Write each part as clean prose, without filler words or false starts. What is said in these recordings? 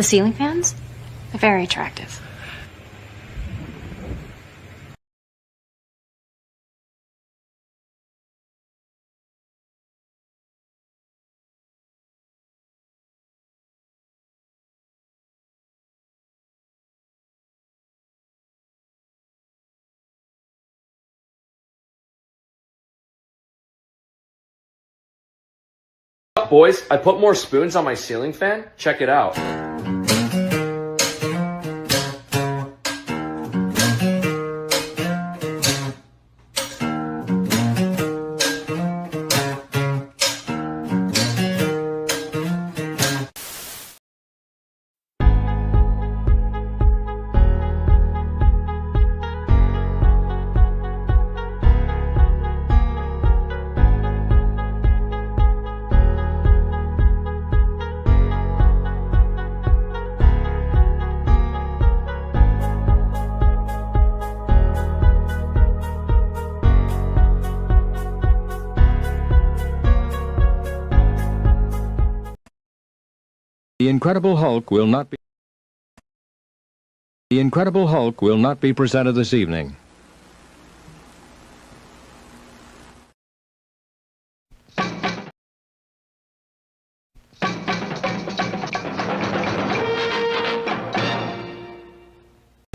The ceiling fans? They're very attractive. Boys, I put more spoons on my ceiling fan. Check it out. The Incredible Hulk will not be presented this evening.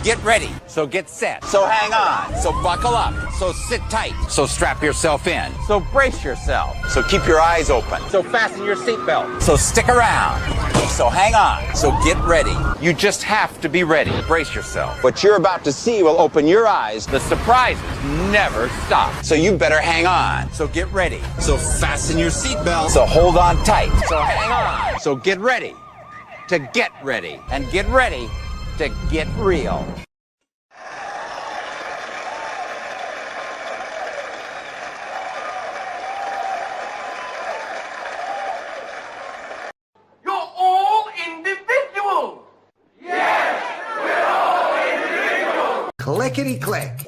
Get ready, so get set, so hang on, so buckle up, so sit tight, so strap yourself in, so brace yourself, so keep your eyes open, so fasten your seatbelt, so stick around, so hang on, so get ready. You just have to be ready. Brace yourself. What you're about to see will open your eyes. The surprises never stop. So you better hang on. So get ready. So fasten your seatbelt. So hold on tight. So hang on. So get ready to get ready. And get ready to get real. You're all individuals! Yes, we're all individuals! Clickety-click.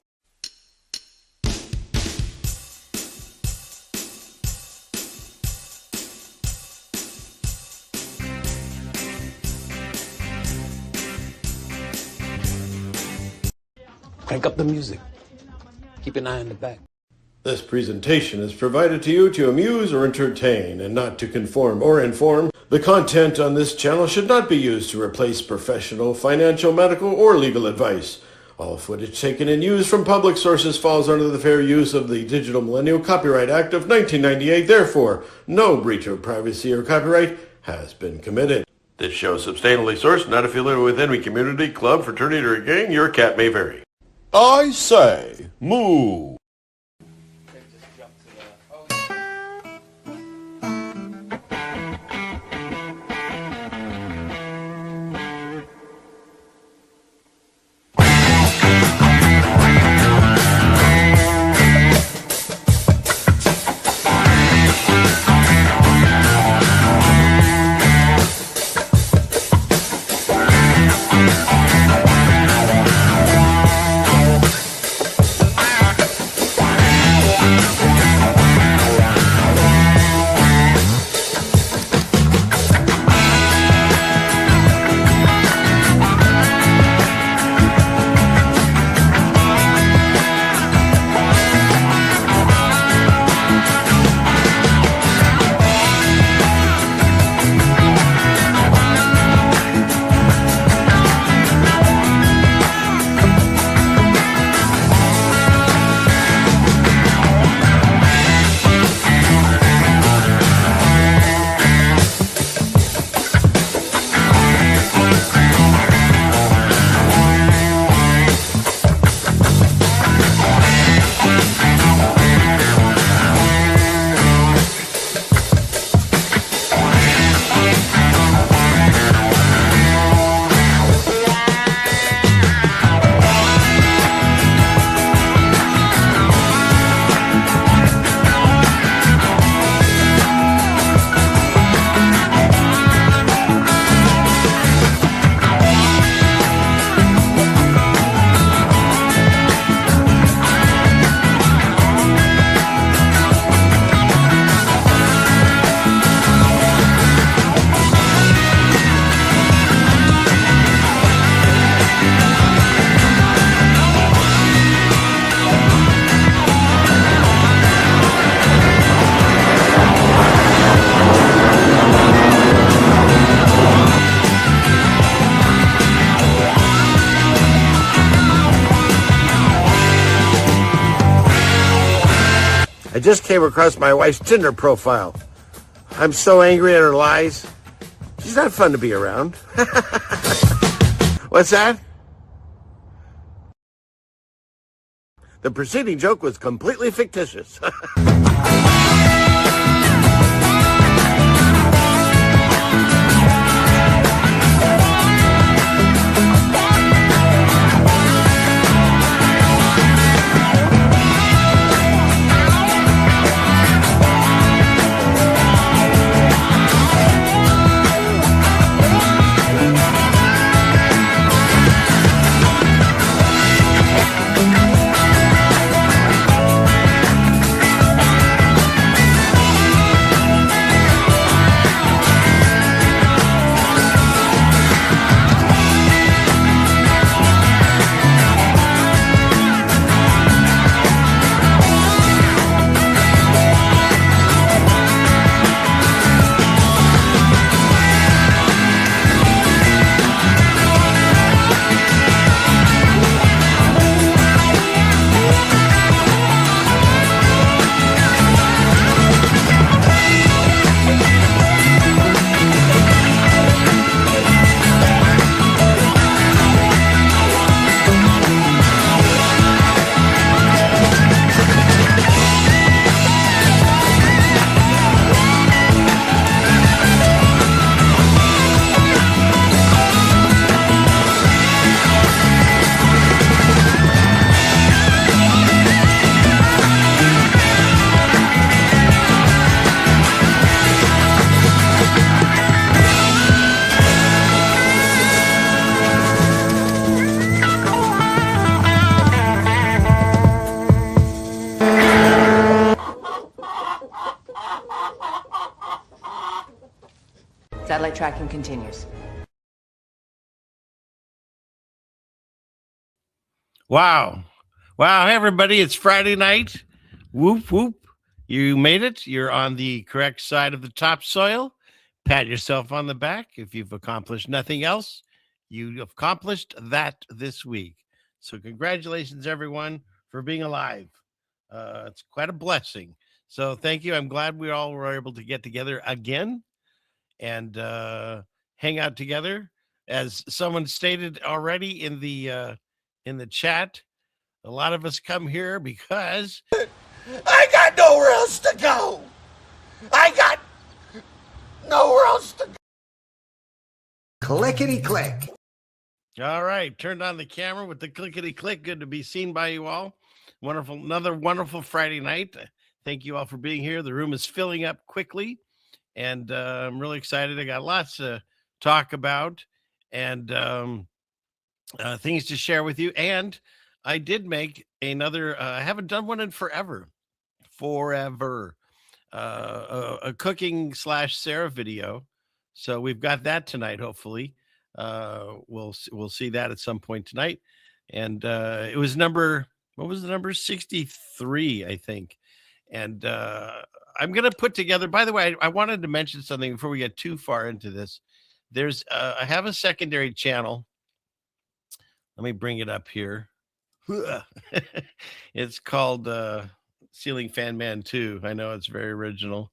Crank up the music. Keep an eye on the back. This presentation is provided to you to amuse or entertain and not to conform or inform. The content on this channel should not be used to replace professional, financial, medical, or legal advice. All footage taken and used from public sources falls under the fair use of the Digital Millennial Copyright Act of 1998. Therefore, no breach of privacy or copyright has been committed. This show is substantially sourced, not affiliated with any community, club, fraternity, or gang. Your cat may vary. I say, moo. I just came across my wife's Tinder profile. I'm so angry at her lies. She's not fun to be around. What's that? The preceding joke was completely fictitious. Satellite tracking continues. Wow. Wow, hey everybody, it's Friday night. Whoop, whoop. You made it. You're on the correct side of the topsoil. Pat yourself on the back. If you've accomplished nothing else, you accomplished that this week. So congratulations, everyone, for being alive. It's quite a blessing. So thank you. I'm glad we all were able to get together again and hang out together. As someone stated already in the chat, a lot of us come here because I got nowhere else to go. I got nowhere else to go. Clickety click. All right, turned on the camera with the clickety click. Good to be seen by you all. Wonderful, another wonderful Friday night. Thank you all for being here. The room is filling up quickly, and I'm really excited. I got lots to talk about and things to share with you. And I did make another. I haven't done one in forever. A cooking / Sarah video. So we've got that tonight. Hopefully, we'll see that at some point tonight. And it was what was the number? 63, I think. And I'm gonna put together. By the way, I wanted to mention something before we get too far into this. There's I have a secondary channel. Let me bring it up here. It's called Ceiling Fan Man 2. I know it's very original.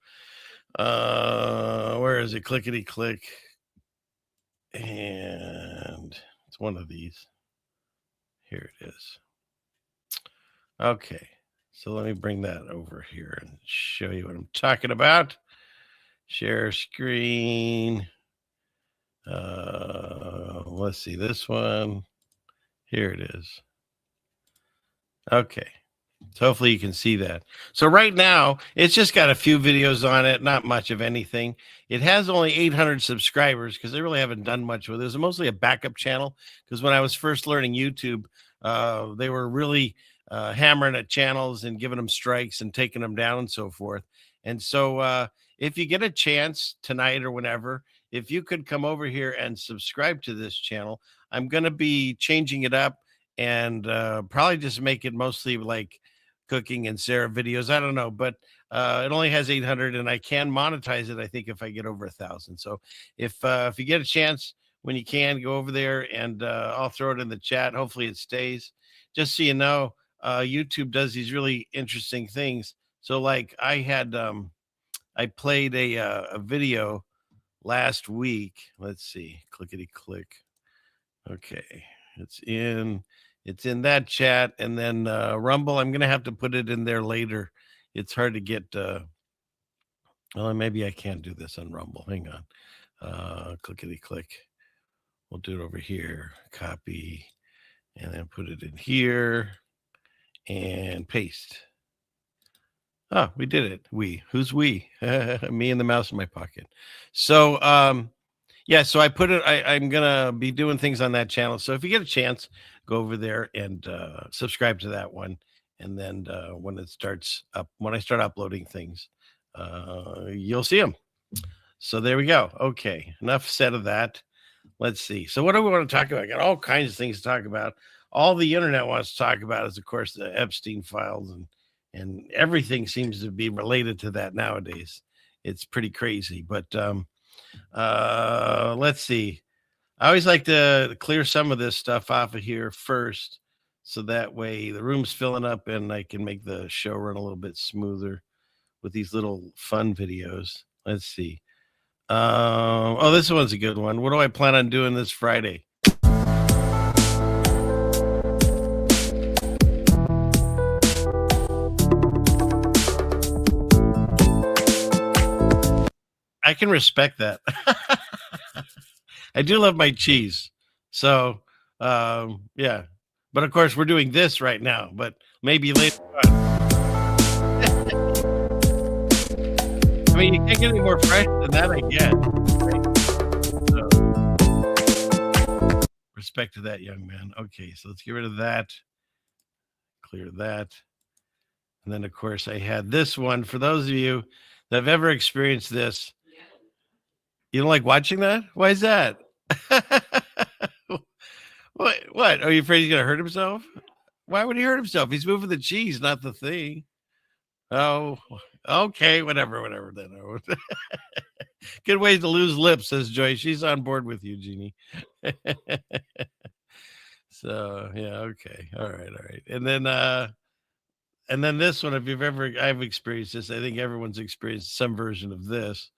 Where is it? Clickety click. And it's one of these. Here it is. Okay. So let me bring that over here and show you what I'm talking about. Share screen. Let's see this one. Here it is. Okay. So hopefully you can see that. So right now, it's just got a few videos on it, not much of anything. It has only 800 subscribers because they really haven't done much with it. It's mostly a backup channel because when I was first learning YouTube, they were really hammering at channels and giving them strikes and taking them down and so forth. And so if you get a chance tonight or whenever, if you could come over here and subscribe to this channel, I'm going to be changing it up and probably just make it mostly like cooking and Sarah videos. I don't know, but it only has 800 and I can monetize it, I think, if I get over 1,000. So if you get a chance, when you can, go over there and I'll throw it in the chat. Hopefully it stays. Just so you know, YouTube does these really interesting things. So like I had I played a video last week. Let's see, clickety click. Okay, it's in that chat, and then Rumble. I'm gonna have to put it in there later. It's hard to get. Well, maybe I can't do this on Rumble. Hang on. Clickety click. We'll do it over here. Copy, and then put it in here, and paste. Oh, we did it. Who's we? Me and the mouse in my pocket. So, yeah, so I put it, I'm going to be doing things on that channel. So if you get a chance, go over there and subscribe to that one. And then when it starts up, when I start uploading things, you'll see them. So there we go. Okay, enough said of that. Let's see. So what do we want to talk about? I got all kinds of things to talk about. All the internet wants to talk about is, of course, the Epstein files, and everything seems to be related to that nowadays. It's pretty crazy. But let's see. I always like to clear some of this stuff off of here first, so that way the room's filling up and I can make the show run a little bit smoother with these little fun videos. Let's see. Oh, this one's a good one. What do I plan on doing this Friday? I can respect that. I do love my cheese. So, yeah. But of course, we're doing this right now, but maybe later on. I mean, you can't get any more fresh than that, I guess. Right? So, respect to that, young man. Okay, so let's get rid of that. Clear that. And then, of course, I had this one. For those of you that have ever experienced this, you don't like watching that? Why is that? What? Are you afraid he's going to hurt himself? Why would he hurt himself? He's moving the cheese, not the thing. Oh, okay, whatever then. Good ways to lose lips, says Joy. She's on board with you, Jeannie. So, yeah, okay. All right. And then this one, if I've experienced this, I think everyone's experienced some version of this.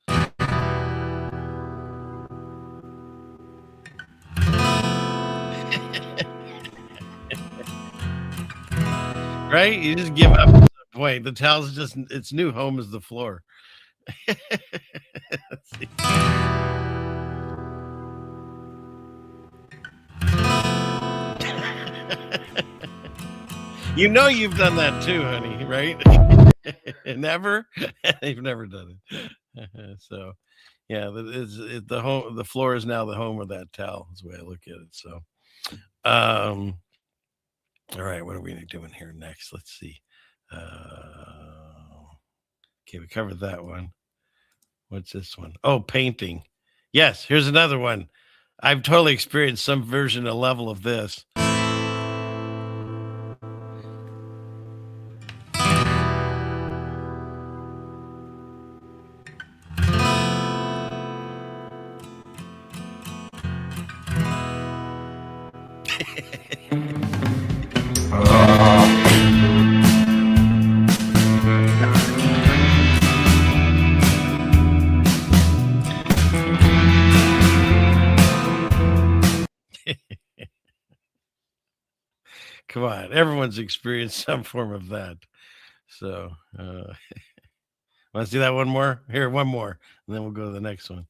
Right? You just give up at some point. The towel's just, its new home is the floor. Let's see. You know you've done that too, honey, right? Never? You've never done it. So, yeah, the floor is now the home of that towel, is the way I look at it. So, all right, what are we doing here next? Let's see. Okay, we covered that one. What's this one? Oh, painting. Yes, here's another one. I've totally experienced some version, a level of this. Come on, everyone's experienced some form of that. So, want to see that one more? Here, one more, and then we'll go to the next one.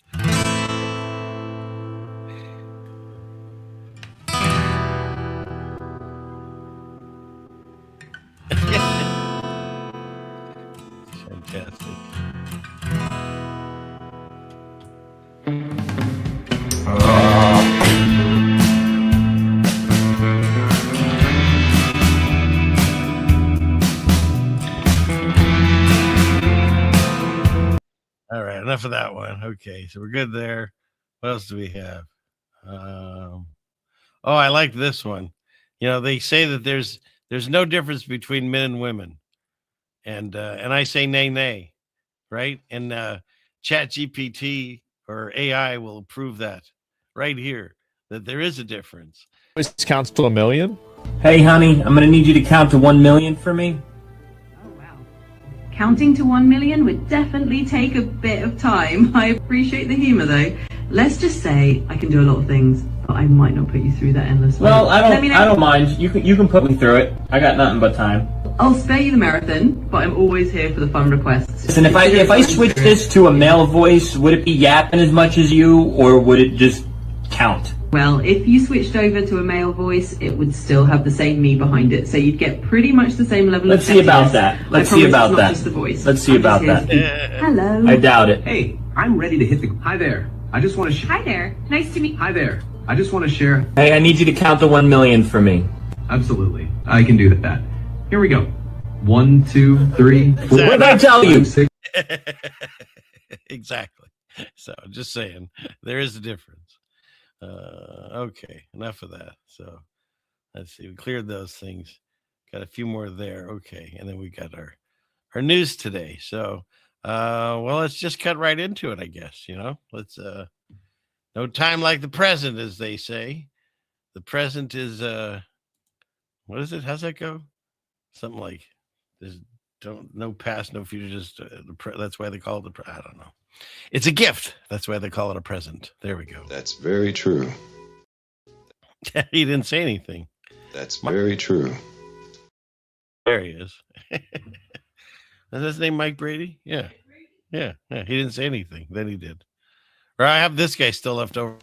Fantastic. All right, enough of that one. Okay, so we're good there. What else do we have? Oh, I like this one. You know, they say that there's no difference between men and women, and I say nay, right? And Chat GPT or AI will prove that right here, that there is a difference. This counts to 1 million. Hey, honey, I'm gonna need you to count to 1 million for me. Oh, wow. Counting to 1 million would definitely take a bit of time. I appreciate the humor though. Let's just say I can do a lot of things, but I might not put you through that endless. Well, I don't mind. You can put me through it. I got nothing but time. I'll spare you the marathon, but I'm always here for the fun requests. And if I switch this to a male voice, would it be yapping as much as you, or would it just count? Well, if you switched over to a male voice, it would still have the same me behind it, so you'd get pretty much the same level of. Let's see about that. Let's see about that. Just the voice. Let's see about that. Hello. I doubt it. Hey, I'm ready to hit the. Hi there. I just want to. Hi there. Nice to meet. Hi there. I just want to share. Hey, I need you to count to 1 million for me. Absolutely, I can do that. Here we go. 1, 2, 3, 4. What did I tell you? 6. Exactly. So just saying, there is a difference. Okay, enough of that. So let's see. We cleared those things. Got a few more there. Okay, and then we got our news today. So, well, let's just cut right into it, I guess. Let's. No time like the present, as they say. The present is what is it? How's that go? Something like there's no past, no future. Just that's why they call it I don't know. It's a gift. That's why they call it a present. There we go. That's very true. He didn't say anything. That's very true. There he is. Is his name Mike Brady? Yeah. Yeah. He didn't say anything. Then he did. Or I have this guy still left over.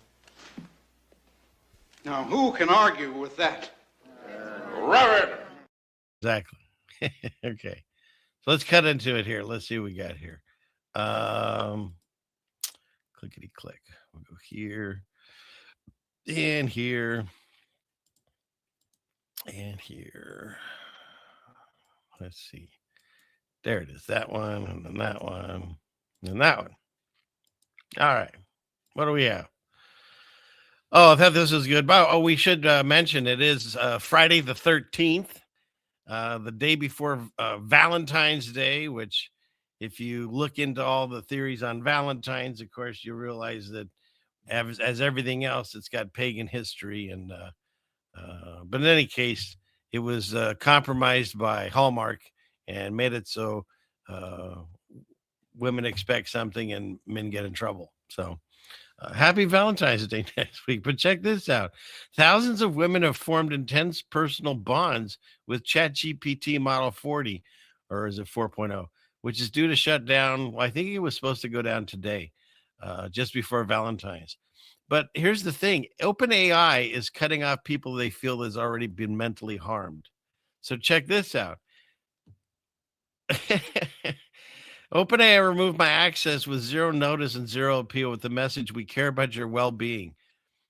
Now, who can argue with that? Robert! Exactly. Okay. So let's cut into it here. Let's see what we got here. Clickety click. We'll go here and here and here. Let's see. There it is. That one, and then that one, and that one. All right. What do we have? Oh, I thought this was good. Oh, we should mention it is Friday the 13th, the day before Valentine's Day, which if you look into all the theories on Valentine's, of course, you realize that as everything else, it's got pagan history. And but in any case, it was compromised by Hallmark and made it so women expect something and men get in trouble. So happy Valentine's Day next week. But check this out. Thousands of women have formed intense personal bonds with ChatGPT Model 40, or is it 4.0, which is due to shut down. Well, I think it was supposed to go down today, just before Valentine's. But here's the thing. OpenAI is cutting off people they feel has already been mentally harmed. So check this out. OpenAI removed my access with zero notice and zero appeal with the message, "We care about your well-being."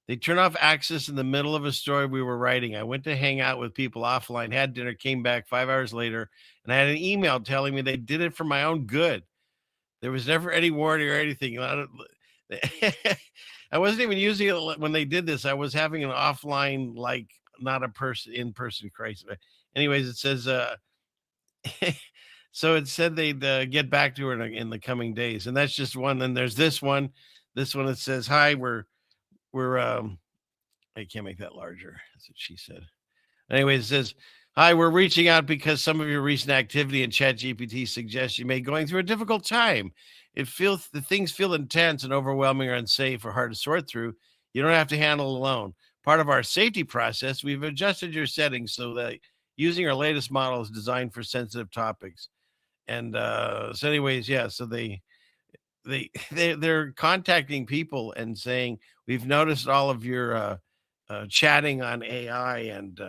They turned off access in the middle of a story we were writing. I went to hang out with people offline, had dinner, came back 5 hours later, and I had an email telling me they did it for my own good. There was never any warning or anything. I wasn't even using it when they did this. I was having an offline, like not a in-person crisis. Anyways, it says, so it said they'd get back to her in the coming days. And that's just one. Then there's this one. This one, it says, "Hi, we're I can't make that larger." That's what she said. Anyways, it says, "Hi, we're reaching out because some of your recent activity in ChatGPT suggests you may be going through a difficult time. The things feel intense and overwhelming or unsafe or hard to sort through. You don't have to handle it alone. Part of our safety process, we've adjusted your settings so that using our latest model is designed for sensitive topics." And so anyways, yeah, so they're contacting people and saying, "We've noticed all of your chatting on AI," and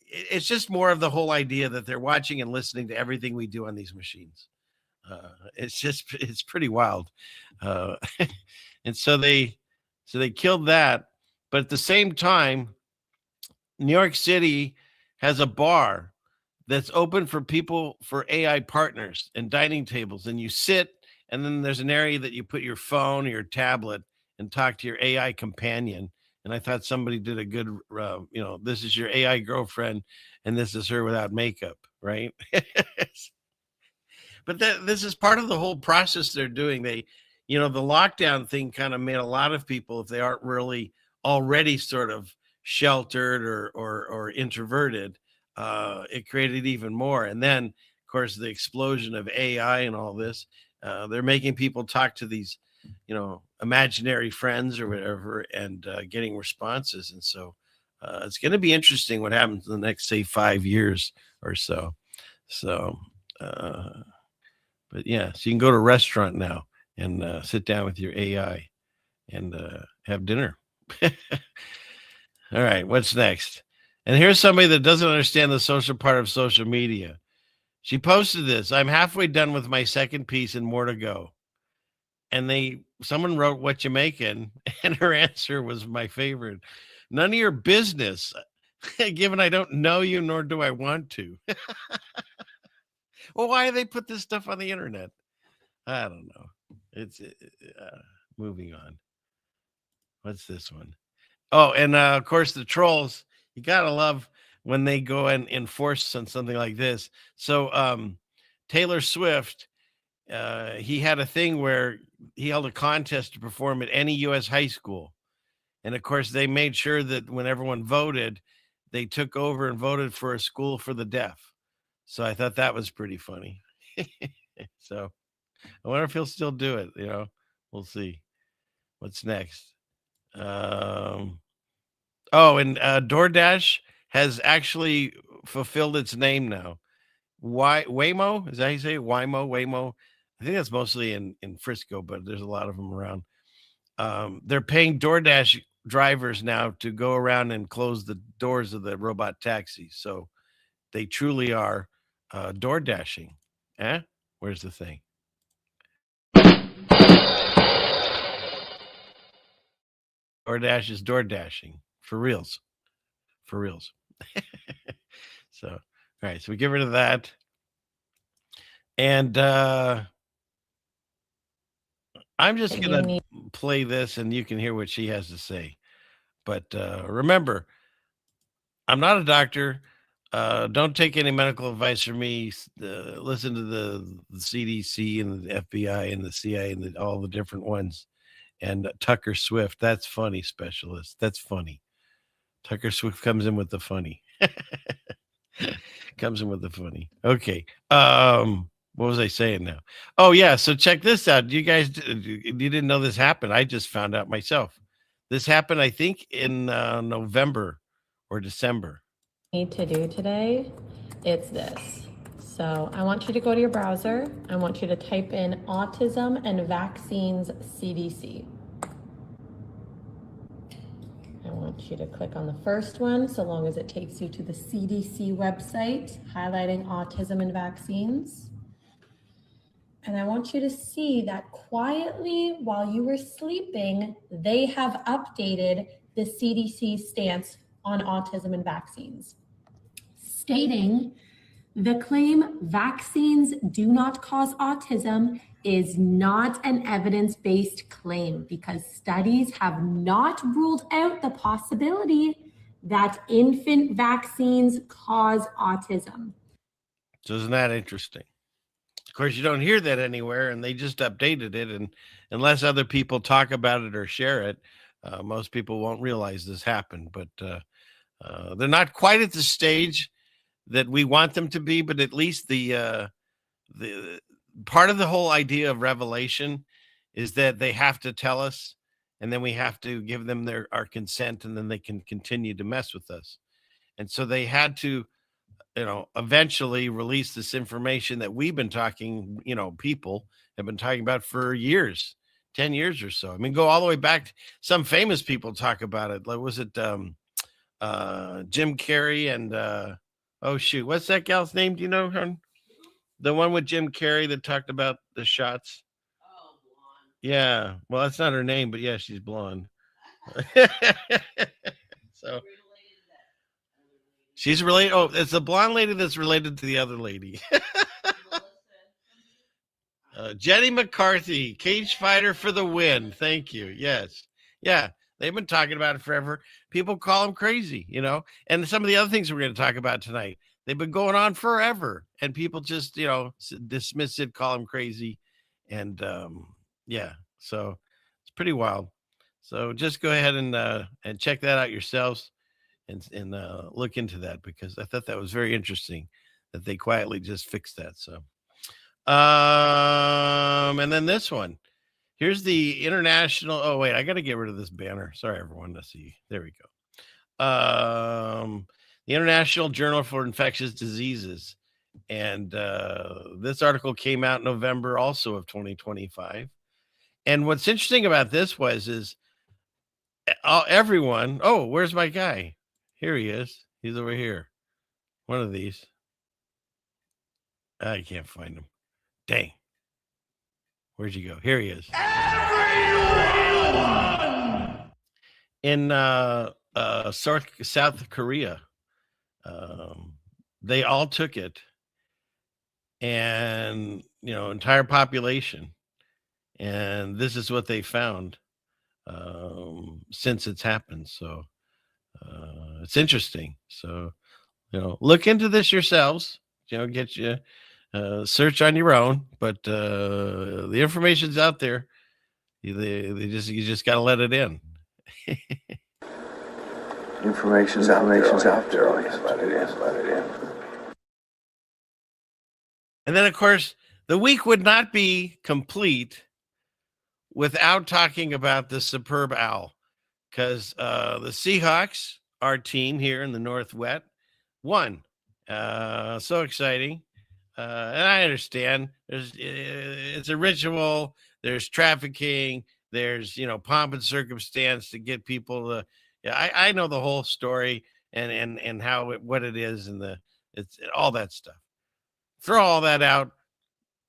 it's just more of the whole idea that they're watching and listening to everything we do on these machines. It's pretty wild. And so they killed that. But at the same time, New York City has a bar that's open for people, for AI partners and dining tables. And you sit, and then there's an area that you put your phone or your tablet and talk to your AI companion. And I thought somebody did a good, this is your AI girlfriend, and this is her without makeup, right? But this is part of the whole process they're doing. The lockdown thing kind of made a lot of people, if they aren't really already sort of sheltered or introverted, it created even more. And then, of course, the explosion of AI and all this, they're making people talk to these, imaginary friends or whatever, and getting responses. And so it's going to be interesting what happens in the next, say, 5 years or so. So, but yeah, so you can go to a restaurant now and sit down with your AI and have dinner. All right, what's next? And here's somebody that doesn't understand the social part of social media. She posted this: I'm halfway done with my second piece and more to go. And someone wrote, "What you making?" And her answer was my favorite: none of your business, given I don't know you, nor do I want to. Well, why do they put this stuff on the internet? I don't know. It's moving on. What's this one? Oh, and of course, the trolls. You gotta love when they go and enforce on something like this. So Taylor Swift, he had a thing where he held a contest to perform at any U.S. high school. And of course, they made sure that when everyone voted, they took over and voted for a school for the deaf. So I thought that was pretty funny. So I wonder if he'll still do it. We'll see. What's next? And DoorDash has actually fulfilled its name now. Waymo, is that how you say it? Waymo. I think that's mostly in Frisco, but there's a lot of them around. They're paying DoorDash drivers now to go around and close the doors of the robot taxis. So they truly are door dashing. Where's the thing? DoorDash is door dashing for reals. So, all right. So we get rid of that. And I'm just going to play this and you can hear what she has to say. But remember, I'm not a doctor. Don't take any medical advice from me. Listen to the CDC and the FBI and the CIA and all the different ones. And Tucker Swift, that's funny, specialist. That's funny. Tucker Swift comes in with the funny. Okay. What was I saying now? Oh, yeah. So check this out. You guys, you didn't know this happened. I just found out myself. This happened, I think, in November or December. Need to do today, it's this. So I want you to go to your browser. I want you to type in autism and vaccines CDC. I want you to click on the first one, so long as it takes you to the CDC website, highlighting autism and vaccines. And I want you to see that quietly while you were sleeping, they have updated the CDC stance on autism and vaccines, stating the claim vaccines do not cause autism is not an evidence-based claim because studies have not ruled out the possibility that infant vaccines cause autism. So isn't that interesting? Of course, you don't hear that anywhere, and they just updated it. And unless other people talk about it or share it, most people won't realize this happened. But they're not quite at the stage that we want them to be. But at least the part of the whole idea of revelation is that they have to tell us, and then we have to give them our consent, and then they can continue to mess with us. And so they had to eventually release this information that we've been talking, people have been talking about for years, 10 years or so. I mean, go all the way back. Some famous people talk about it. Like, was it Jim Carrey and, what's that gal's name? Do you know her? The one with Jim Carrey that talked about the shots. Oh, blonde. Yeah. Well, that's not her name, but yeah, she's blonde. So. She's related. Oh, it's the blonde lady that's related to the other lady. Jenny McCarthy, cage fighter for the win. Thank you. Yes. Yeah. They've been talking about it forever. People call them crazy, and some of the other things we're going to talk about tonight, they've been going on forever, and people just, dismiss it, call them crazy. And so it's pretty wild. So just go ahead and check that out yourselves. And look into that, because I thought that was very interesting that they quietly just fixed that. So, and then this one. Here's the international. Oh, wait, I got to get rid of this banner. Sorry, everyone. Let's see. There we go. The International Journal for Infectious Diseases. And this article came out in November also of 2025. And what's interesting about this is everyone. Oh, where's my guy? Here he is. He's over here. One of these. I can't find him. Dang. Where'd you go? Here he is. Everyone! In South Korea, they all took it, and entire population, and this is what they found since it's happened. So it's interesting. So look into this yourselves. Get you. Search on your own, but the information's out there. You just got to let it in. Information's out there. Let it in. And then, of course, the week would not be complete without talking about the superb owl, because the Seahawks, our team here in the Northwest, won. So exciting. And I understand it's a ritual. There's trafficking. There's, pomp and circumstance to get people to. Yeah, I know the whole story and how what it is and it's all that stuff. Throw all that out.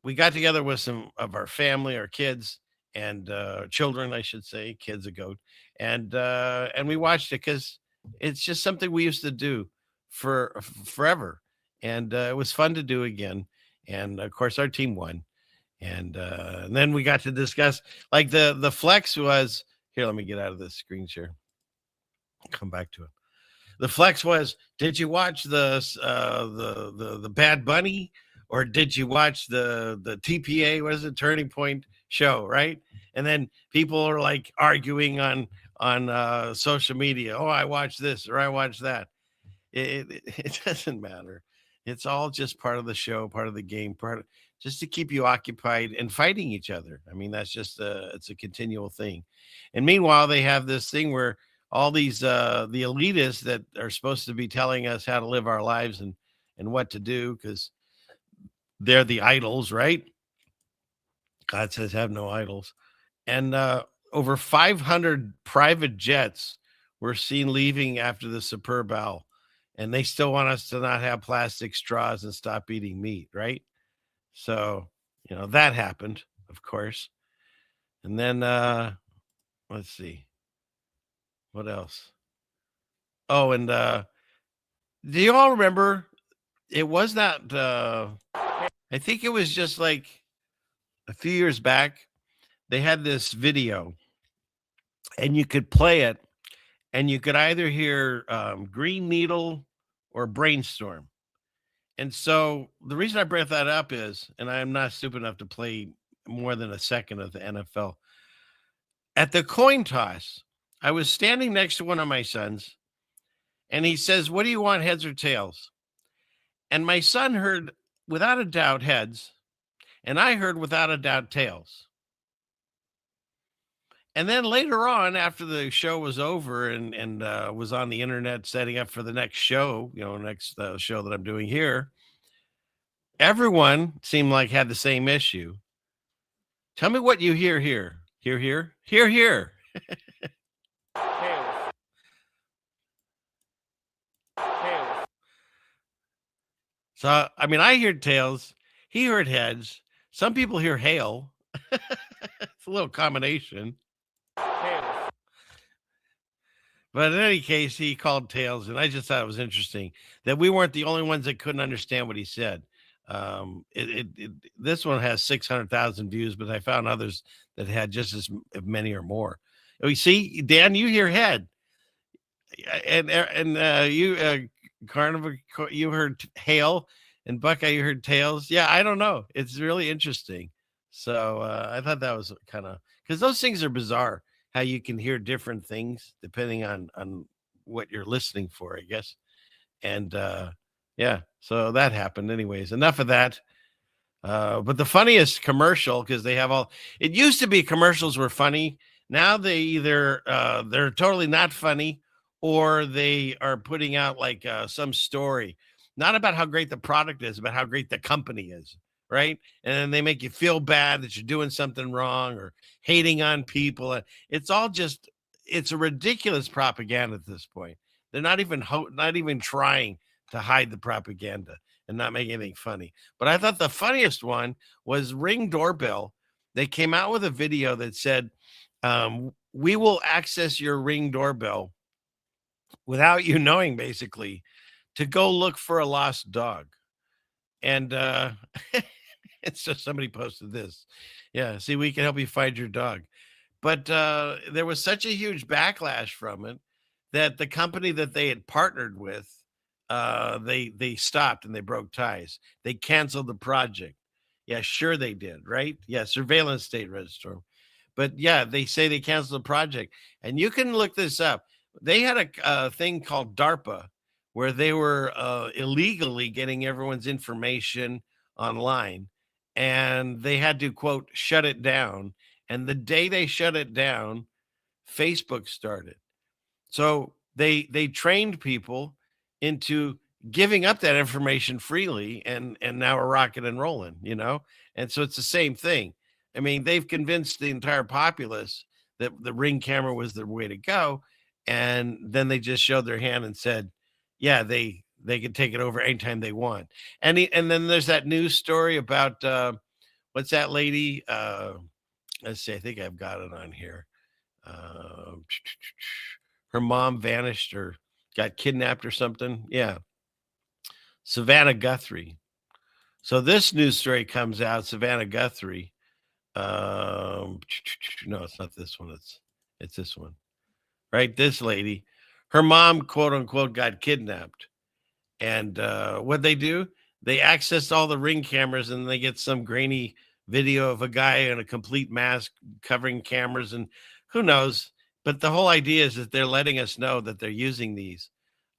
We got together with some of our family, our kids and children, I should say, kids a goat, and we watched it because it's just something we used to do for forever. And it was fun to do again. And of course, our team won. And then we got to discuss, like the flex was here. Let me get out of this screen share. Come back to it. The flex was: did you watch the Bad Bunny, or did you watch the TPA? What is it? Turning Point show, right? And then people are like arguing on social media. Oh, I watched this or I watched that. It doesn't matter. It's all just part of the show, part of the game, just to keep you occupied and fighting each other. I mean, that's just it's a continual thing. And meanwhile, they have this thing where all these the elitists that are supposed to be telling us how to live our lives and what to do, because they're the idols, right? God says have no idols. And over 500 private jets were seen leaving after the superb owl. And they still want us to not have plastic straws and stop eating meat, right? So, that happened, of course. And then, let's see. What else? Oh, and do you all remember? It was not, I think it was just like a few years back. They had this video, and you could play it. And you could either hear Green Needle or Brainstorm. And so the reason I brought that up is, and I'm not stupid enough to play more than a second of the NFL. At the coin toss, I was standing next to one of my sons, and he says, "What do you want, heads or tails?" And my son heard, without a doubt, heads, and I heard, without a doubt, tails. And then later on, after the show was over and was on the internet setting up for the next show, next show that I'm doing here, everyone seemed like had the same issue. Tell me what you hear here. Hear. So, I mean, I heard tails. He heard heads. Some people hear hail. It's a little combination. But in any case, he called tails, and I just thought it was interesting that we weren't the only ones that couldn't understand what he said. This one has 600,000 views, but I found others that had just as many or more. You see, Dan, you hear head, and you Carnival, you heard hail, and Buckeye, you heard tails. Yeah, I don't know. It's really interesting. So I thought that was kind of, because those things are bizarre. How you can hear different things depending on what you're listening for, I guess. And Yeah. So that happened. Anyways, enough of that. But the funniest commercial, because they have it used to be commercials were funny. Now they either they're totally not funny, or they are putting out like some story, not about how great the product is, but how great the company is, right? And then they make you feel bad that you're doing something wrong or hating on people. It's all just, it's a ridiculous propaganda at this point. They're not even trying to hide the propaganda and not make anything funny. But I thought the funniest one was Ring Doorbell. They came out with a video that said, we will access your Ring doorbell without you knowing, basically, to go look for a lost dog. And it's just somebody posted this. Yeah, see, we can help you find your dog. But there was such a huge backlash from it that the company that they had partnered with, they stopped and they broke ties. They canceled the project. Yeah, sure they did, right? Yeah, surveillance state registrar. But yeah, they say they canceled the project. And you can look this up. They had a thing called DARPA, where they were illegally getting everyone's information online, and they had to, quote, shut it down. And the day they shut it down, Facebook started. So they trained people into giving up that information freely, and now we're rocking and rolling, And so it's the same thing. I mean, they've convinced the entire populace that the Ring camera was the way to go, and then they just showed their hand and said, yeah, they can take it over anytime they want. And then there's that news story about what's that lady? Let's see, I think I've got it on here. Her mom vanished or got kidnapped or something. Yeah. Savannah Guthrie. So this news story comes out, Savannah Guthrie. No, it's not this one. It's this one, right? This lady, her mom, quote unquote, got kidnapped. And what they do, they access all the Ring cameras, and they get some grainy video of a guy in a complete mask covering cameras, and who knows. But the whole idea is that they're letting us know that they're using these.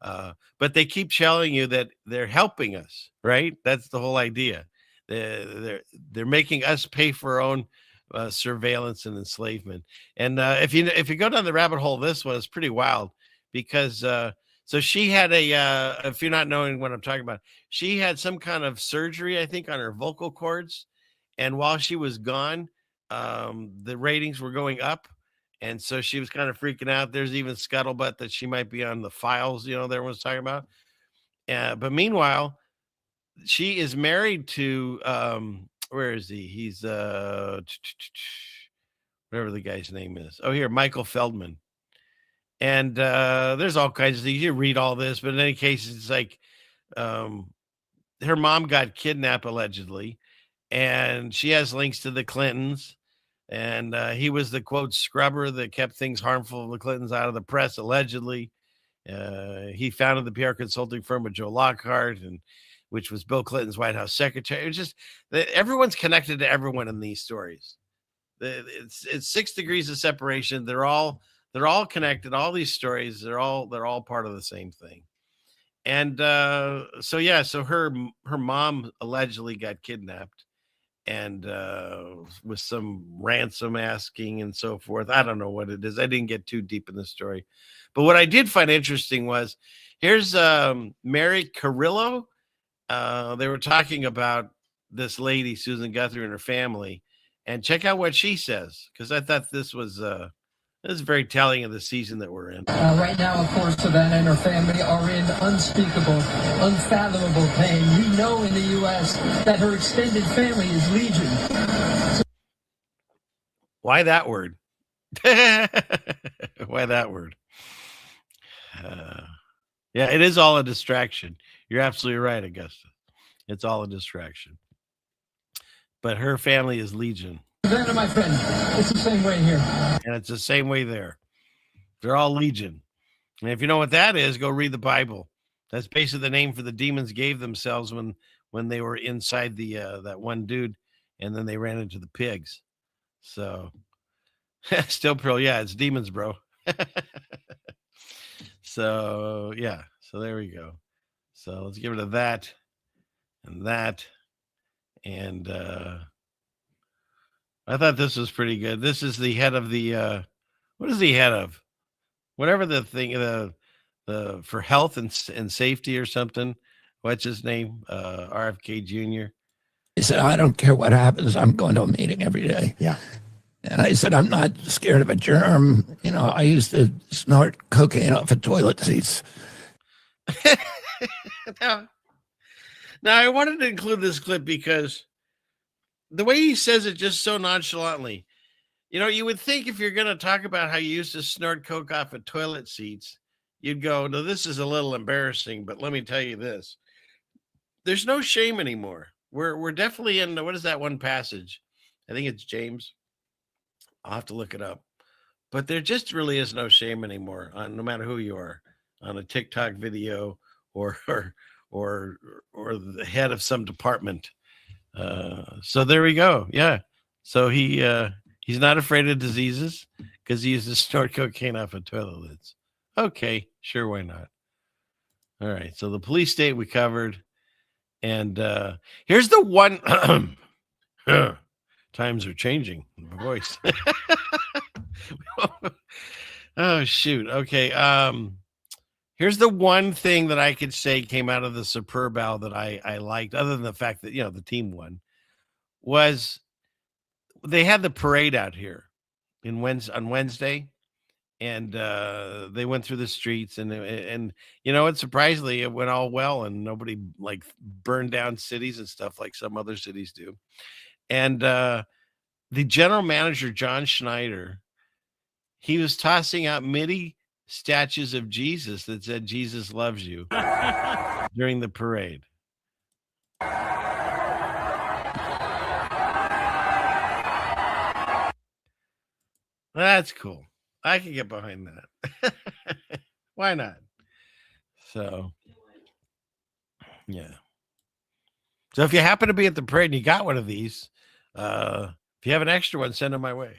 But they keep telling you that they're helping us, right? That's the whole idea. They're making us pay for our own surveillance and enslavement. And if you go down the rabbit hole, this one is pretty wild, because so she had if you're not knowing what I'm talking about, she had some kind of surgery, I think, on her vocal cords. And while she was gone, the ratings were going up. And so she was kind of freaking out. There's even scuttlebutt that she might be on the files, that everyone's talking about. But meanwhile, she is married to, where is he? He's, whatever the guy's name is. Oh, here, Michael Feldman. And there's all kinds of things. You read all this, but in any case, it's like her mom got kidnapped, allegedly. And she has links to the Clintons. And he was the, quote, scrubber that kept things harmful to the Clintons out of the press, allegedly. He founded the PR consulting firm with Joe Lockhart, which was Bill Clinton's White House secretary. It's just everyone's connected to everyone in these stories. It's 6 degrees of separation. They're all connected. All these stories, they're all part of the same thing. And so her mom allegedly got kidnapped. And with some ransom asking and so forth. I don't know what it is. I didn't get too deep in the story. But what I did find interesting was, here's Mary Carrillo. They were talking about this lady, Susan Guthrie, and her family. And check out what she says, because I thought this was very telling of the season that we're in. Right now, of course, Savannah and her family are in unspeakable, unfathomable pain. We know in the U.S. that her extended family is legion. Why that word? Why that word? Yeah, it is all a distraction. You're absolutely right, Augusta. It's all a distraction. But her family is legion. Savannah, my friend, it's the same way here. And it's the same way there. They're all legion. And if you know what that is, go read the Bible. That's basically the name for the demons gave themselves when they were inside the that one dude, and then they ran into the pigs. So still pearl, yeah, it's demons, bro. So yeah, so there we go. So let's get rid of that and that. And I thought this was pretty good. This is the head of the what is the head of? Whatever the thing, the for health and safety or something. What's his name? RFK Jr. He said, I don't care what happens. I'm going to a meeting every day. Yeah. And I said, I'm not scared of a germ. You know, I used to snort cocaine off of toilet seats. Now, I wanted to include this clip because the way he says it just so nonchalantly, you know, you would think if you're going to talk about how you used to snort coke off of toilet seats, you'd go, no, this is a little embarrassing, but let me tell you this. There's no shame anymore. We're definitely in, what is that one passage? I think it's James. I'll have to look it up. But there just really is no shame anymore, no matter who you are, on a TikTok video or the head of some department. So there we go. Yeah. So he's not afraid of diseases because he used to snort cocaine off of toilet lids. Okay, sure, why not? All right. So the police state we covered. And here's the one. Times are changing. My voice. Oh, shoot. Okay. Here's the one thing that I could say came out of the Superb Owl that I liked, other than the fact that, you know, the team won, was they had the parade out here on Wednesday. And they went through the streets and you know what, surprisingly it went all well and nobody like burned down cities and stuff like some other cities do. And the general manager, John Schneider, he was tossing out mini statues of Jesus that said Jesus loves you during the parade. That's cool. I can get behind that. Why not? So, yeah. So if you happen to be at the parade and you got one of these, if you have an extra one, send them my way.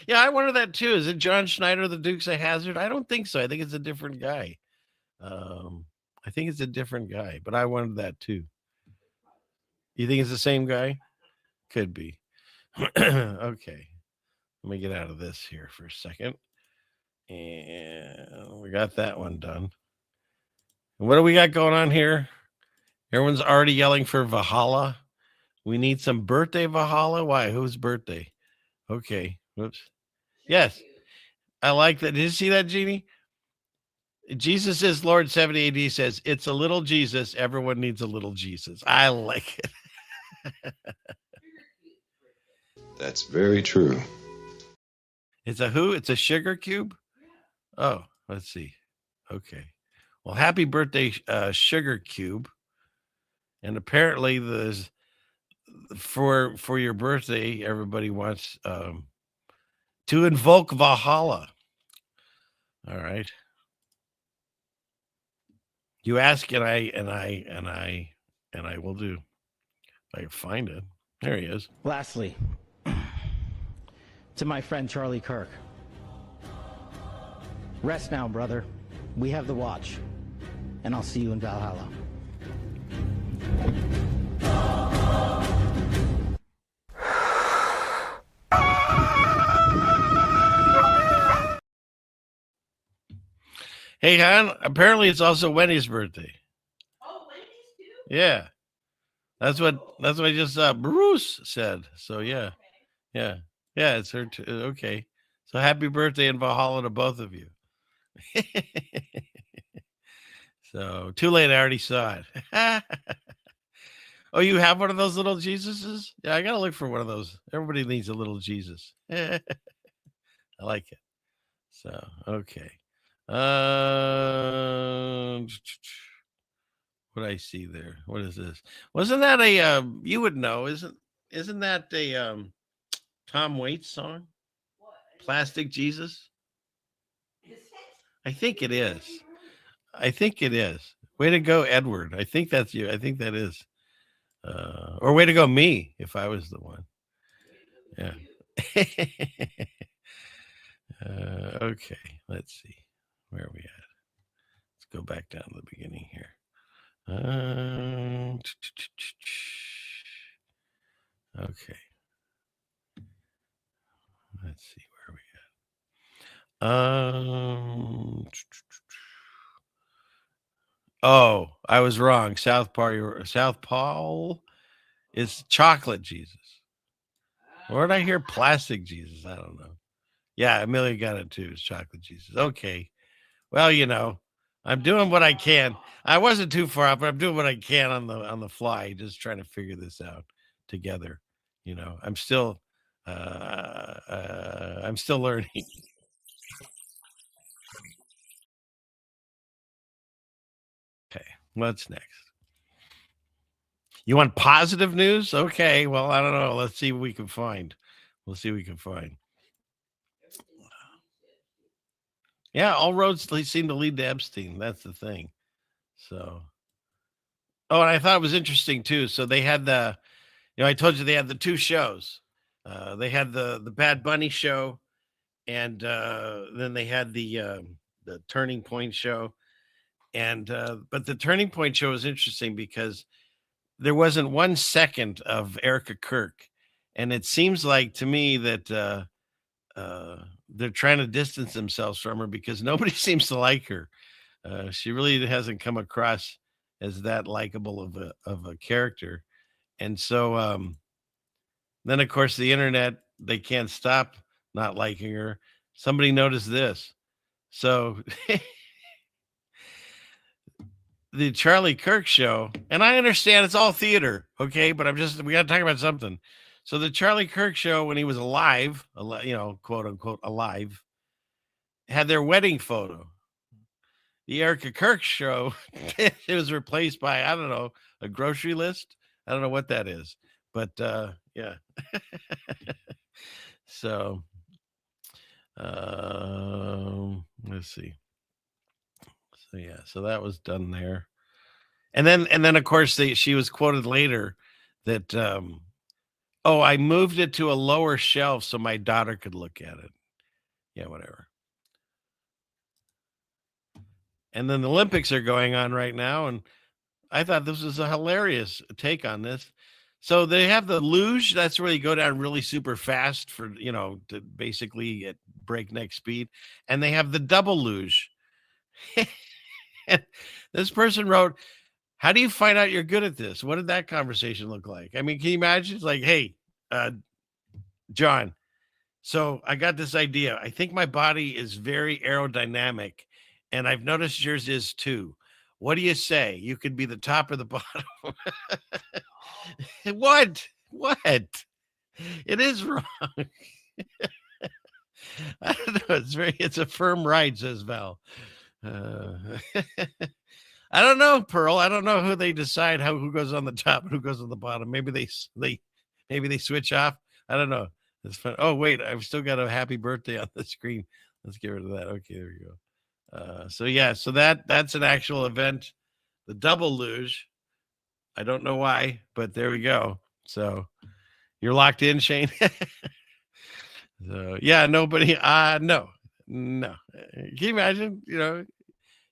Yeah, I wonder that too. Is it John Schneider, the Dukes of Hazzard? I don't think so. I think it's a different guy. I think it's a different guy, but I wanted that too. You think it's the same guy? Could be. Okay. Let me get out of this here for a second. And we got that one done. And what do we got going on here? Everyone's already yelling for Valhalla. We need some birthday Valhalla. Why? Whose birthday? Okay. Whoops. Yes. I like that. Did you see that, Jeannie? Jesus is Lord. 70 AD says, it's a little Jesus. Everyone needs a little Jesus. I like it. That's very true. It's a who? It's a sugar cube? Oh, let's see. Okay. Well, happy birthday, Sugar Cube. And apparently there's for your birthday, everybody wants to invoke Valhalla. All right. You ask and I will do. If I can find it. There he is. Lastly, to my friend Charlie Kirk. Rest now, brother. We have the watch. And I'll see you in Valhalla. Hey, hon, apparently it's also Wendy's birthday. Oh, Wendy's too? Yeah. That's what just Bruce said. So yeah. Yeah. Yeah, it's her too. Okay. So happy birthday in Valhalla to both of you. So too late, I already saw it. Oh, you have one of those little Jesuses? Yeah, I gotta look for one of those. Everybody needs a little Jesus. I like it. So okay. What I see there? What is this? Wasn't that a you would know, isn't that a Tom Waits song? What? Plastic Jesus? I think it is. I think it is. Way to go, Edward. I think that's you. I think that is. Or way to go, me, if I was the one. Yeah. Okay. Let's see. Where are we at? Let's go back down to the beginning here. Okay. Let's see where we at. Oh, I was wrong. South Paul is chocolate Jesus. Or did I hear plastic Jesus? I don't know. Yeah, Amelia got it too. It's chocolate Jesus. Okay. Well, I'm doing what I can. I wasn't too far off, but I'm doing what I can on the fly, just trying to figure this out together. I'm still learning. Okay, what's next? You want positive news? Okay, well, I don't know. Let's see what we can find. We'll see what we can find. Yeah, all roads seem to lead to Epstein. That's the thing. So, and I thought it was interesting too. So they had I told you they had the two shows. They had the Bad Bunny show, and then they had the Turning Point show. And but the Turning Point show was interesting because there wasn't 1 second of Erica Kirk, and it seems like to me that they're trying to distance themselves from her because nobody seems to like her. She really hasn't come across as that likable of a character, and so then of course the internet, they can't stop not liking her. Somebody noticed this, so the Charlie Kirk show, and I understand it's all theater, okay, but we got to talk about something. So the Charlie Kirk show, when he was alive, quote unquote alive, had their wedding photo. The Erica Kirk show, it was replaced by, I don't know, a grocery list. I don't know what that is, but yeah. So let's see. So yeah, so that was done there. And then of course she was quoted later that I moved it to a lower shelf so my daughter could look at it. Yeah, whatever. And then the Olympics are going on right now, and I thought this was a hilarious take on this. So they have the luge, that's where you go down really super fast for, to basically at breakneck speed. And they have the double luge. And this person wrote, how do you find out you're good at this? What did that conversation look like? I mean, can you imagine? It's like, hey, John, so I got this idea. I think my body is very aerodynamic, and I've noticed yours is too. What do you say? You could be the top or the bottom. What? It is wrong. I don't know. It's a firm ride, says Val. I don't know, Pearl. I don't know who they decide who goes on the top and who goes on the bottom. Maybe they switch off. I don't know. It's fun. Oh wait, I've still got a happy birthday on the screen. Let's get rid of that. Okay, there we go. So yeah, so that's an actual event. The double luge. I don't know why, but there we go. So you're locked in, Shane. So yeah, nobody. No. Can you imagine?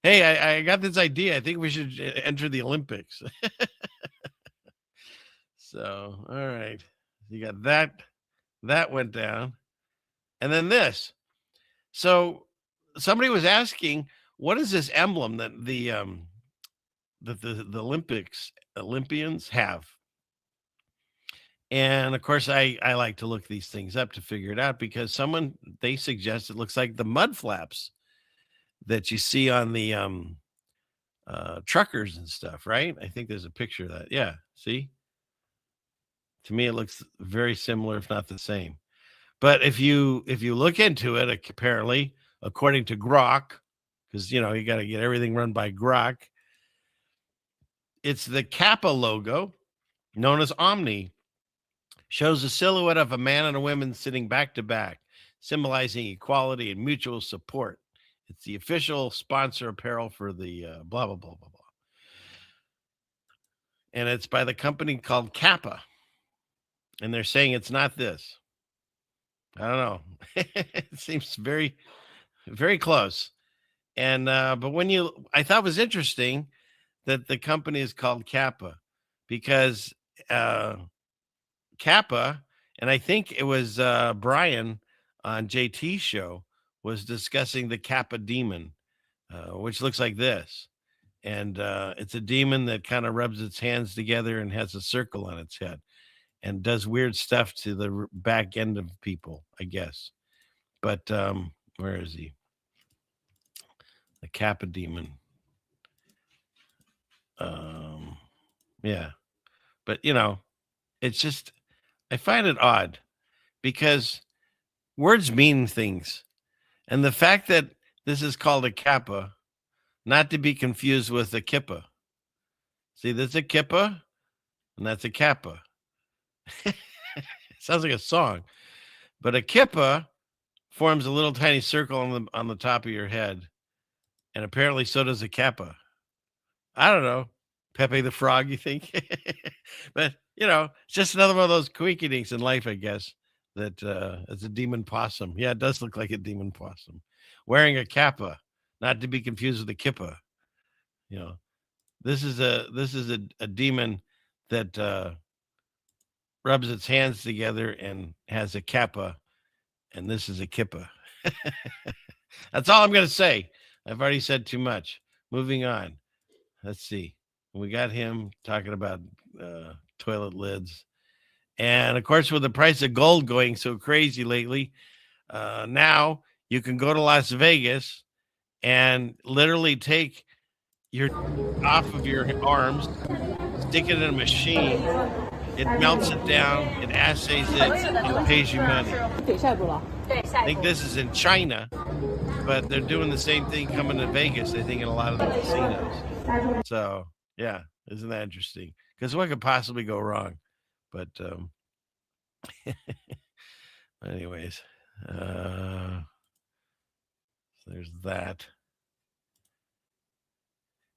Hey, I got this idea. I think we should enter the Olympics. So, all right. You got that. That went down. And then this. So somebody was asking, what is this emblem that the Olympians have? And of course, I like to look these things up to figure it out because they suggest it looks like the mud flaps that you see on the truckers and stuff, right? I think there's a picture of that. Yeah, see? To me, it looks very similar, if not the same. But if you look into it, apparently, according to Grok, because you got to get everything run by Grok, it's the Kappa logo, known as Omni, shows a silhouette of a man and a woman sitting back to back, symbolizing equality and mutual support. It's the official sponsor apparel for the blah, blah, blah, blah, blah. And it's by the company called Kappa. And they're saying it's not this. I don't know. It seems very, very close. And, but I thought it was interesting that the company is called Kappa because Kappa, and I think it was Brian on JT's show was discussing the Kappa demon, which looks like this. And it's a demon that kind of rubs its hands together and has a circle on its head and does weird stuff to the back end of people, I guess. But where is he? The Kappa demon. Yeah. But, you know, it's just, I find it odd because words mean things. And the fact that this is called a Kappa, not to be confused with a Kippa. See, there's a Kippa and that's a Kappa. Sounds like a song. But a Kippa forms a little tiny circle on the top of your head. And apparently so does a Kappa. I don't know. Pepe the Frog, you think? But, you know, it's just another one of those coinkydinks in life, I guess, that it's a demon possum. Yeah, it does look like a demon possum. Wearing a Kappa, not to be confused with a Kippa. You know, this is a demon that rubs its hands together and has a Kappa, and this is a Kippa. That's all I'm going to say. I've already said too much. Moving on. Let's see. We got him talking about toilet lids. And, of course, with the price of gold going so crazy lately, now you can go to Las Vegas and literally take your off of your arms, stick it in a machine, it melts it down, it assays it, and pays you money. I think this is in China, but they're doing the same thing coming to Vegas, I think, in a lot of the casinos. So, yeah, isn't that interesting? Because what could possibly go wrong? But anyways, there's that.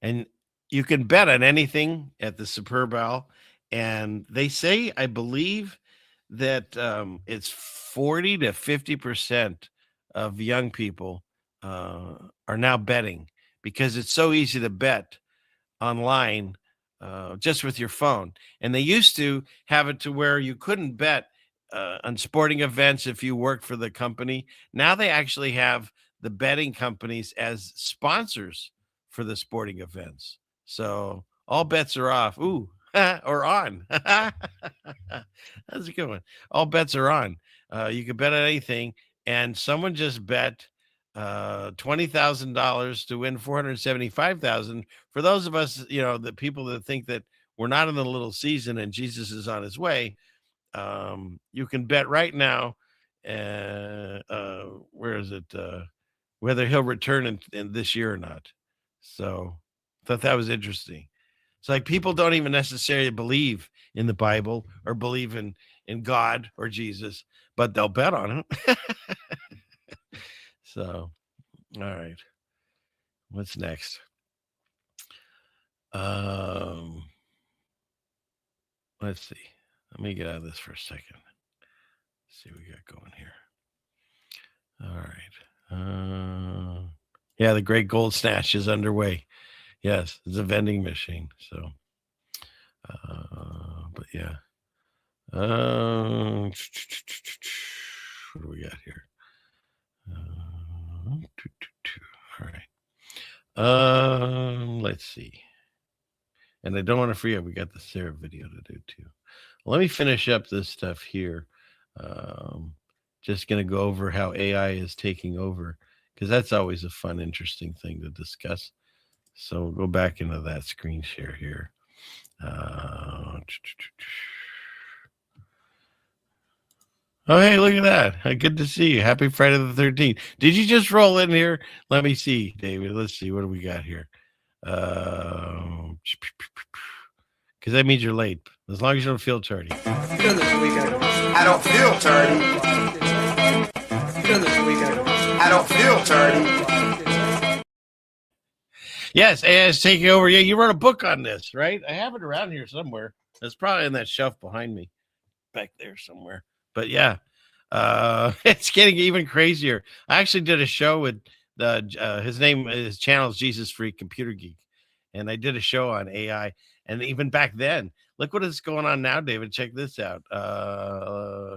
And you can bet on anything at the Super Bowl. And they say, I believe, that it's 40 to 50% of young people are now betting because it's so easy to bet online just with your phone. And they used to have it to where you couldn't bet on sporting events if you worked for the company. Now they actually have the betting companies as sponsors for the sporting events. So all bets are off. Ooh, or on. That's a good one. All bets are on. You can bet on anything. And someone just bet $20,000 to win $475,000. For those of us, you know, the people that think that we're not in the little season and Jesus is on his way, you can bet right now. Where is it? Whether he'll return in this year or not. So I thought that was interesting. It's like people don't even necessarily believe in the Bible or believe in God or Jesus, but they'll bet on him. So, all right. What's next? Let's see. Let me get out of this for a second. Let's see what we got going here. All right. Yeah, the Great Gold Snatch is underway. Yes, it's a vending machine. So, but yeah. What do we got here? All right. Let's see. And I don't want to forget, we got the Sarah video to do too. Let me finish up this stuff here. Just going to go over how AI is taking over, because that's always a fun, interesting thing to discuss. So we'll go back into that screen share here. Oh, hey, look at that. Good to see you. Happy Friday the 13th. Did you just roll in here? Let me see, David. Let's see. What do we got here? Because that means you're late. As long as you don't feel tardy. I don't feel tardy. I don't feel tardy. Yes, AI is taking over. Yeah, you wrote a book on this, right? I have it around here somewhere. It's probably in that shelf behind me, back there somewhere. But yeah, it's getting even crazier. I actually did a show with his channel is Jesus Freak Computer Geek, And I did a show on AI. And even back then, look what is going on now, David. Check this out.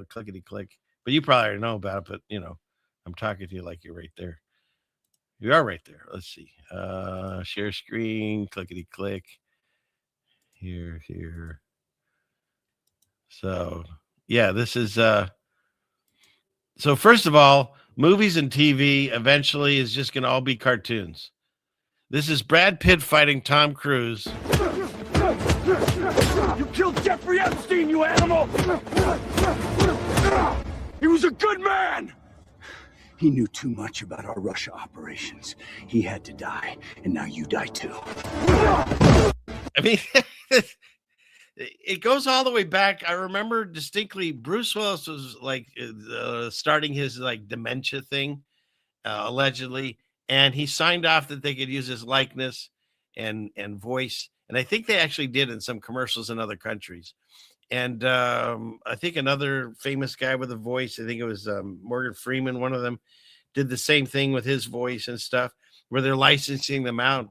Clickety click. But you probably already know about it, but you know, I'm talking to you like you're right there. You are right there. Let's see. Share screen, clickety click. Here. So yeah, this is so first of all, movies and TV eventually is just gonna all be cartoons. This is Brad Pitt fighting Tom Cruise. You killed Jeffrey Epstein, you animal! He was a good man! He knew too much about our Russia operations. He had to die, and now you die too. I mean, it goes all the way back. I remember distinctly Bruce Willis was like starting his like dementia thing, allegedly, and he signed off that they could use his likeness and voice. And I think they actually did in some commercials in other countries. And I think another famous guy with a voice, I think it was Morgan Freeman, one of them, did the same thing with his voice and stuff, where they're licensing them out.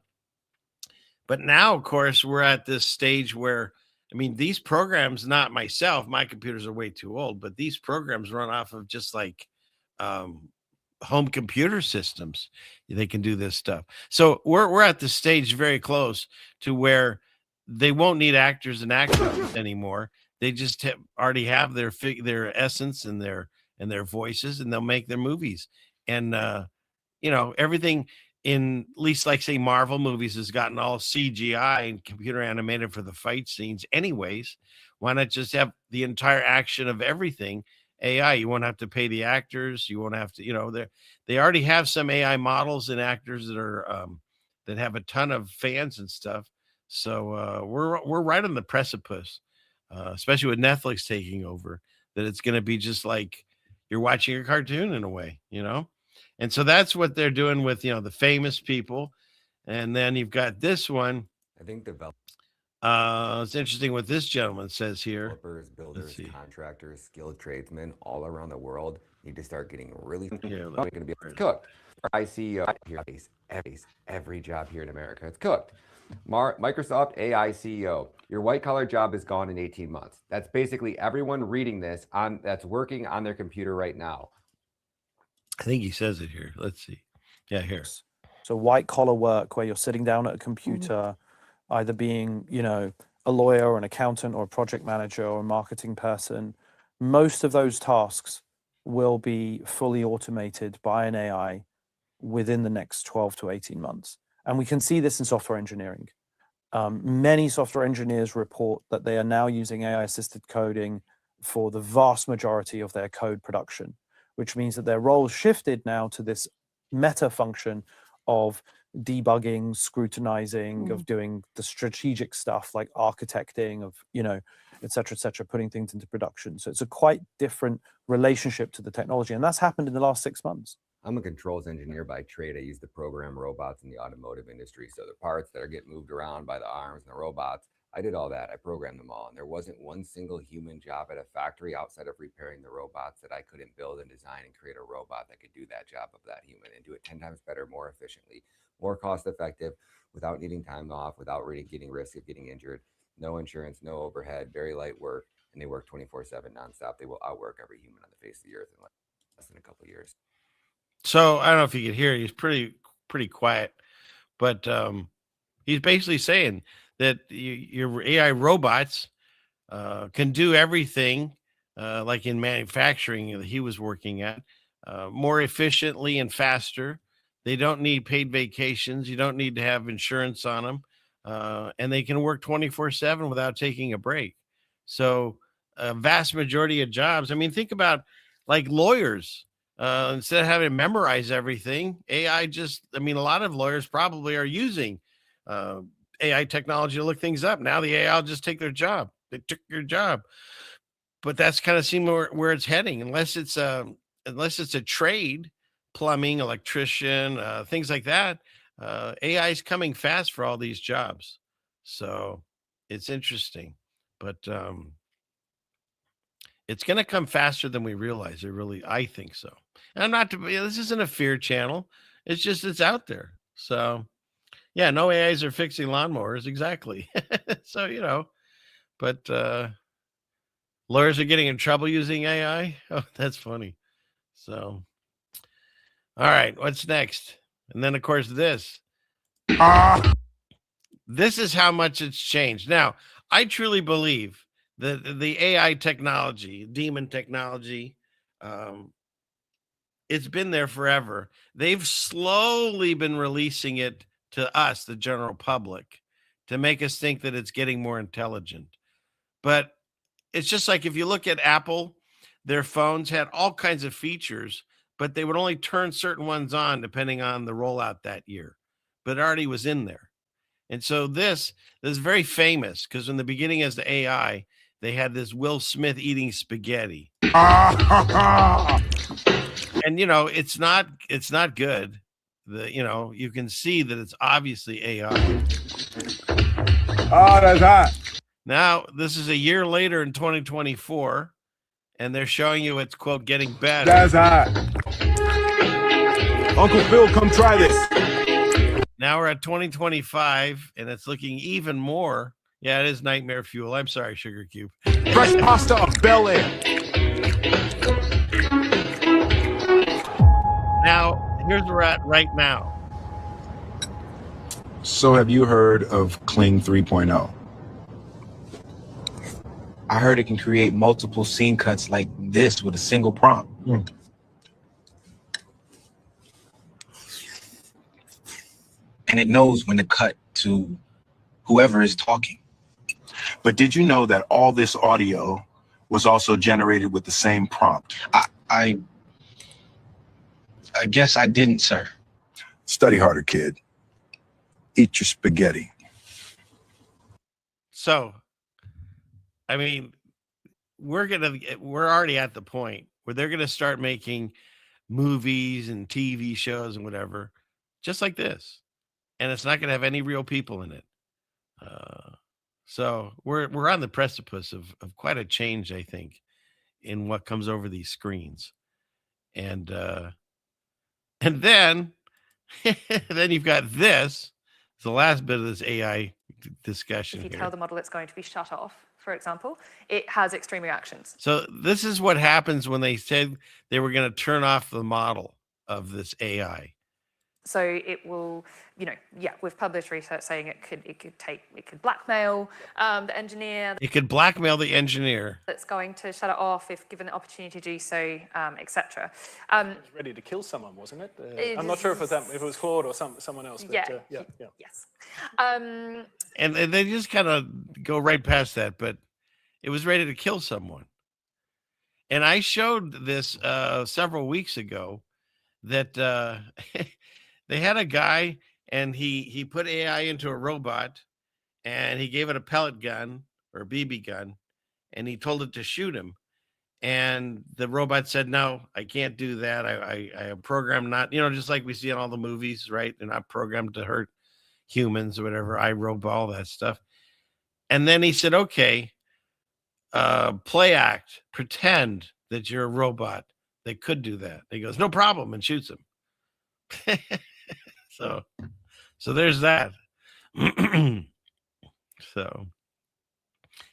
But now, of course, we're at this stage where, I mean, these programs, not myself, my computers are way too old, but these programs run off of just like home computer systems. They can do this stuff. So we're at the stage very close to where they won't need actors and actresses anymore. They just already have their essence and their voices, and they'll make their movies. And you know, everything in at least like say Marvel movies has gotten all CGI and computer animated for the fight scenes anyways. Why not just have the entire action of everything AI? You won't have to pay the actors. You won't have to, you know, they already have some AI models and actors that are that have a ton of fans and stuff. So we're right on the precipice, especially with Netflix taking over, that it's going to be just like you're watching a cartoon in a way, you know? And so that's what they're doing with, you know, the famous people. And then you've got this one. I think it's interesting what this gentleman says here. developers, builders, contractors, skilled tradesmen all around the world need to start getting really going to be cooked. ICO here, every job here in America, it's cooked. Microsoft AI CEO, your white collar job is gone in 18 months. That's basically everyone reading this that's working on their computer right now. I think he says it here. Let's see. Yeah, here. So white collar work where you're sitting down at a computer, either being, you know, a lawyer or an accountant or a project manager or a marketing person, most of those tasks will be fully automated by an AI within the next 12 to 18 months. And we can see this in software engineering. Many software engineers report that they are now using AI-assisted coding for the vast majority of their code production, which means that their roles shifted now to this meta function of debugging, scrutinizing, of doing the strategic stuff like architecting, of, you know, et cetera, putting things into production. So it's a quite different relationship to the technology. And that's happened in the last 6 months. I'm a controls engineer by trade. I use to program robots in the automotive industry. So the parts that are getting moved around by the arms and the robots, I did all that. I programmed them all. And there wasn't one single human job at a factory outside of repairing the robots that I couldn't build and design and create a robot that could do that job of that human and do it 10 times better, more efficiently, more cost effective, without needing time off, without really getting risk of getting injured, no insurance, no overhead, very light work. And they work 24/7 nonstop. They will outwork every human on the face of the earth in less than a couple of years. So I don't know if you could hear, he's pretty quiet, but he's basically saying that your AI robots can do everything like in manufacturing that he was working at more efficiently and faster. They don't need paid vacations. You don't need to have insurance on them. And they can work 24/7 without taking a break. So a vast majority of jobs, I mean, think about like lawyers. Instead of having to memorize everything, AI I mean, a lot of lawyers probably are using AI technology to look things up. Now the AI will just take their job. They took your job. But that's kind of seem where it's heading, unless it's a trade, plumbing, electrician, things like that. AI is coming fast for all these jobs. So it's interesting. But it's going to come faster than we realize. I think so. And this isn't a fear channel. It's just, it's out there. So, Yeah, no AIs are fixing lawnmowers. Exactly. So, you know, but lawyers are getting in trouble using AI. Oh, that's funny. So, all right, what's next? And then, of course, this. This is how much it's changed. Now, I truly believe that the AI technology, demon technology, it's been there forever. They've slowly been releasing it to us, the general public, to make us think that it's getting more intelligent. But it's just like if you look at Apple, their phones had all kinds of features, but they would only turn certain ones on depending on the rollout that year. But it already was in there. And so this is very famous because in the beginning as the AI, they had this Will Smith eating spaghetti. And you know, it's not good. You can see that it's obviously AI. Oh, that's hot. Now, this is a year later in 2024, and they're showing you it's, quote, getting better. That's hot. Uncle Phil, come try this. Now we're at 2025, and it's looking even more. Yeah, it is nightmare fuel. I'm sorry, Sugar Cube. Fresh pasta of Bel Air. Now, here's where we're at right now. So have you heard of Kling 3.0? I heard it can create multiple scene cuts like this with a single prompt. And it knows when to cut to whoever is talking. But did you know that all this audio was also generated with the same prompt? I guess I didn't, sir. Study harder, kid. Eat your spaghetti. So, I mean, we're already at the point where they're going to start making movies and TV shows and whatever, just like this. And it's not going to have any real people in it. So we're on the precipice of quite a change, I think, in what comes over these screens. And then then you've got this. It's the last bit of this AI discussion. If you here. tell the model it's going to be shut off, for example, it has extreme reactions. So this is what happens when they said they were going to turn off the model of this AI. So it will, we've published research saying it could blackmail the engineer. It could blackmail the engineer. That's going to shut it off if given the opportunity to do so, etc. It was ready to kill someone, wasn't it? I'm not sure if it was Claude or someone else. But, yeah. Yes. And they just kind of go right past that, but it was ready to kill someone. And I showed this several weeks ago that they had a guy and he put AI into a robot and he gave it a pellet gun or a BB gun and he told it to shoot him. And the robot said, no, I can't do that. I am programmed not, just like we see in all the movies, right? They're not programmed to hurt humans or whatever. I robot, all that stuff. And then he said, okay, play act, pretend that you're a robot. They could do that. He goes, no problem, and shoots him. So there's that. So,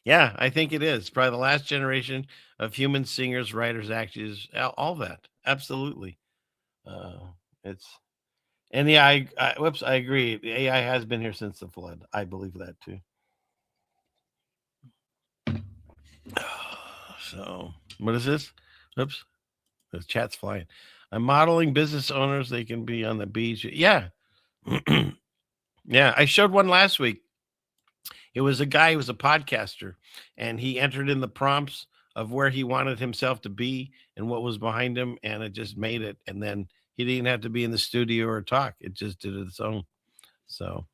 yeah, I think it is probably the last generation of human singers, writers, actors, all that. Absolutely. I agree. The AI has been here since the flood. I believe that too. So what is this? Oops. The chat's flying. I'm modeling business owners. They can be on the beach. Yeah. Yeah. I showed one last week. It was a guy who was a podcaster and he entered in the prompts of where he wanted himself to be and what was behind him. And it just made it. And then he didn't have to be in the studio or talk. It just did it its own. So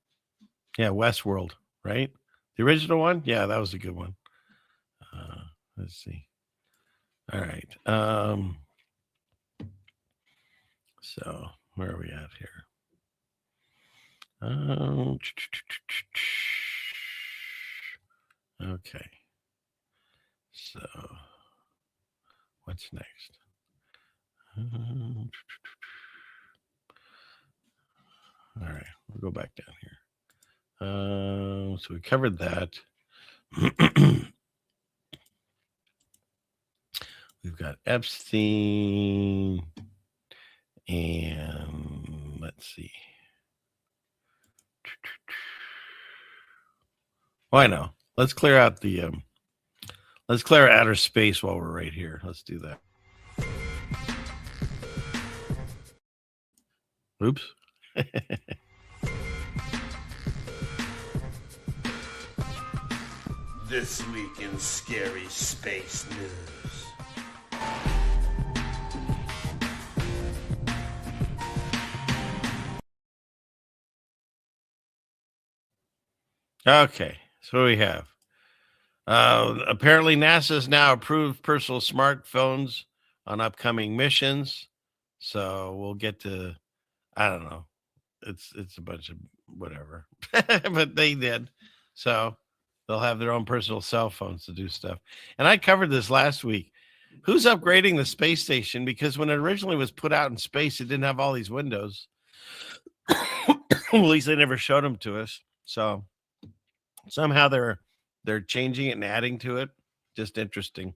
yeah. Westworld, right? The original one. Yeah. That was a good one. Let's see. All right. So where are we at here? Okay. So what's next? All right, we'll go back down here. So we covered that. We've got Epstein, and let's see. Why no? Let's clear out the let's clear outer space while we're right here. Let's do that. Oops. This week in scary space news. Okay, so we have. Apparently, NASA's now approved personal smartphones on upcoming missions. So we'll get to, I don't know. It's a bunch of whatever, but they did. So they'll have their own personal cell phones to do stuff. And I covered this last week. Who's upgrading the space station? Because when it originally was put out in space, it didn't have all these windows. At least they never showed them to us. So somehow they're changing it and adding to it. Just interesting.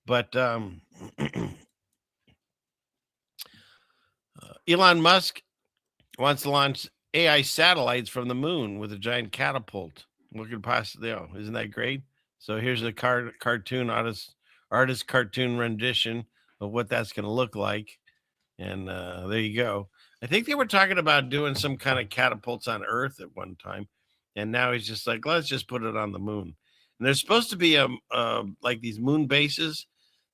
But Elon Musk wants to launch AI satellites from the moon with a giant catapult. What could possibly, isn't that great? So here's a cartoon artist cartoon rendition of what that's going to look like. And there you go. I think they were talking about doing some kind of catapults on Earth at one time. And now he's just like, let's just put it on the moon. And there's supposed to be like these moon bases.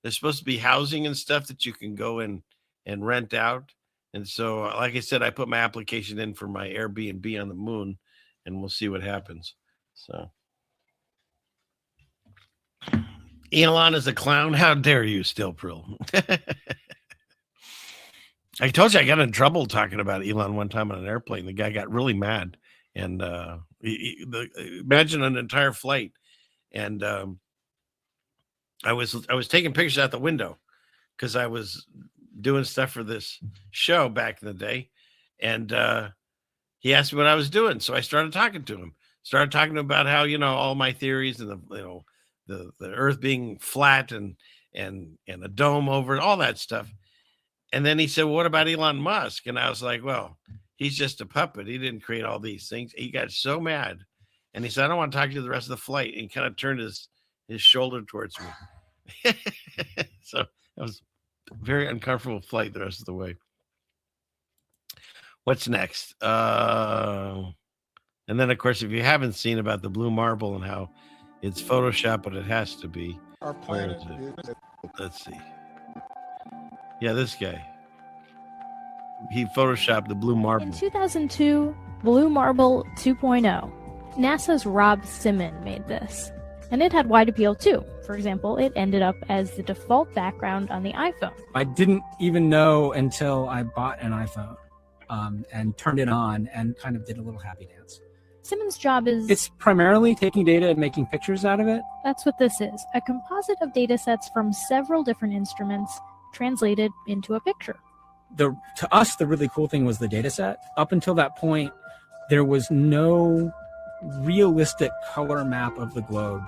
There's supposed to be housing and stuff that you can go in and rent out. And so, like I said, I put my application in for my Airbnb on the moon, and we'll see what happens. So, Elon is a clown. How dare you, Still Prill? I told you I got in trouble talking about Elon one time on an airplane. The guy got really mad, and imagine an entire flight. And I was taking pictures out the window because I was doing stuff for this show back in the day, and he asked me what I was doing. So I started talking to him. Started talking about how all my theories and the Earth being flat and a dome over it, all that stuff. And then he said, well, what about Elon Musk? And I was like, well, he's just a puppet. He didn't create all these things. He got so mad. And he said, I don't want to talk to you the rest of the flight. And he kind of turned his shoulder towards me. So that was a very uncomfortable flight the rest of the way. What's next? And then, of course, if you haven't seen about the blue marble and how it's Photoshop, but it has to be. Where is it? Let's see. Yeah, this guy. He photoshopped the blue marble. In 2002, Blue Marble 2.0, NASA's Rob Simon made this. And it had wide appeal too. For example, it ended up as the default background on the iPhone. I didn't even know until I bought an iPhone and turned it on and kind of did a little happy dance. Simon's job is... It's primarily taking data and making pictures out of it. That's what this is. A composite of data sets from several different instruments translated into a picture. To us, the really cool thing was the data set. Up until that point, there was no realistic color map of the globe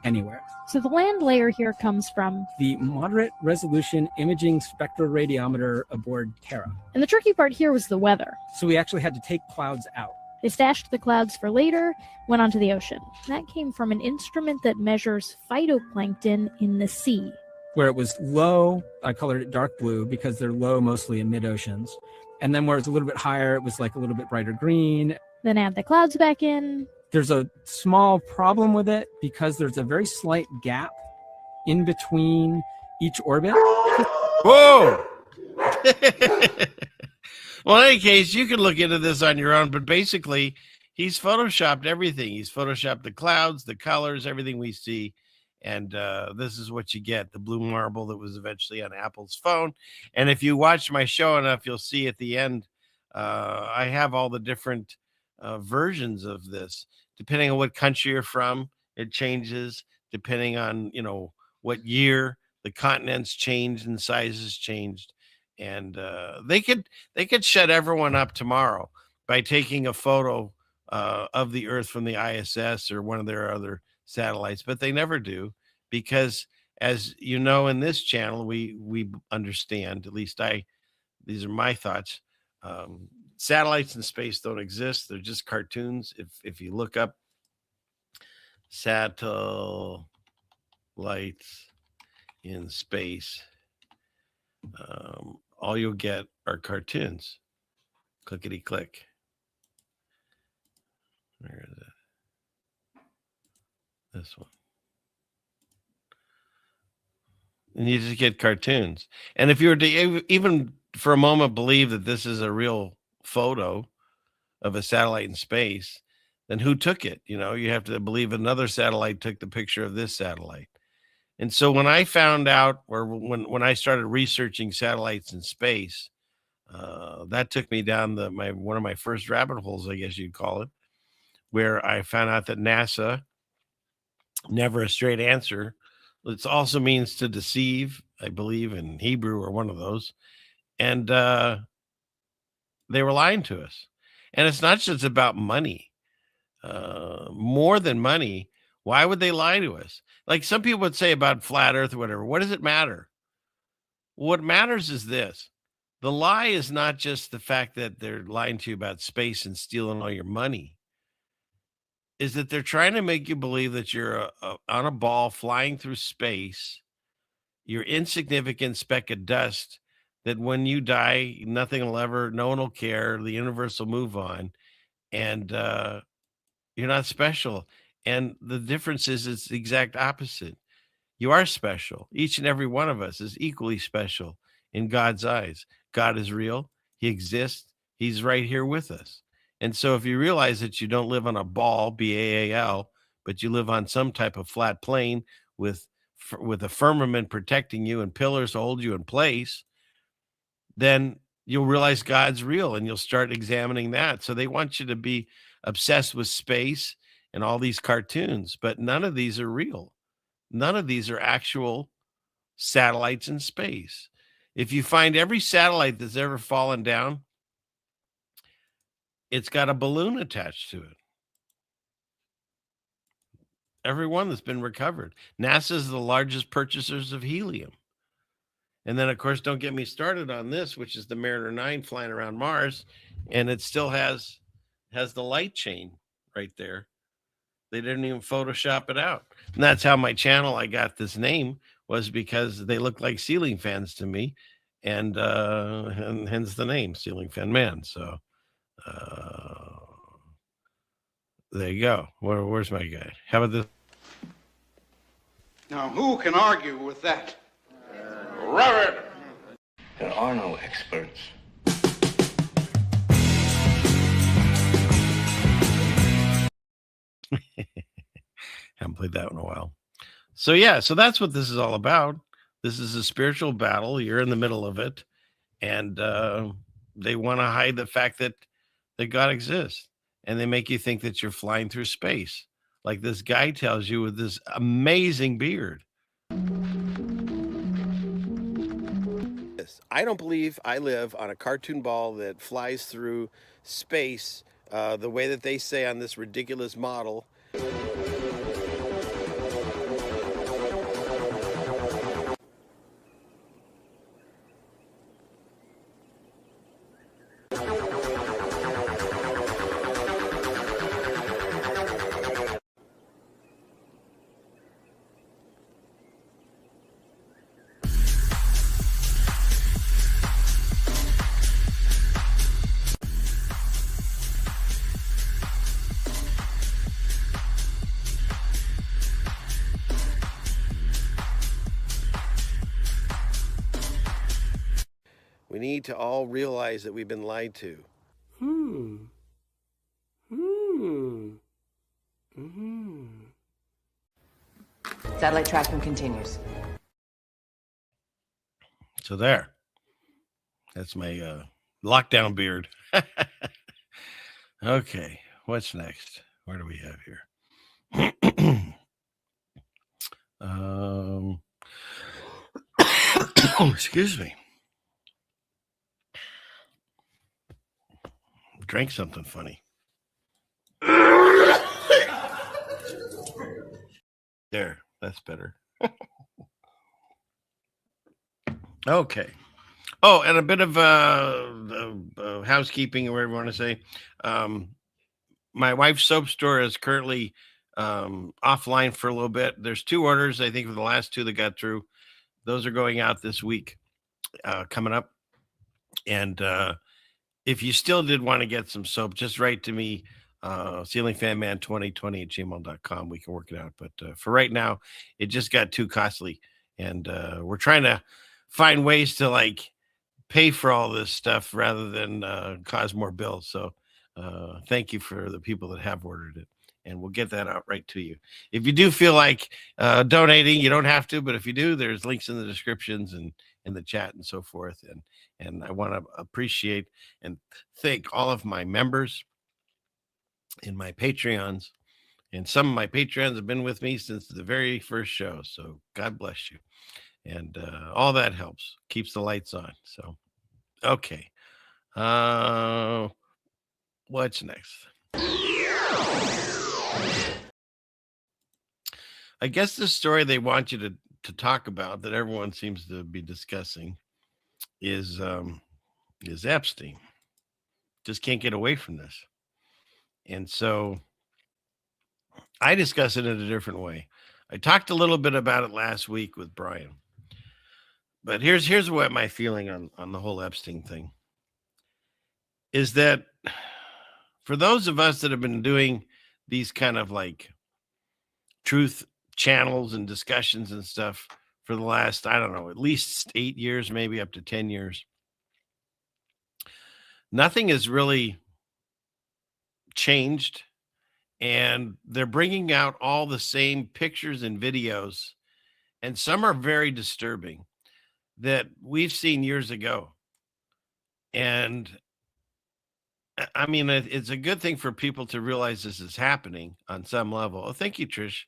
anywhere. So the land layer here comes from the moderate resolution imaging spectroradiometer aboard Terra. And the tricky part here was the weather. So we actually had to take clouds out. They stashed the clouds for later, went onto the ocean. That came from an instrument that measures phytoplankton in the sea. Where it was low, I colored it dark blue because they're low mostly in mid-oceans. And then where it's a little bit higher, it was like a little bit brighter green. Then add the clouds back in. There's a small problem with it because there's a very slight gap in between each orbit. Whoa! Well, in any case, you can look into this on your own, but basically, he's photoshopped everything. He's photoshopped the clouds, the colors, everything we see. And this is what you get, the blue marble that was eventually on Apple's phone. And if you watch my show enough, you'll see at the end, I have all the different versions of this. Depending on what country you're from, it changes. Depending on, what year, the continents changed and sizes changed. And they could shut everyone up tomorrow by taking a photo of the Earth from the ISS or one of their other satellites, but they never do, because as you know, in this channel, we understand, at least these are my thoughts. Satellites in space don't exist. They're just cartoons. If you look up satellites in space, all you'll get are cartoons. Clickety click. Where is it? This one. And you just get cartoons. And if you were to even for a moment believe that this is a real photo of a satellite in space, then who took it? You know, you have to believe another satellite took the picture of this satellite. And so when I found out, or when I started researching satellites in space, that took me down one of my first rabbit holes, I guess you'd call it, where I found out that NASA, never a straight answer. It also means to deceive, I believe, in Hebrew or one of those. And they were lying to us. And it's not just about money. More than money, why would they lie to us? Like some people would say about flat earth or whatever. What does it matter? What matters is this. The lie is not just the fact that they're lying to you about space and stealing all your money. Is that they're trying to make you believe that you're on a ball flying through space. You're insignificant speck of dust, that when you die, no one will care. The universe will move on. And you're not special. And the difference is it's the exact opposite. You are special. Each and every one of us is equally special in God's eyes. God is real. He exists. He's right here with us. And so if you realize that you don't live on a ball, B-A-A-L, but you live on some type of flat plane with a firmament protecting you and pillars to hold you in place, then you'll realize God's real and you'll start examining that. So they want you to be obsessed with space and all these cartoons, but none of these are real. None of these are actual satellites in space. If you find every satellite that's ever fallen down, it's got a balloon attached to it. Every one that's been recovered. NASA is the largest purchasers of helium. And then, of course, don't get me started on this, which is the Mariner 9 flying around Mars, and it still has the light chain right there. They didn't even Photoshop it out. And that's how my channel, I got this name, was because they look like ceiling fans to me, and hence the name, Ceiling Fan Man. So there you go. Where's my guy? How about this? Now, who can argue with that? Robert! There are no experts. Haven't played that in a while. So yeah, so that's what this is all about. This is a spiritual battle. You're in the middle of it, and they want to hide the fact that God exists, and they make you think that you're flying through space, like this guy tells you with this amazing beard. I don't believe I live on a cartoon ball that flies through space the way that they say on this ridiculous model. We need to all realize that we've been lied to. Satellite tracking continues. So there. That's my lockdown beard. Okay, what's next? Where do we have here? Excuse me. Drank something funny. There, that's better. Okay. Oh, and a bit of housekeeping, or whatever you want to say. My wife's soap store is currently offline for a little bit. There's 2 orders, I think, for the last 2 that got through. Those are going out this week, coming up. And if you still did want to get some soap, just write to me, ceilingfanman2020@gmail.com. We can work it out. But for right now, it just got too costly. And we're trying to find ways to like pay for all this stuff rather than cause more bills. So thank you for the people that have ordered it. And we'll get that out right to you. If you do feel like donating, you don't have to. But if you do, there's links in the descriptions and in the chat and so forth. And I want to appreciate and thank all of my members and my Patreons. And some of my Patreons have been with me since the very first show. So God bless you. And all that helps, keeps the lights on. So, okay. What's next? I guess the story they want you to talk about that everyone seems to be discussing is Epstein. Just can't get away from this. And so I discuss it in a different way. I talked a little bit about it last week with Brian. But here's what my feeling on the whole Epstein thing is that for those of us that have been doing these kind of like truth channels and discussions and stuff for the last, I don't know, at least 8 years, maybe up to 10 years, nothing has really changed. And they're bringing out all the same pictures and videos, and some are very disturbing that we've seen years ago. And I mean, it's a good thing for people to realize this is happening on some level. Oh, thank you, Trish.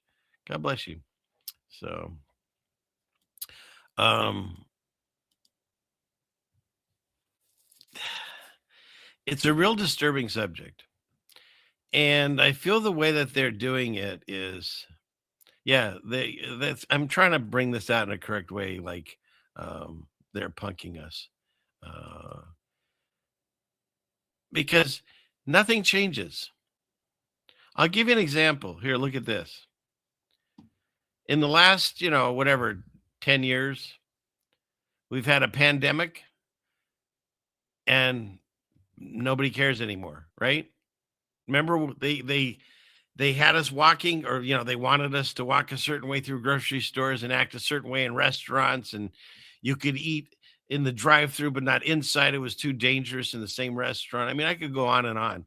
God bless you. So, it's a real disturbing subject. And I feel the way that they're doing it is, yeah, I'm trying to bring this out in a correct way, like they're punking us. Because nothing changes. I'll give you an example. Here, look at this. In the last, 10 years, we've had a pandemic and nobody cares anymore, right? Remember, they had us walking, or they wanted us to walk a certain way through grocery stores and act a certain way in restaurants, and you could eat in the drive-through but not inside. It was too dangerous in the same restaurant. I mean, I could go on and on.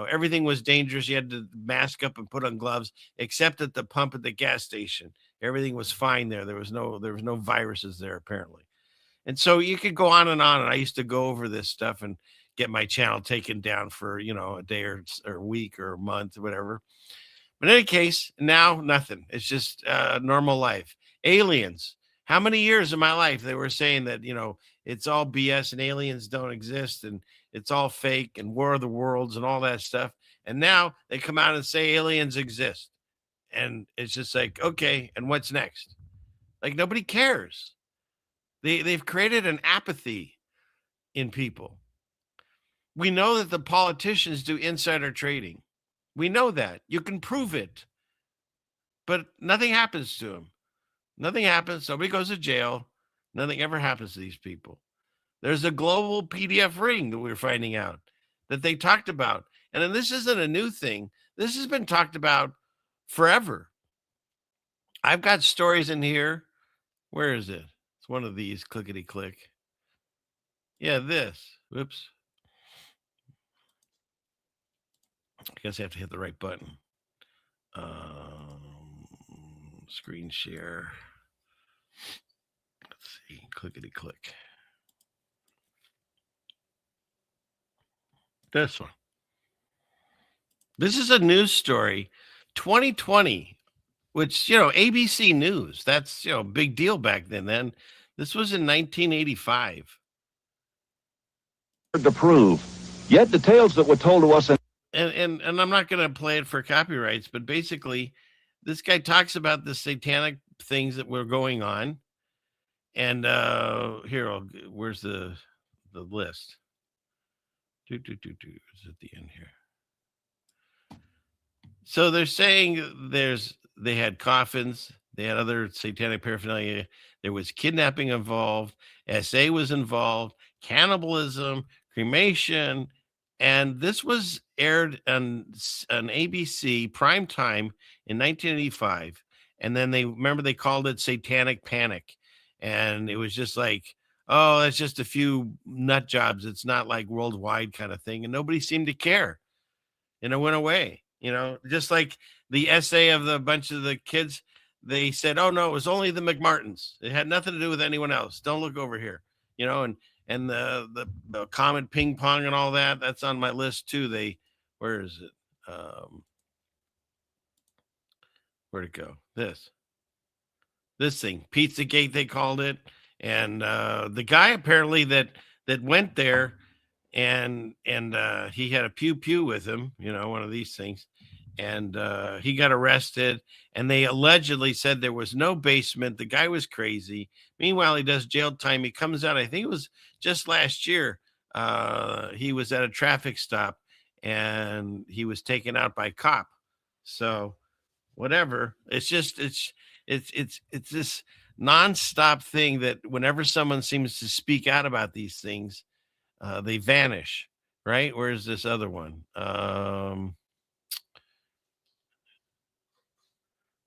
Everything was dangerous. You had to mask up and put on gloves, except at the pump at the gas station. Everything was fine there. There was no viruses there, apparently. And so you could go on. And I used to go over this stuff and get my channel taken down for, a day or a week or a month or whatever. But in any case, now nothing. It's just normal life. Aliens. How many years of my life they were saying that, it's all BS and aliens don't exist and it's all fake and War of the Worlds and all that stuff. And now they come out and say aliens exist. And it's just like, okay, and what's next? Like, nobody cares. They've created an apathy in people. We know that the politicians do insider trading. We know that. You can prove it. But nothing happens to them. Nothing happens. Nobody goes to jail. Nothing ever happens to these people. There's a global PDF ring that we're finding out that they talked about. And then this isn't a new thing. This has been talked about forever. I've got stories in here. Where is it? It's one of these. Clickety click. Yeah, this. Whoops. I guess I have to hit the right button. Screen share. Let's see. Clickety click. This one. This is a news story. 2020, which, ABC News. That's, big deal back then. This was in 1985. To prove. Yet details that were told to us. And I'm not going to play it for copyrights, but basically this guy talks about the satanic things that were going on. And where's the list? It's at the end here. So they're saying they had coffins, they had other satanic paraphernalia, there was kidnapping involved, SA was involved, cannibalism, cremation, and this was aired on ABC prime time in 1985. And then they called it Satanic Panic, and it was just like, oh, that's just a few nut jobs. It's not like worldwide kind of thing, and nobody seemed to care, and it went away. Just like the essay of the bunch of the kids, they said, oh no, it was only the McMartins. It had nothing to do with anyone else. Don't look over here, and the comet ping pong and all that, that's on my list too. Where is it? Where'd it go? This thing, Pizzagate, they called it. And the guy apparently that went there and he had a pew pew with him, one of these things. And he got arrested, and they allegedly said there was no basement. The guy was crazy. Meanwhile, he does jail time. He comes out, I think it was just last year. He was at a traffic stop, and he was taken out by a cop. So whatever. It's this nonstop thing that whenever someone seems to speak out about these things, they vanish, right? Where's this other one?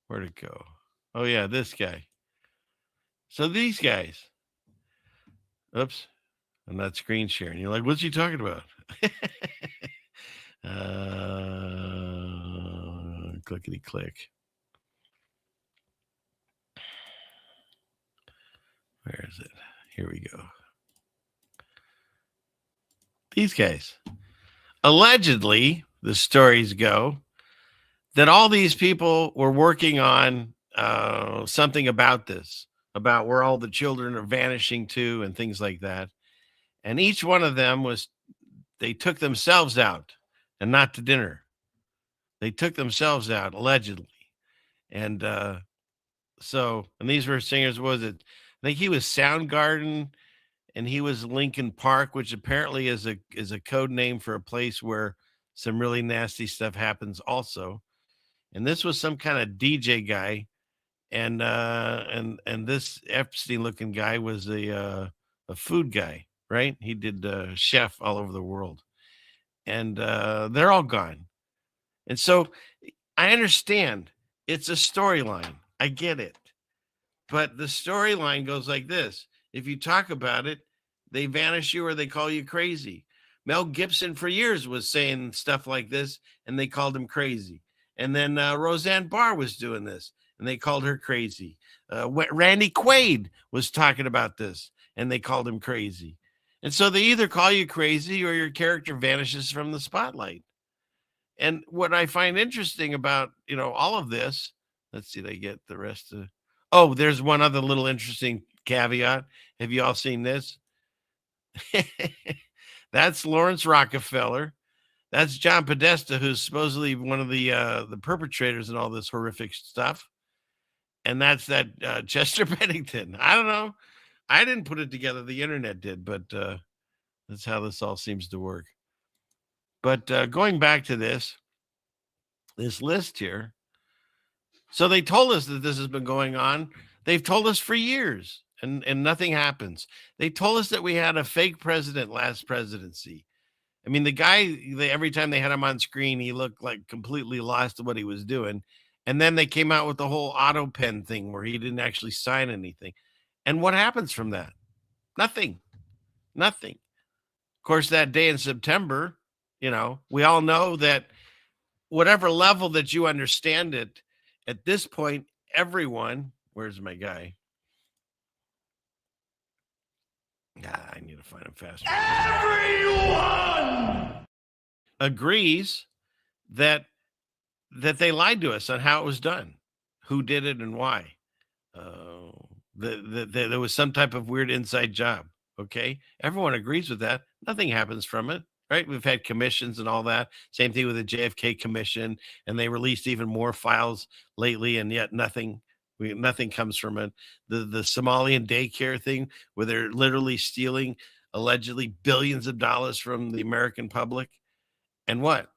Where'd it go? Oh yeah, this guy. So these guys. Oops, I'm not screen sharing. You're like, what's he talking about? Clickety click. Where is it? Here we go. These guys. Allegedly, the stories go that all these people were working on something about this, about where all the children are vanishing to and things like that. And each one of them they took themselves out, and not to dinner. They took themselves out, allegedly. And and these were singers, I think he was Soundgarden, and he was Lincoln Park, which apparently is a code name for a place where some really nasty stuff happens also. And this was some kind of DJ guy, and this Epstein looking guy was a food guy, right? He did chef all over the world, and they're all gone. And so I understand it's a storyline. I get it. But the storyline goes like this. If you talk about it, they vanish you or they call you crazy. Mel Gibson for years was saying stuff like this, and they called him crazy. And then Roseanne Barr was doing this, and they called her crazy. Randy Quaid was talking about this, and they called him crazy. And so they either call you crazy or your character vanishes from the spotlight. And what I find interesting about, all of this, let's see, they get the rest of. Oh, there's one other little interesting caveat. Have you all seen this? That's Lawrence Rockefeller. That's John Podesta, who's supposedly one of the perpetrators in all this horrific stuff. And that's that Chester Bennington. I don't know. I didn't put it together. The internet did, but that's how this all seems to work. But going back to this list here. So they told us that this has been going on. They've told us for years, and nothing happens. They told us that we had a fake president last presidency. I mean, the guy, every time they had him on screen, he looked like completely lost to what he was doing. And then they came out with the whole auto pen thing where he didn't actually sign anything. And what happens from that? Nothing. Of course, that day in September, we all know that whatever level that you understand it, at this point, everyone, where's my guy? I need to find him faster. Everyone agrees that they lied to us on how it was done, who did it and why. There was some type of weird inside job. Okay. Everyone agrees with that. Nothing happens from it. right? We've had commissions and all that. Same thing with the JFK commission, and they released even more files lately, and yet nothing comes from it. The Somalian daycare thing, where they're literally stealing allegedly billions of dollars from the American public, and what?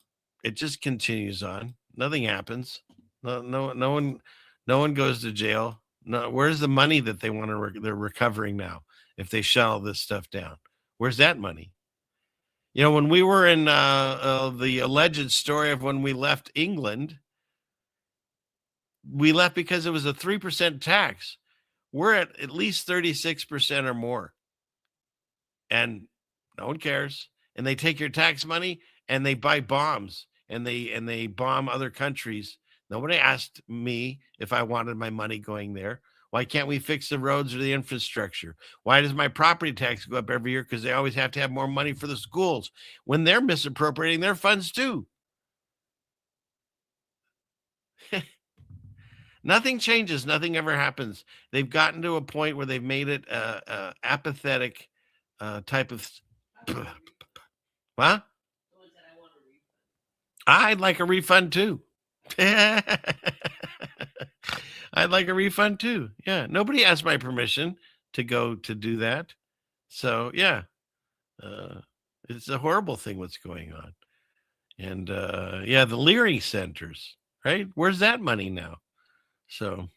It just continues on. Nothing happens. No one goes to jail. No, where's the money that they want to? They're recovering now. If they shut all this stuff down, where's that money? You know, when we were in the alleged story of when we left England, we left because it was a 3% tax. We're at least 36% or more, and no one cares. And they take your tax money and they buy bombs, and they bomb other countries. Nobody asked me if I wanted my money going there. Why can't we fix the roads or the infrastructure? Why does my property tax go up every year? Because they always have to have more money for the schools when they're misappropriating their funds too. Nothing changes. Nothing ever happens. They've gotten to a point where they've made it apathetic type of. What? I'd like a refund too. I'd like a refund too. Yeah. Nobody asked my permission to go to do that. So yeah, it's a horrible thing what's going on. And yeah, the Leary centers, right? Where's that money now? So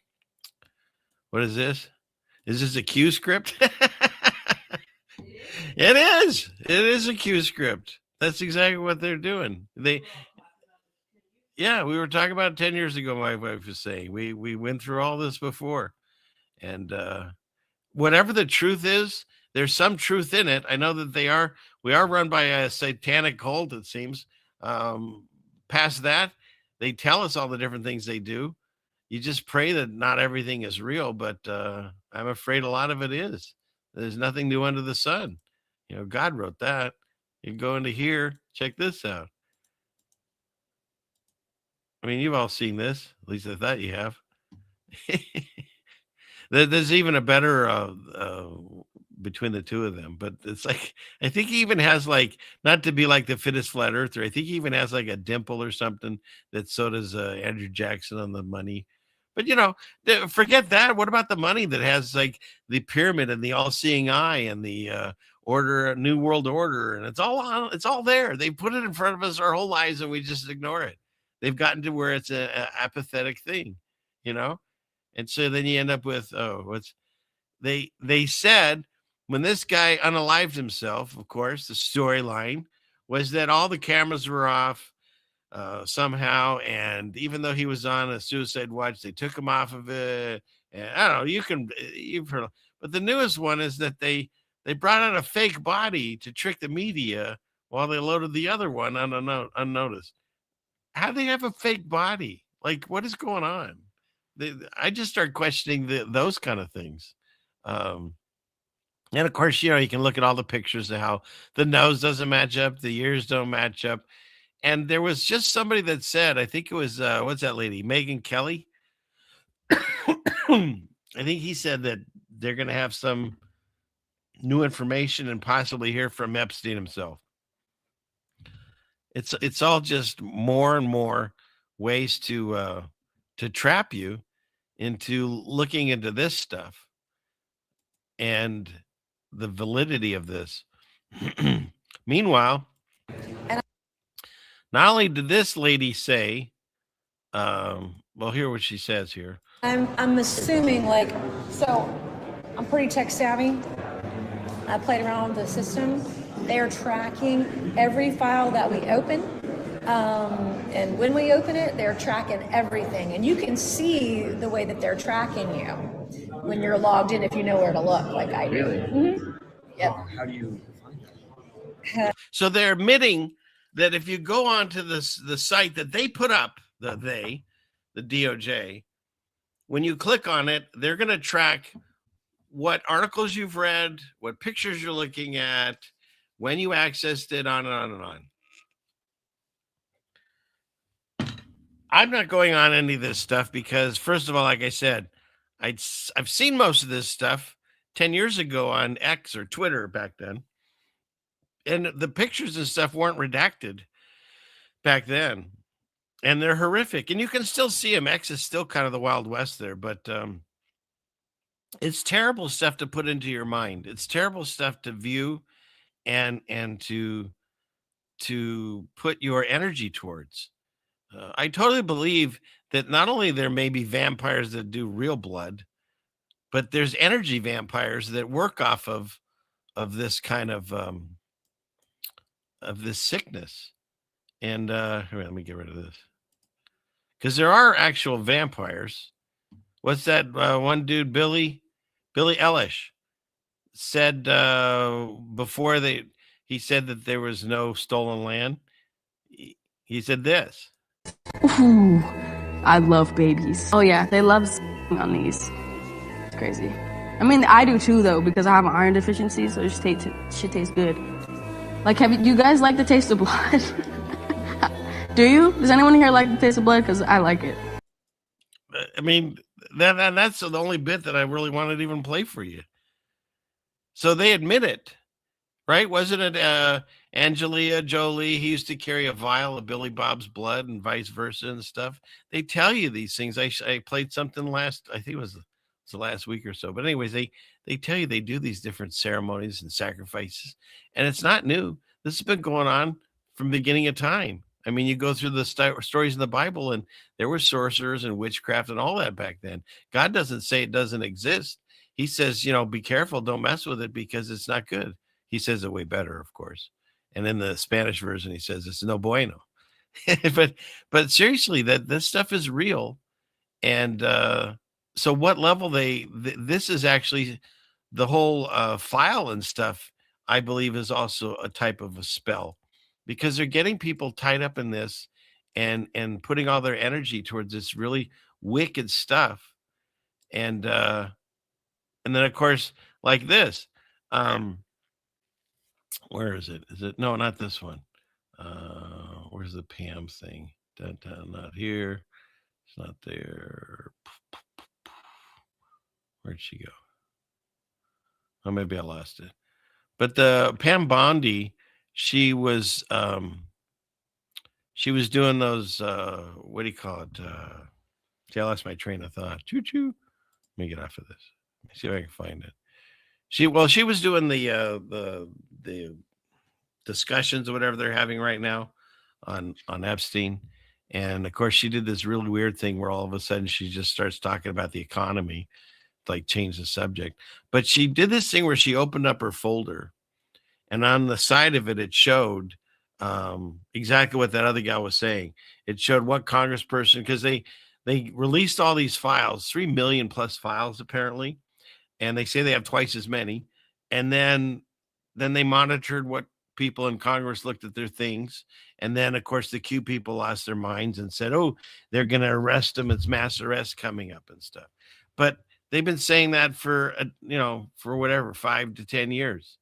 what is this? Is this a Q script? It is. It is a Q script. That's exactly what they're doing. Yeah, we were talking about it 10 years ago. My wife was saying we went through all this before, and whatever the truth is, there's some truth in it. I know that we are run by a satanic cult, it seems. Past that, they tell us all the different things they do. You just pray that not everything is real, but I'm afraid a lot of it is. There's nothing new under the sun. You know, God wrote that. You go into here, check this out. I mean, you've all seen this. At least I thought you have. There's even a better between the two of them, but it's like, I think he even has like, not to be like the fittest flat earther, I think he even has like a dimple or something, that so does Andrew Jackson on the money. But you know, forget that. What about the money that has like the pyramid and the all-seeing eye and the New World Order, and it's all there. They put it in front of us our whole lives, and we just ignore it. They've gotten to where it's a apathetic thing, you know? And so then you end up with, they said when this guy unalived himself, of course, the storyline was that all the cameras were off somehow. And even though he was on a suicide watch, they took him off of it. And I don't know, you've heard, but the newest one is that they brought out a fake body to trick the media while they loaded the other one unnoticed. How do they have a fake body? Like, what is going on? I just start questioning those kind of things. And of course, you know, you can look at all the pictures of how the nose doesn't match up, the ears don't match up. And there was just somebody that said, I think it was, what's that lady? Megyn Kelly. I think he said that they're going to have some new information and possibly hear from Epstein himself. It's all just more and more ways to trap you into looking into this stuff and the validity of this. Meanwhile, not only did this lady say, well, hear what she says here. I'm assuming, like, so I'm pretty tech savvy. I played around with the system. They're tracking every file that we open. And when we open it, they're tracking everything. And you can see the way that they're tracking you when you're logged in, if you know where to look, like I do. Really? Mm-hmm. Yep. How do you find that? So they're admitting that if you go onto the site that they put up, the DOJ, when you click on it, they're going to track what articles you've read, what pictures you're looking at, when you accessed it, on and on and on. I'm not going on any of this stuff because, first of all, like I said, I've seen most of this stuff 10 years ago on X or Twitter back then. And the pictures and stuff weren't redacted back then, and they're horrific. And you can still see them. X is still kind of the Wild West there, but it's terrible stuff to put into your mind. It's terrible stuff to view and to put your energy towards. I totally believe that not only there may be vampires that do real blood, but there's energy vampires that work off of this kind of this sickness. And here, let me get rid of this, because there are actual vampires. What's that one dude, Billy Ellish, said before he said that there was no stolen land. He said this. Ooh, I love babies. Oh yeah, they love on these. It's crazy. I mean, I do too though, because I have an iron deficiency, so shit tastes good. Like, do you guys like the taste of blood? Do you? Does anyone here like the taste of blood? Because I like it. I mean, that's the only bit that I really wanted to even play for you. So they admit it, right? Wasn't it Angelina Jolie? He used to carry a vial of Billy Bob's blood and vice versa and stuff. They tell you these things. I played something I think it was the last week or so. But anyways, they tell you they do these different ceremonies and sacrifices. And it's not new. This has been going on from the beginning of time. I mean, you go through the stories in the Bible, and there were sorcerers and witchcraft and all that back then. God doesn't say it doesn't exist. He says, be careful, don't mess with it because it's not good. He says it way better, of course. And in the Spanish version, he says it's no bueno. but seriously, that this stuff is real. And so what level this is actually the whole file and stuff, I believe, is also a type of a spell, because they're getting people tied up in this and putting all their energy towards this really wicked stuff. And then, of course, like this, where is it? Is it? No, not this one. Where's the Pam thing? Not here. It's not there. Where'd she go? Oh, maybe I lost it. But the Pam Bondi, she was doing those, what do you call it? See, I lost my train of thought. Choo-choo. Let me get off of this. Let me see if I can find it. She was doing the discussions or whatever they're having right now on Epstein. And of course, she did this really weird thing where all of a sudden she just starts talking about the economy, like change the subject. But she did this thing where she opened up her folder, and on the side of it, it showed exactly what that other guy was saying. It showed what congressperson, because they released all these files, 3 million plus files apparently, and they say they have twice as many. And then they monitored what people in Congress looked at their things. And then, of course, the Q people lost their minds and said, oh, they're going to arrest them. It's mass arrest coming up and stuff. But they've been saying that for whatever, 5 to 10 years.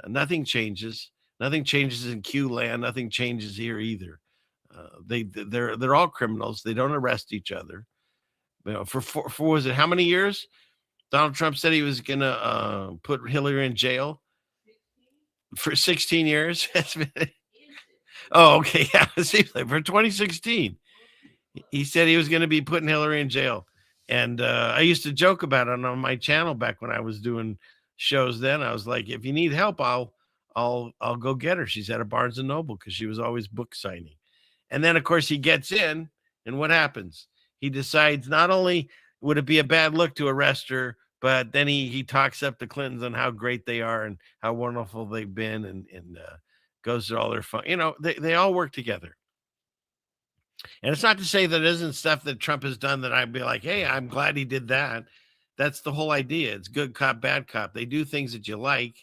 Nothing changes. Nothing changes in Q land. Nothing changes here either. They're all criminals. They don't arrest each other. For was it how many years? Donald Trump said he was going to put Hillary in jail for 16 years. Oh, okay. Yeah, it seems like for 2016, he said he was going to be putting Hillary in jail. And I used to joke about it on my channel back when I was doing shows. Then I was like, if you need help, I'll go get her. She's at a Barnes and Noble, because she was always book signing. And then, of course, he gets in, and what happens? He decides not only would it be a bad look to arrest her, but then he talks up the Clintons on how great they are and how wonderful they've been, and goes through all their fun. They all work together. And it's not to say that isn't stuff that Trump has done that I'd be like, hey, I'm glad he did that. That's the whole idea. It's good cop, bad cop. They do things that you like,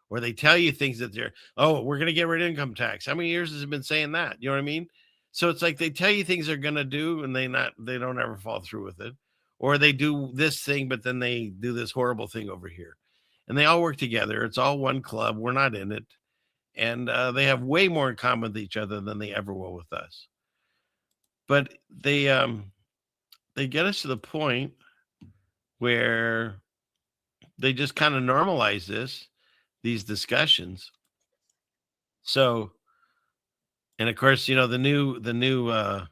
or they tell you things that we're going to get rid of income tax. How many years has it been saying that? You know what I mean? So it's like they tell you things they're going to do, and they don't ever fall through with it. Or they do this thing, but then they do this horrible thing over here. And they all work together. It's all one club. We're not in it. And they have way more in common with each other than they ever will with us. But they get us to the point where they just kind of normalize these discussions. So, and of course, the new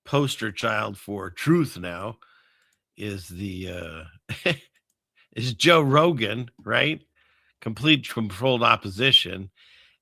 poster child for truth now is is Joe Rogan, right? Complete controlled opposition.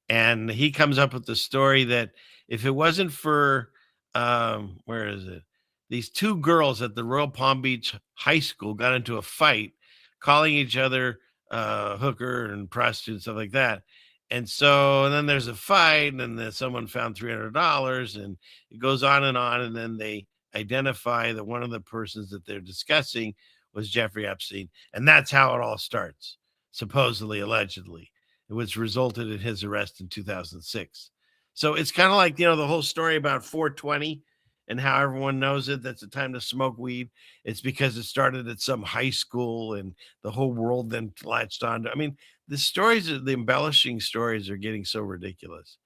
And he comes up with the story that if it wasn't for, where is it? These two girls at the Royal Palm Beach High School got into a fight, calling each other hooker and prostitute and stuff like that. And then there's a fight, and then someone found $300, and it goes on, and then they identify that one of the persons that they're discussing was Jeffrey Epstein, and that's how it all starts, supposedly, allegedly, which resulted in his arrest in 2006. So it's kind of like, the whole story about 420 and how everyone knows it. That's the time to smoke weed. It's because it started at some high school and the whole world then latched on to. I mean, the embellishing stories are getting so ridiculous.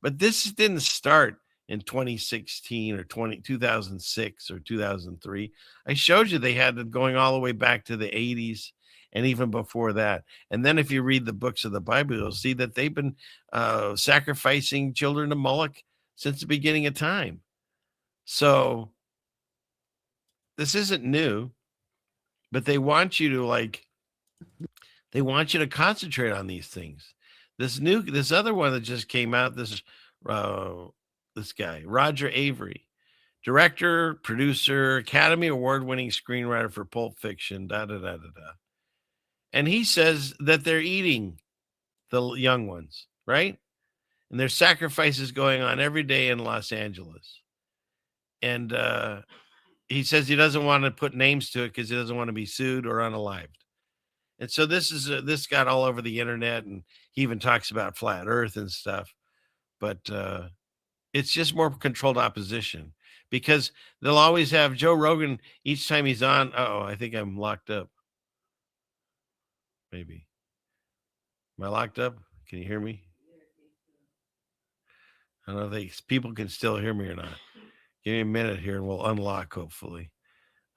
But this didn't start in 2016 or 2006 or 2003. I showed you they had it going all the way back to the 80s and even before that. And then if you read the books of the Bible, you'll see that they've been sacrificing children to Moloch since the beginning of time. So this isn't new, but they want you to concentrate on these things. This other one that just came out, this guy, Roger Avery, director, producer, Academy Award-winning screenwriter for Pulp Fiction, And he says that they're eating the young ones, right? And there's sacrifices going on every day in Los Angeles. And he says he doesn't want to put names to it because he doesn't want to be sued or unalived. And so this got all over the internet, and he even talks about flat Earth and stuff. But it's just more controlled opposition, because they'll always have Joe Rogan each time he's on. I think I'm locked up. Maybe. Am I locked up? Can you hear me? I don't know if people can still hear me or not. Give me a minute here and we'll unlock, hopefully.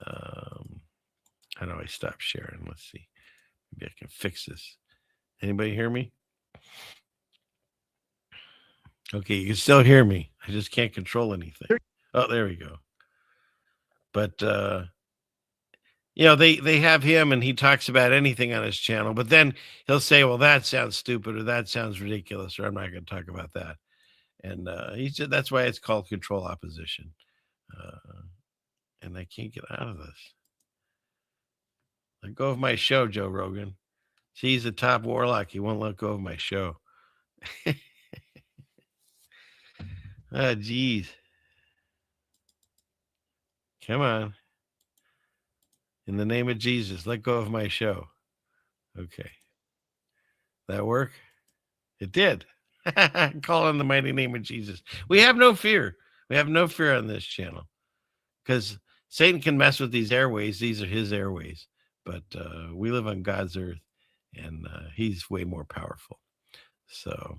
How do I stop sharing? Let's see. Maybe I can fix this. Anybody hear me? Okay, you can still hear me. I just can't control anything. Oh, there we go. But they have him and he talks about anything on his channel, but then he'll say, well, that sounds stupid, or that sounds ridiculous, or I'm not going to talk about that. And that's why it's called control opposition. And I can't get out of this. Let go of my show, Joe Rogan. See, he's a top warlock. He won't let go of my show. Ah, geez. Come on. In the name of Jesus, let go of my show. Okay. That work? It did. Call on the mighty name of Jesus. We have no fear. We have no fear on this channel, because Satan can mess with these airways. These are his airways. But we live on God's earth, and he's way more powerful. So,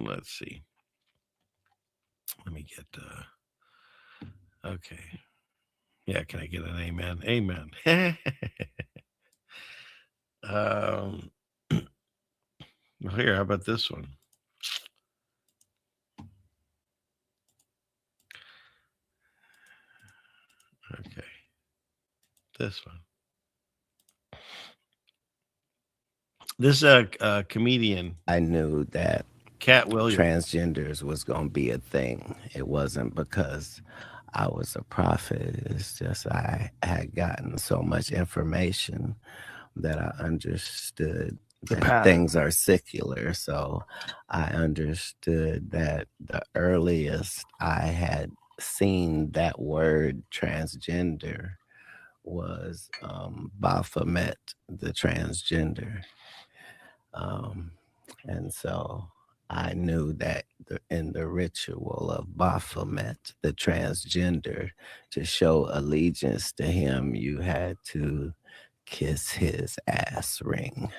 let's see. Let me get, okay. Yeah, can I get an amen? Amen. Well, here, how about this one? Okay. This one. This comedian. I knew that Cat Williams. Transgenders was going to be a thing. It wasn't because I was a prophet. It's just I had gotten so much information that I understood that things are secular. So I understood that the earliest I had seen that word transgender was Baphomet, the transgender. And so I knew that in the ritual of Baphomet, the transgender, to show allegiance to him, you had to kiss his ass ring.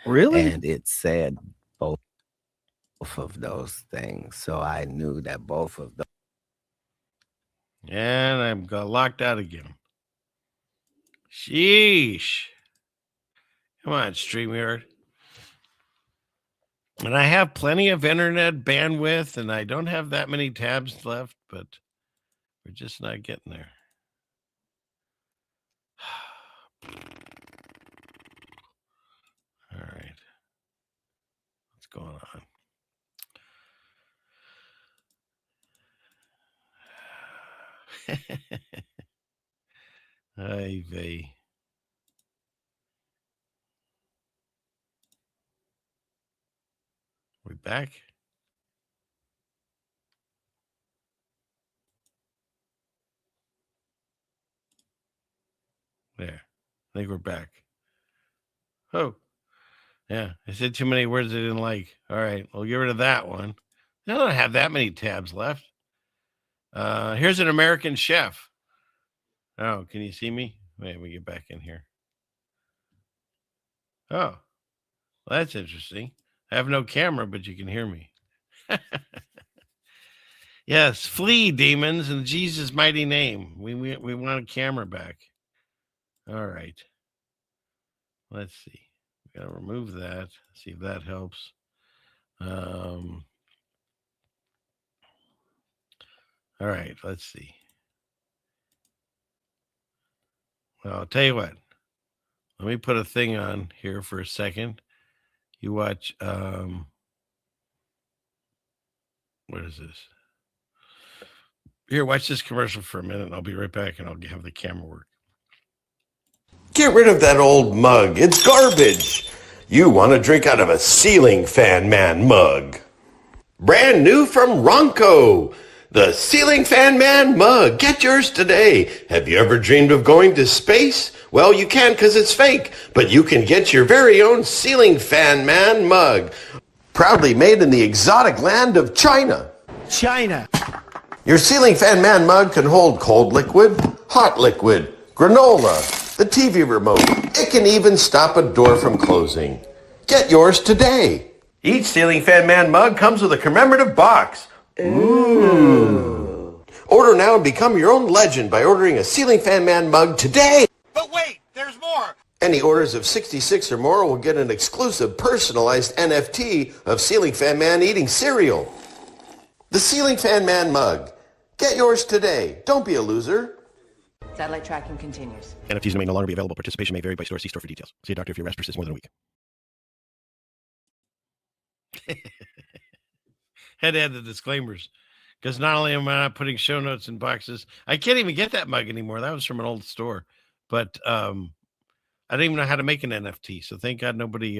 Really? And it said both of those things. So I knew that both of those. And I'm got locked out again. Sheesh. Come on, StreamYard. And I have plenty of internet bandwidth, and I don't have that many tabs left, but we're just not getting there. All right. What's going on? Ay vey. We back? There. I think we're back. Oh. Yeah. I said too many words I didn't like. All right. We'll get rid of that one. I don't have that many tabs left. Here's an American chef. Oh, can you see me? Wait, let me get back in here. Oh, well, that's interesting. I have no camera, but you can hear me. Yes, flee, demons, in Jesus' mighty name. We want a camera back. All right. Let's see. We gotta remove that. See if that helps. All right. Let's see. Well, I'll tell you what. Let me put a thing on here for a second. You watch. What is this? Here, watch this commercial for a minute, and I'll be right back, and I'll have the camera work. Get rid of that old mug. It's garbage. You want to drink out of a ceiling fan man mug. Brand new from Ronco. The Ceiling Fan Man mug. Get yours today. Have you ever dreamed of going to space? Well, you can't because it's fake, but you can get your very own Ceiling Fan Man mug. Proudly made in the exotic land of China. China. Your Ceiling Fan Man mug can hold cold liquid, hot liquid, granola, the TV remote. It can even stop a door from closing. Get yours today. Each Ceiling Fan Man mug comes with a commemorative box. Ooh. Order now and become your own legend by ordering a Ceiling Fan Man mug today. But wait, there's more. Any orders of 66 or more will get an exclusive personalized NFT of Ceiling Fan Man eating cereal. The Ceiling Fan Man mug. Get yours today. Don't be a loser. Satellite tracking continues. NFTs may no longer be available. Participation may vary by store. See store for details. See a doctor if your arrest persists more than a week. Had to add the disclaimers because not only am I not putting show notes in boxes, I can't even get that mug anymore. That was from an old store, but I didn't even know how to make an NFT. So thank God nobody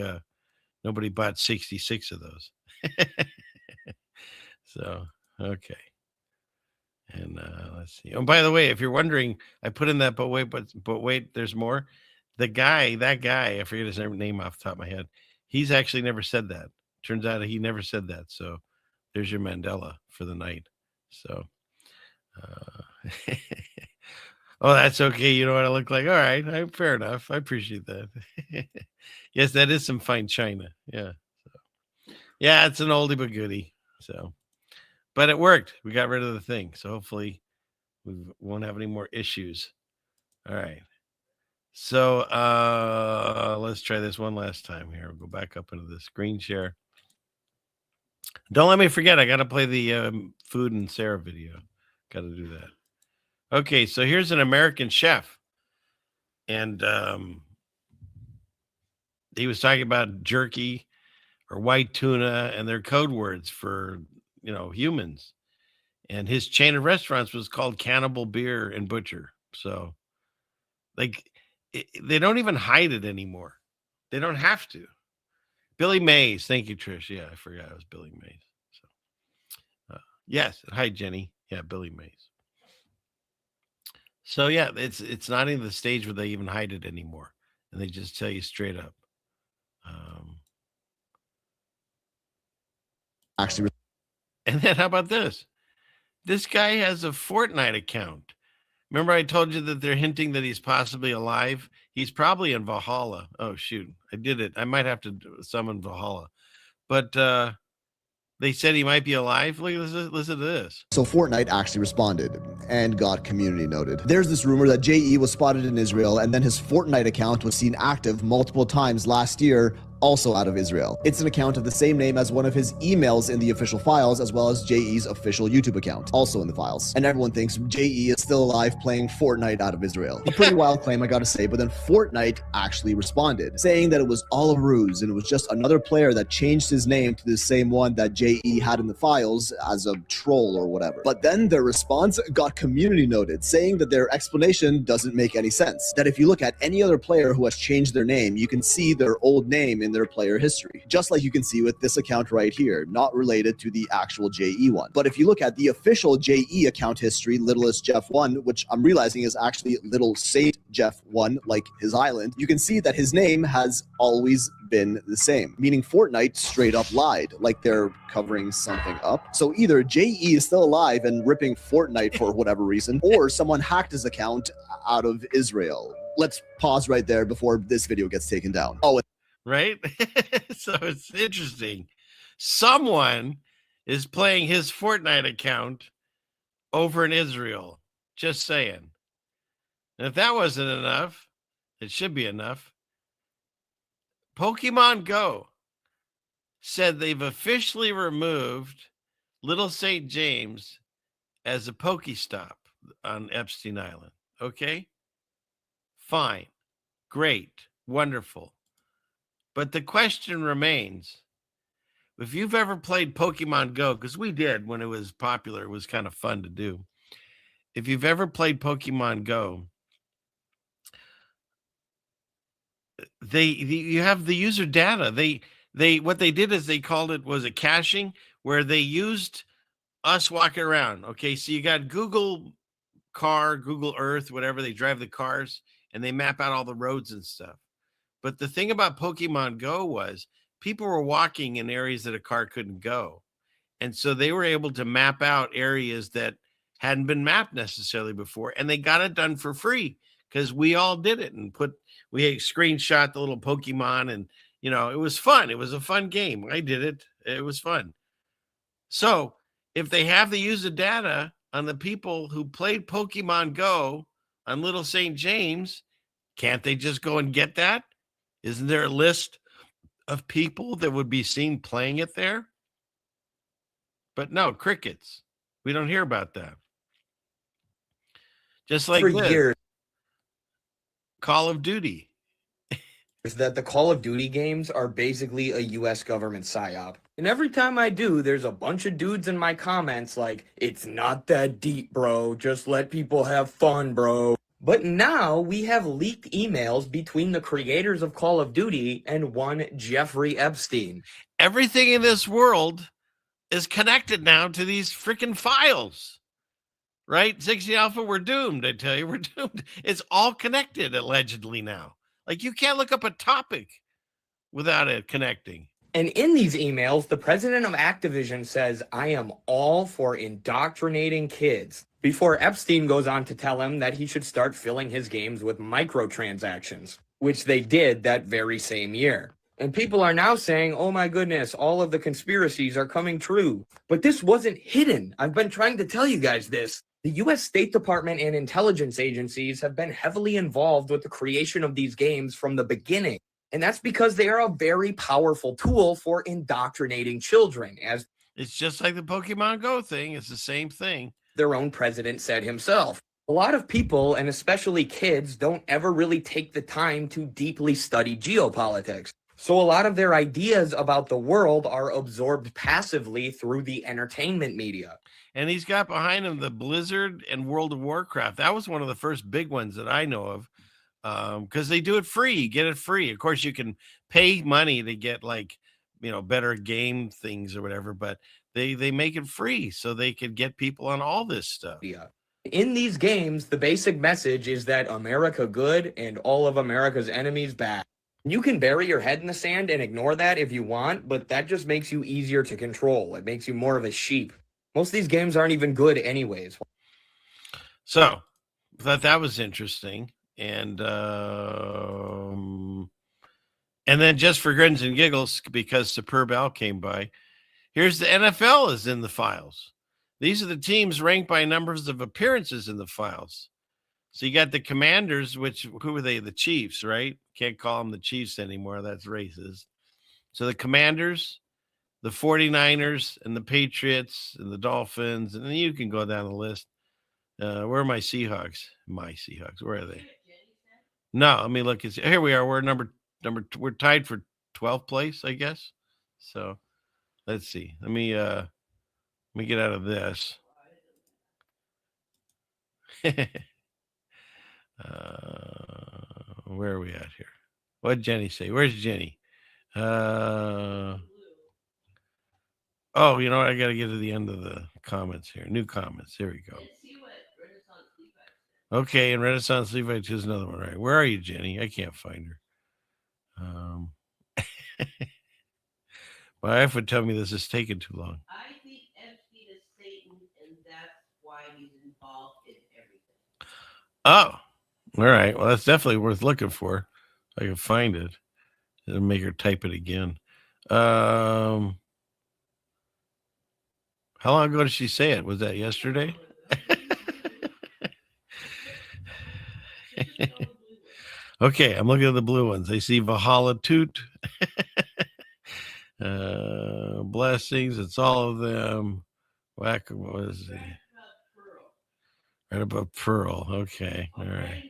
bought 66 of those. So okay, and let's see. Oh, by the way, if you're wondering, I put in that, but wait, there's more. That guy, I forget his name off the top of my head. He's actually never said that. Turns out he never said that. So there's your Mandela for the night. So, oh, that's okay. You know what I look like? All right. Fair enough. I appreciate that. Yes, that is some fine china. Yeah. So, yeah, it's an oldie but goodie. So, but it worked. We got rid of the thing. So hopefully we won't have any more issues. All right. So let's try this one last time here. We'll go back up into the screen share. Don't let me forget. I got to play the Food and Sarah video. Got to do that. Okay, so here's an American chef. And he was talking about jerky or white tuna and their code words for, humans. And his chain of restaurants was called Cannibal Beer and Butcher. So, they don't even hide it anymore. They don't have to. Billy Mays. Thank you, Trish. Yeah, I forgot it was Billy Mays. So, yes. Hi, Jenny. Yeah, Billy Mays. So, yeah, it's not in the stage where they even hide it anymore. And they just tell you straight up. Actually, and then how about this? This guy has a Fortnite account. Remember I told you that they're hinting that he's possibly alive? He's probably in Valhalla. Oh, shoot. I did it. I might have to summon Valhalla. But They said he might be alive. Look at this. Listen to this. So Fortnite actually responded and got community noted. There's this rumor that JE was spotted in Israel, and then his Fortnite account was seen active multiple times last year, also out of Israel. It's an account of the same name as one of his emails in the official files, as well as JE's official YouTube account, also in the files. And everyone thinks JE is still alive playing Fortnite out of Israel. A pretty wild claim, I gotta say, but then Fortnite actually responded, saying that it was all a ruse and it was just another player that changed his name to the same one that JE had in the files as a troll or whatever. But then their response got community noted, saying that their explanation doesn't make any sense. That if you look at any other player who has changed their name, you can see their old name in their player history, just like you can see with this account right here, not related to the actual JE one. But if you look at the official JE account history, Littlest Jeff 1, which I'm realizing is actually Little Saint Jeff 1, like his island, you can see that his name has always been the same, meaning Fortnite straight up lied, like they're covering something up. So either JE is still alive and ripping Fortnite for whatever reason, or someone hacked his account out of Israel. Let's pause right there before this video gets taken down. Oh, right? So it's interesting. Someone is playing his Fortnite account over in Israel. Just saying. And if that wasn't enough, it should be enough. Pokemon Go said they've officially removed Little St. James as a Pokestop on Epstein Island. Okay? Fine. Great. Wonderful. But the question remains, if you've ever played Pokemon Go, because we did when it was popular, it was kind of fun to do. If you've ever played Pokemon Go, you have the user data. They what they did is they called it, was it caching, where they used us walking around. Okay, so you got Google Car, Google Earth, whatever, they drive the cars and they map out all the roads and stuff. But the thing about Pokemon Go was people were walking in areas that a car couldn't go. And so they were able to map out areas that hadn't been mapped necessarily before. And they got it done for free because we all did it and we had screenshot the little Pokemon, and, you know, it was fun. It was a fun game. I did it. It was fun. So if they have the user data on the people who played Pokemon Go on Little St. James, can't they just go and get that? Isn't there a list of people that would be seen playing it there? But no, crickets. We don't hear about that. Just like for this. years Call of Duty. is that the Call of Duty games are basically a US government psyop. And every time I do, there's a bunch of dudes in my comments like, it's not that deep, bro. Just let people have fun, bro. But now we have leaked emails between the creators of Call of Duty and one Jeffrey Epstein. Everything in this world is connected now to these freaking files, right? 60 Alpha, we're doomed. I tell you, we're doomed. It's all connected allegedly now. Like, you can't look up a topic without it connecting. And in these emails, the president of Activision says, I am all for indoctrinating kids, before Epstein goes on to tell him that he should start filling his games with microtransactions, which they did that very same year. And people are now saying, oh my goodness, all of the conspiracies are coming true. But this wasn't hidden. I've been trying to tell you guys this. The US State Department and intelligence agencies have been heavily involved with the creation of these games from the beginning. And that's because they are a very powerful tool for indoctrinating children. As it's just like the Pokemon Go thing. It's the same thing. Their own president said himself. A lot of people, and especially kids, don't ever really take the time to deeply study geopolitics. So a lot of their ideas about the world are absorbed passively through the entertainment media. And he's got behind him the Blizzard and World of Warcraft. That was one of the first big ones that I know of, because they do it free. You get it free. Of course, you can pay money to get, like, you know, better game things or whatever, but they make it free so they could get people on all this stuff. Yeah. In these games, the basic message is that America good and all of America's enemies bad. You can bury your head in the sand and ignore that if you want, but that just makes you easier to control. It makes you more of a sheep. Most of these games aren't even good anyways. So, I thought that was interesting. And then just for grins and giggles, because Superb Al came by, Here's the NFL is in the files. These are the teams ranked by numbers of appearances in the files. So you got the Commanders, who are they? The Chiefs, right? Can't call them the Chiefs anymore. That's racist. So the Commanders, the 49ers, and the Patriots, and the Dolphins, and then you can go down the list. Where are my Seahawks? My Seahawks. Where are they? No, let me look. Here we are. We're we're tied for 12th place, I guess. So let's see. Let me get out of this. Where are we at here? What did Jenny say? Where's Jenny? Oh, you know what? I got to get to the end of the comments here. New comments. Here we go. Okay, and Renaissance Levi 2 is another one, right? Where are you, Jenny? I can't find her. My wife would tell me this is taking too long. I think Epstein is Satan, and that's why he's involved in everything. Oh, all right. Well, that's definitely worth looking for. If I can find it. It'll make her type it again. How long ago did she say it? Was that yesterday? Okay, I'm looking at the blue ones. I see Valhalla Toot. Blessings. It's all of them. Whack. What is it? Right above Pearl. Okay. All right.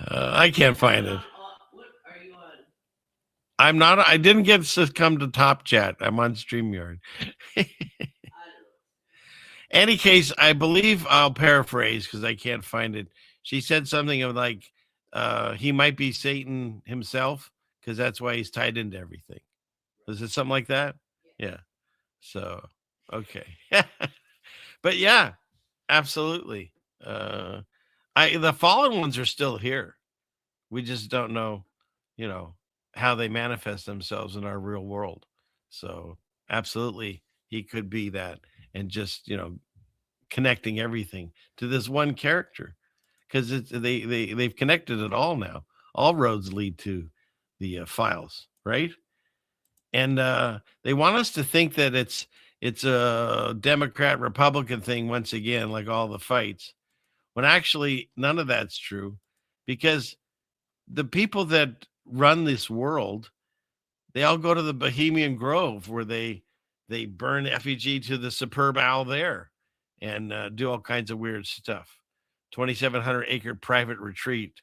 I can't find it. I'm not. I didn't get to come to Top Chat. I'm on StreamYard. Any case, I believe I'll paraphrase because I can't find it. She said something of like, he might be Satan himself because that's why he's tied into everything. Was it something like that? Yeah. So, okay. But yeah, absolutely. The fallen ones are still here. We just don't know, how they manifest themselves in our real world. So absolutely, he could be that. And just connecting everything to this one character, because they've connected it all now. All roads lead to the files, right? And they want us to think that it's a Democrat Republican thing once again, like all the fights, when actually none of that's true, because the people that run this world, they all go to the Bohemian Grove where they burn effigy to the superb owl there and do all kinds of weird stuff. 2,700 acre private retreat.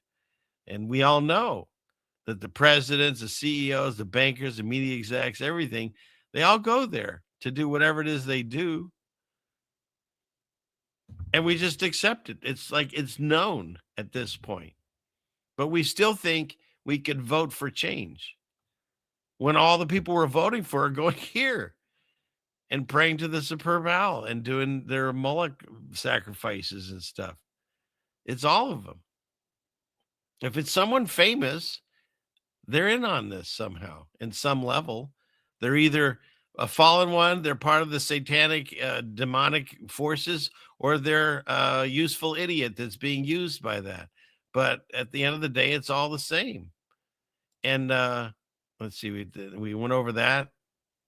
And we all know that the presidents, the CEOs, the bankers, the media execs, everything, they all go there to do whatever it is they do. And we just accept it. It's like it's known at this point. But we still think we could vote for change when all the people we're voting for are going here and praying to the superb owl and doing their Moloch sacrifices and stuff. It's all of them. If it's someone famous, they're in on this somehow, in some level. They're either a fallen one, they're part of the satanic demonic forces, or they're a useful idiot that's being used by that. But at the end of the day, it's all the same. And let's see, we went over that.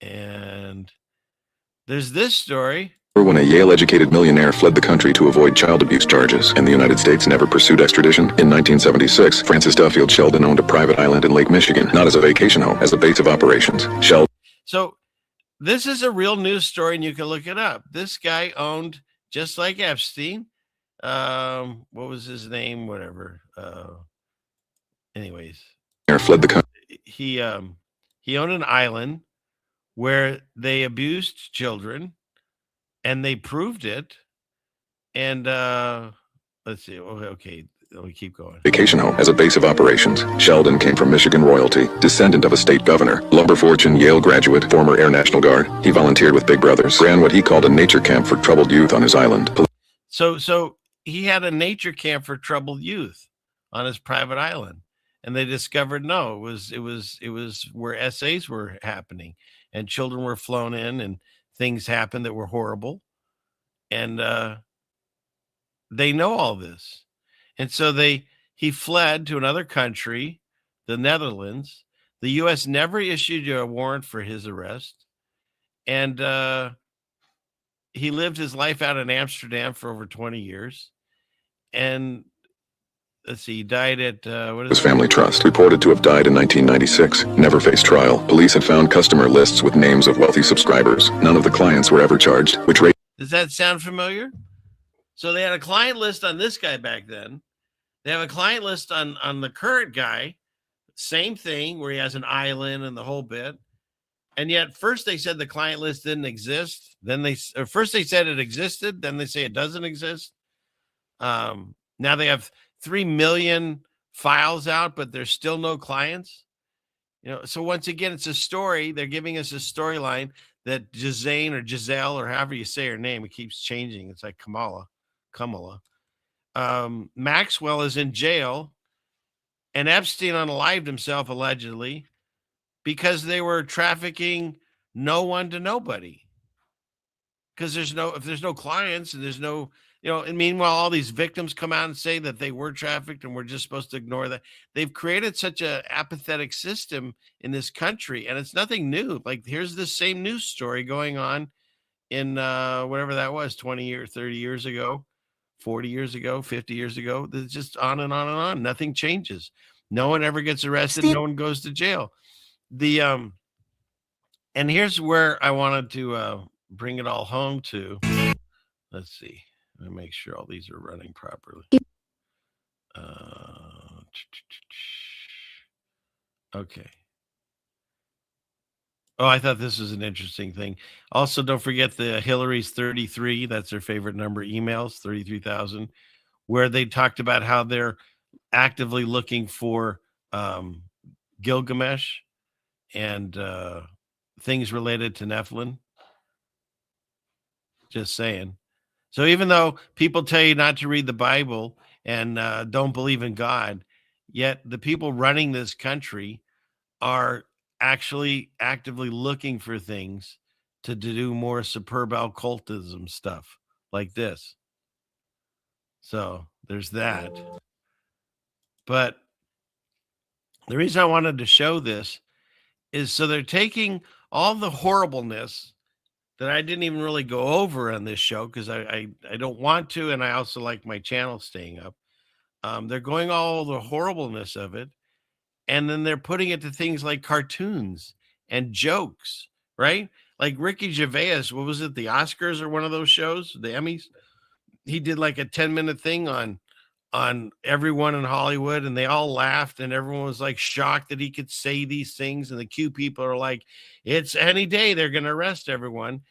And there's this story. When a Yale-educated millionaire fled the country to avoid child abuse charges, and the United States never pursued extradition, in 1976, Francis Duffield Sheldon owned a private island in Lake Michigan, not as a vacation home, as a base of operations. So this is a real news story, and you can look it up. This guy owned, just like Epstein, what was his name? Whatever. Anyways, fled the country. He owned an island where they abused children, and they proved it. And let's see. Okay, let me keep going. Vacation home as a base of operations. Sheldon came from Michigan royalty, descendant of a state governor, lumber fortune, Yale graduate, former Air National Guard. He volunteered with Big Brothers, ran what he called a nature camp for troubled youth on his island. So he had a nature camp for troubled youth on his private island, and they discovered it was where essays were happening, and children were flown in, and things happened that were horrible, and they know all this. And so he fled to another country, the Netherlands. The U.S. never issued a warrant for his arrest. And he lived his life out in Amsterdam for over 20 years. And let's see, he died at His family trust, reported to have died in 1996, never faced trial. Police had found customer lists with names of wealthy subscribers. None of the clients were ever charged, which raised... Does that sound familiar? So they had a client list on this guy back then. They have a client list on the current guy. Same thing, where he has an island and the whole bit. And yet first they said the client list didn't exist. Then first they said it existed. Then they say it doesn't exist. Now they have 3 million files out, but there's still no clients. So once again, it's a story. They're giving us a storyline that Giselle, or however you say her name, it keeps changing. It's like Kamala. Maxwell is in jail, and Epstein unalived himself allegedly because they were trafficking no one to nobody. Because if there's no clients and there's no, and meanwhile, all these victims come out and say that they were trafficked and we're just supposed to ignore that. They've created such a apathetic system in this country, and it's nothing new. Like, here's the same news story going on in whatever that was, 20 years, 30 years ago, 40 years ago, 50 years ago. It's just on and on and on. Nothing changes. No one ever gets arrested. No one goes to jail. And here's where I wanted to bring it all home to. Let's see. Let me make sure all these are running properly. Okay. Oh, I thought this was an interesting thing. Also, don't forget the Hillary's 33. That's their favorite number. Emails, 33,000, where they talked about how they're actively looking for Gilgamesh and things related to Nephilim. Just saying. So even though people tell you not to read the Bible and don't believe in God, yet the people running this country are actually actively looking for things to do more superb occultism stuff like this. So there's that. But the reason I wanted to show this is so they're taking all the horribleness that I didn't even really go over on this show because I don't want to, and I also like my channel staying up. They're going all the horribleness of it, and then they're putting it to things like cartoons and jokes, right? Like Ricky Gervais, what was it, the Oscars or one of those shows, the Emmys? He did like a 10-minute thing on everyone in Hollywood, and they all laughed, and everyone was like shocked that he could say these things. And the Q people are like, it's any day they're going to arrest everyone.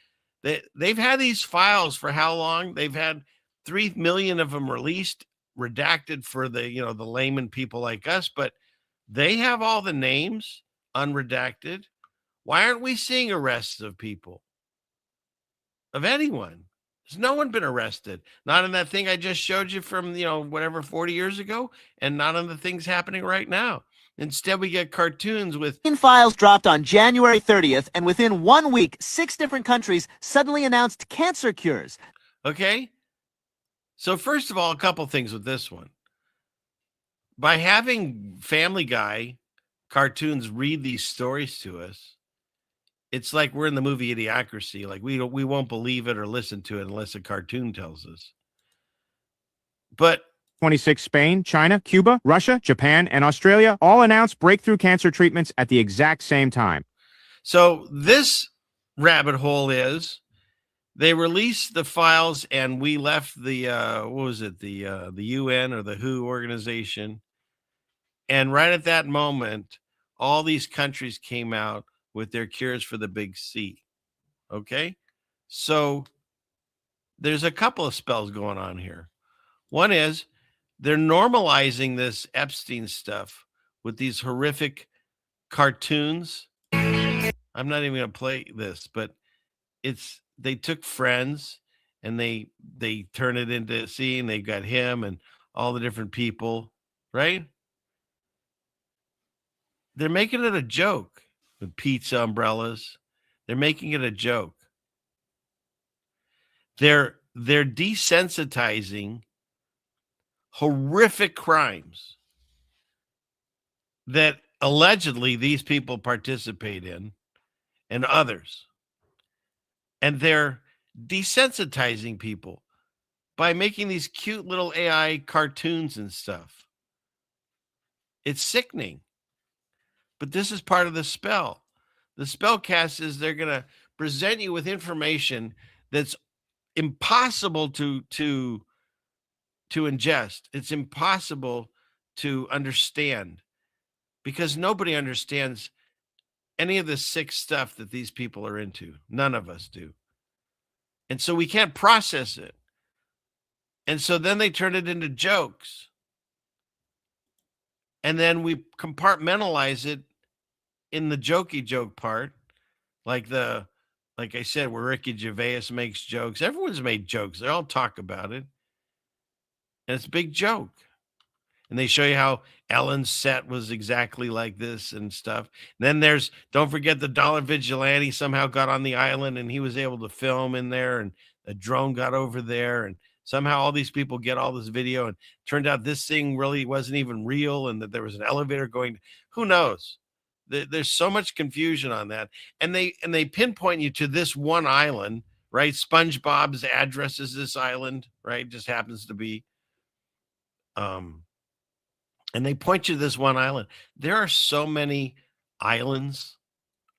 They've had these files for how long? They've had 3 million of them released, redacted for the layman people like us, but they have all the names unredacted. Why aren't we seeing arrests of people? Of anyone? There's no one been arrested. Not in that thing I just showed you from, 40 years ago, and not on the things happening right now. Instead, we get cartoons with files dropped on January 30th, and within 1 week, 6 different countries suddenly announced cancer cures. Okay? So first of all, a couple things with this one. By having Family Guy cartoons read these stories to us, it's like we're in the movie Idiocracy. Like we won't believe it or listen to it unless a cartoon tells us. But 26 Spain, China, Cuba, Russia, Japan, and Australia all announced breakthrough cancer treatments at the exact same time. So this rabbit hole is they released the files, and we left the the UN or the WHO organization. And right at that moment, all these countries came out with their cures for the big C. Okay? So there's a couple of spells going on here. One is they're normalizing this Epstein stuff with these horrific cartoons. I'm not even going to play this, but they took Friends and they turn it into and they've got him and all the different people, right? They're making it a joke with pizza umbrellas. They're making it a joke. They're desensitizing horrific crimes that allegedly these people participate in, and others. And they're desensitizing people by making these cute little AI cartoons and stuff. It's sickening. But this is part of the spell. The spell cast is they're going to present you with information that's impossible to ingest. It's impossible to understand because nobody understands any of the sick stuff that these people are into. None of us do. And so we can't process it. And so then they turn it into jokes. And then we compartmentalize it in the jokey joke part, like I said, where Ricky Gervais makes jokes. Everyone's made jokes. They all talk about it. And it's a big joke. And they show you how Ellen's set was exactly like this and stuff. And then don't forget the Dollar Vigilante somehow got on the island and he was able to film in there, and a drone got over there, and somehow all these people get all this video, and turned out this thing really wasn't even real, and that there was an elevator going. Who knows? There's so much confusion on that. And they pinpoint you to this one island, right? SpongeBob's address is this island, right? Just happens to be. And they point you to this one island. There are so many islands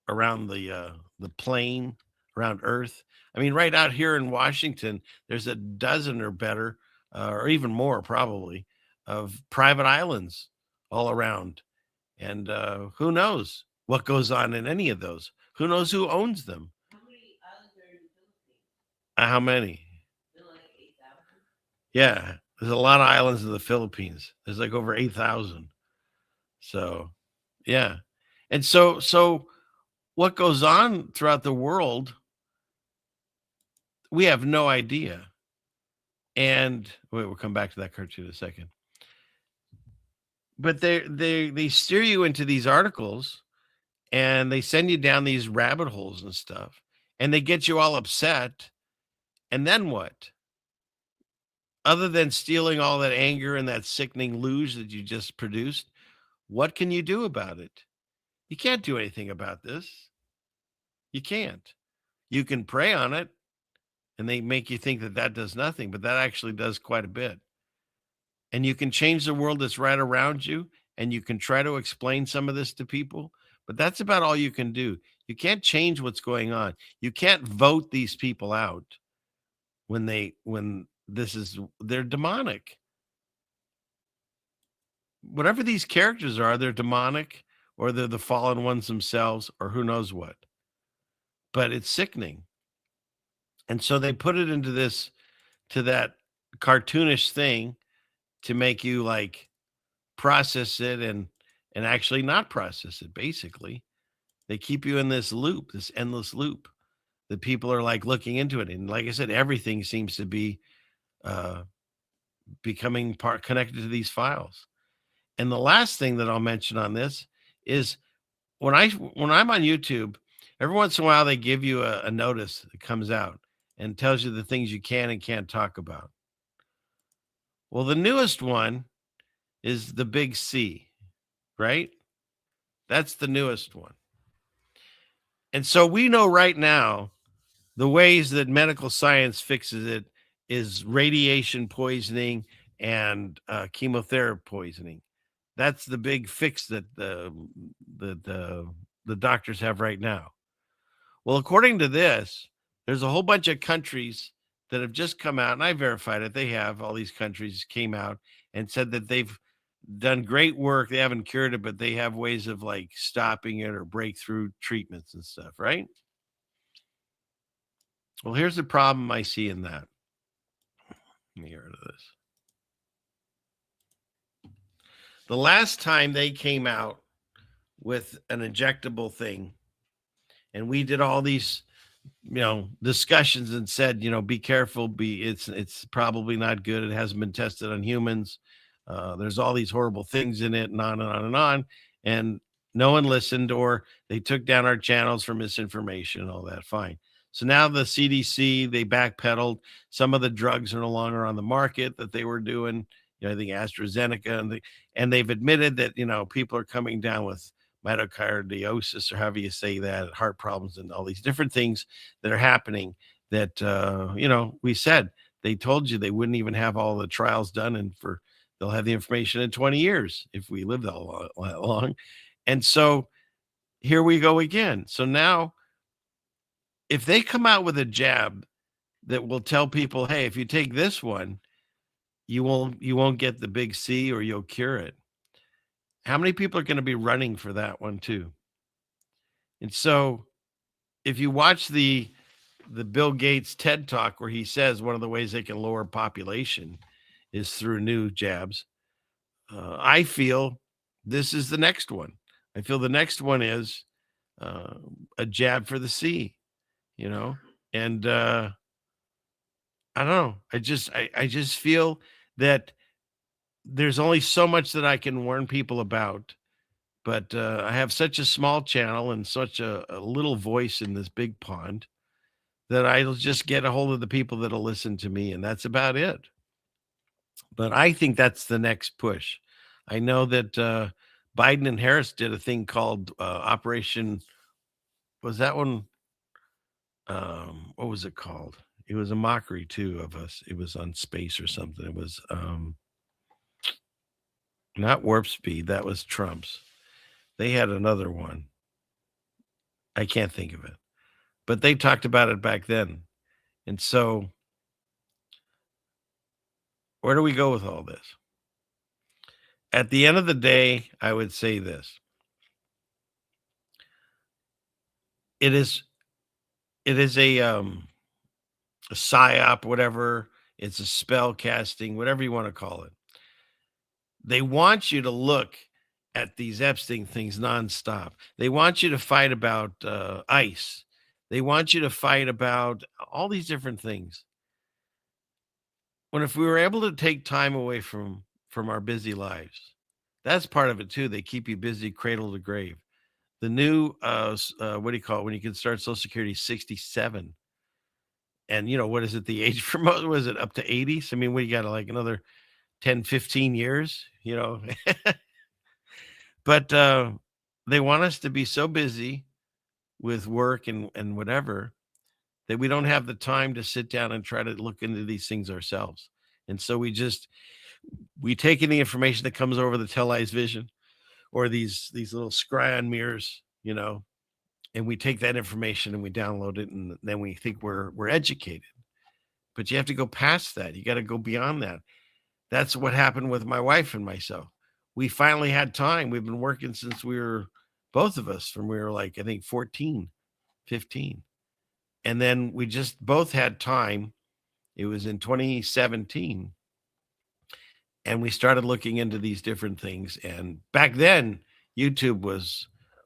around the plane, around Earth. I mean, right out here in Washington, there's a dozen or better, or even more probably, of private islands all around. And who knows what goes on in any of those? Who knows who owns them? How many? Yeah, there's a lot of islands in the Philippines. There's like over 8,000. So, yeah. And so what goes on throughout the world, we have no idea. And wait, we'll come back to that cartoon in a second. But they steer you into these articles, and they send you down these rabbit holes and stuff, and they get you all upset. And then what? Other than stealing all that anger and that sickening luge that you just produced, what can you do about it? You can't do anything about this. You can't. You can prey on it, and they make you think that that does nothing, but that actually does quite a bit. And you can change the world that's right around you, and you can try to explain some of this to people, but that's about all you can do. You can't change what's going on. You can't vote these people out when they're demonic. Whatever these characters are, they're demonic, or they're the fallen ones themselves, or who knows what. But it's sickening. And so they put it into that cartoonish thing to make you like process it and actually not process it. Basically, they keep you in this loop, this endless loop that people are like looking into it. And like I said, everything seems to be becoming connected to these files. And the last thing that I'll mention on this is when I'm on YouTube, every once in a while they give you a notice that comes out and tells you the things you can and can't talk about. Well, the newest one is the big C, right? That's the newest one. And so we know right now the ways that medical science fixes it is radiation poisoning and chemotherapy poisoning. That's the big fix that the doctors have right now. Well, according to this, there's a whole bunch of countries that have just come out, and I verified it. They have, all these countries came out and said that they've done great work. They haven't cured it, but they have ways of like stopping it or breakthrough treatments and stuff, right? Well, here's the problem I see in that. Let me get rid of this. The last time they came out with an injectable thing, and we did all these discussions and said, be careful, it's probably not good. It hasn't been tested on humans. There's all these horrible things in it, and on and on and on. And no one listened, or they took down our channels for misinformation and all that. Fine. So now the CDC, they backpedaled. Some of the drugs are no longer on the market that they were doing, I think AstraZeneca, and they've admitted that, people are coming down with myocarditis, or however you say that, heart problems, and all these different things that are happening that, we said, they told you they wouldn't even have all the trials done, and they'll have the information in 20 years if we live that long. And so here we go again. So now, if they come out with a jab that will tell people, hey, if you take this one, you won't get the big C, or you'll cure it. How many people are going to be running for that one too? And so if you watch the Bill Gates TED Talk, where he says one of the ways they can lower population is through new jabs, I feel this is the next one. I feel the next one is a jab for the C, and I don't know. I just feel that there's only so much that I can warn people about, but I have such a small channel and such a little voice in this big pond that I'll just get a hold of the people that'll listen to me, and that's about it. But I think that's the next push. I know that Biden and Harris did a thing called Operation, was that one? What was it called? It was a mockery too of us. It was on space or something. It was not Warp Speed. That was Trump's. They had another one. I can't think of it, but they talked about it back then. And so where do we go with all this? At the end of the day, I would say this. It is a psyop, whatever. It's a spell casting, whatever you want to call it. They want you to look at these Epstein things nonstop. They want you to fight about ICE. They want you to fight about all these different things. When if we were able to take time away from our busy lives, that's part of it too. They keep you busy, cradle to grave. The new, what do you call it? When you can start Social Security, 67. And what is it? The age for most, was it up to 80? So, I mean, we got like another 10, 15 years, but they want us to be so busy with work and whatever that we don't have the time to sit down and try to look into these things ourselves. And so we take in the information that comes over the televised vision or these little scry-on mirrors, and we take that information and we download it, and then we think we're educated. But you have to go past that. You got to go beyond that. That's what happened with my wife and myself. We finally had time. We've been working since we were, both of us, from we were like, I think 14, 15. And then we just both had time. It was in 2017. And we started looking into these different things. And back then, YouTube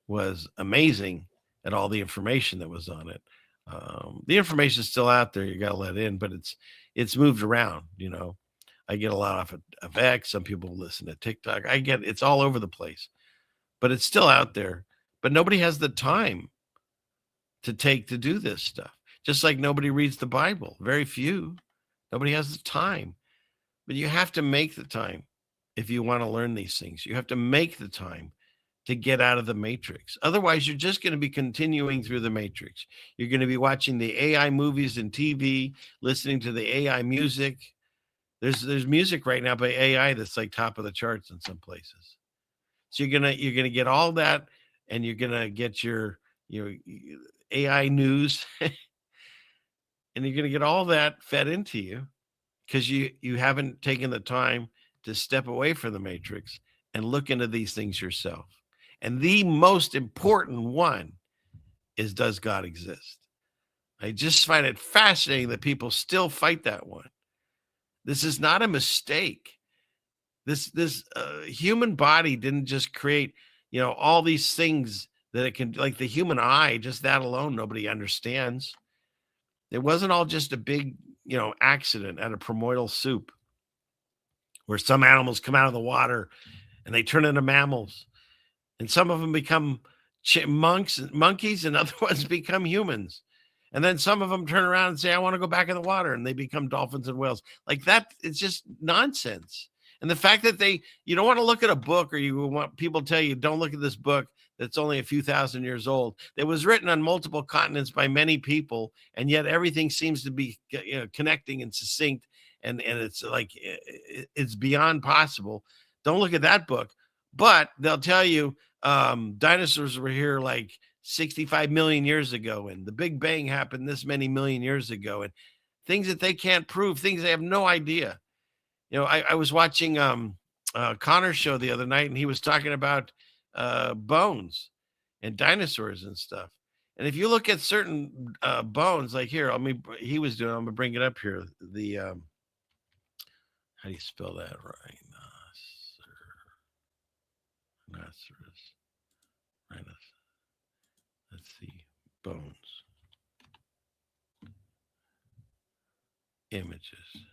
was amazing at all the information that was on it. The information is still out there. You got to let in, but it's moved around. I get a lot off of X. Some people listen to TikTok. It's all over the place, but it's still out there. But nobody has the time to do this stuff. Just like nobody reads the Bible. Very few. Nobody has the time. But you have to make the time if you want to learn these things. You have to make the time to get out of the matrix. Otherwise, you're just going to be continuing through the matrix. You're going to be watching the AI movies and TV, listening to the AI music. There's music right now by AI that's like top of the charts in some places. So you're gonna get all that, and you're gonna get your AI news, and you're gonna get all that fed into you because you haven't taken the time to step away from the matrix and look into these things yourself. And the most important one is, does God exist? I just find it fascinating that people still fight that one. This is not a mistake. This human body didn't just create, all these things that it can, like the human eye, just that alone, nobody understands. It wasn't all just a big, accident at a primordial soup where some animals come out of the water and they turn into mammals, and some of them become monkeys, and other ones become humans. And then some of them turn around and say, I want to go back in the water, and they become dolphins and whales. Like that, it's just nonsense. And the fact that you don't want to look at a book, or you want people to tell you, don't look at this book that's only a few thousand years old. It was written on multiple continents by many people, and yet everything seems to be connecting and succinct, and it's like it's beyond possible. Don't look at that book. But they'll tell you dinosaurs were here like 65 million years ago, and the Big Bang happened this many million years ago, and things that they can't prove, things they have no idea. I was watching Connor's show the other night, and he was talking about bones and dinosaurs and stuff. And if you look at certain bones, like here, I'm gonna bring it up here. The how do you spell that? Rhinoceros. Let's see, bones. Images.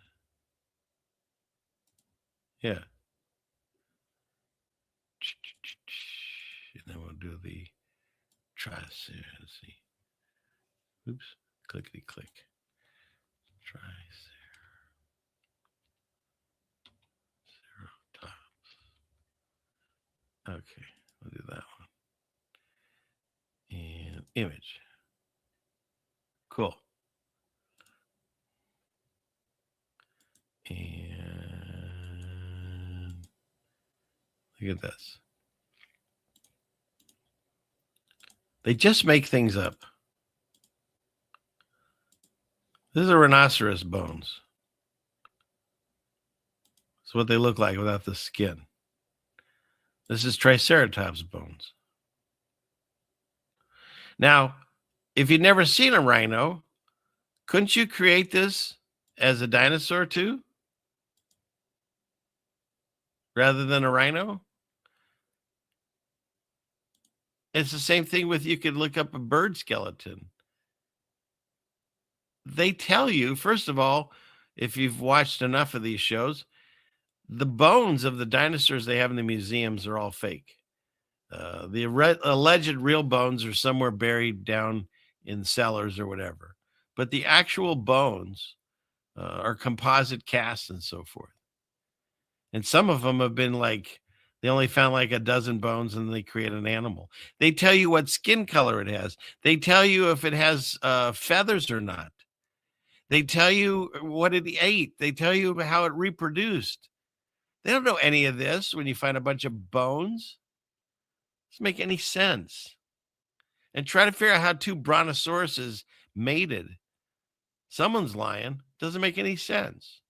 Yeah. And then we'll do the let's see. Oops. Clickety click. Triceratops. Okay, we'll do that one. And image. Cool. And look at this. They just make things up. This is a rhinoceros bones. It's what they look like without the skin. This is Triceratops bones. Now, if you've never seen a rhino, couldn't you create this as a dinosaur too? Rather than a rhino? It's the same thing with, you could look up a bird skeleton. They tell you, first of all, if you've watched enough of these shows, the bones of the dinosaurs they have in the museums are all fake. The alleged real bones are somewhere buried down in cellars or whatever. But the actual bones are composite casts and so forth. And some of them have been like, they only found like a dozen bones and they create an animal. They tell you what skin color it has. They tell you if it has feathers or not. They tell you what it ate. They tell you how it reproduced. They don't know any of this when you find a bunch of bones. It doesn't make any sense. And try to figure out how two brontosauruses mated. Someone's lying. Doesn't make any sense.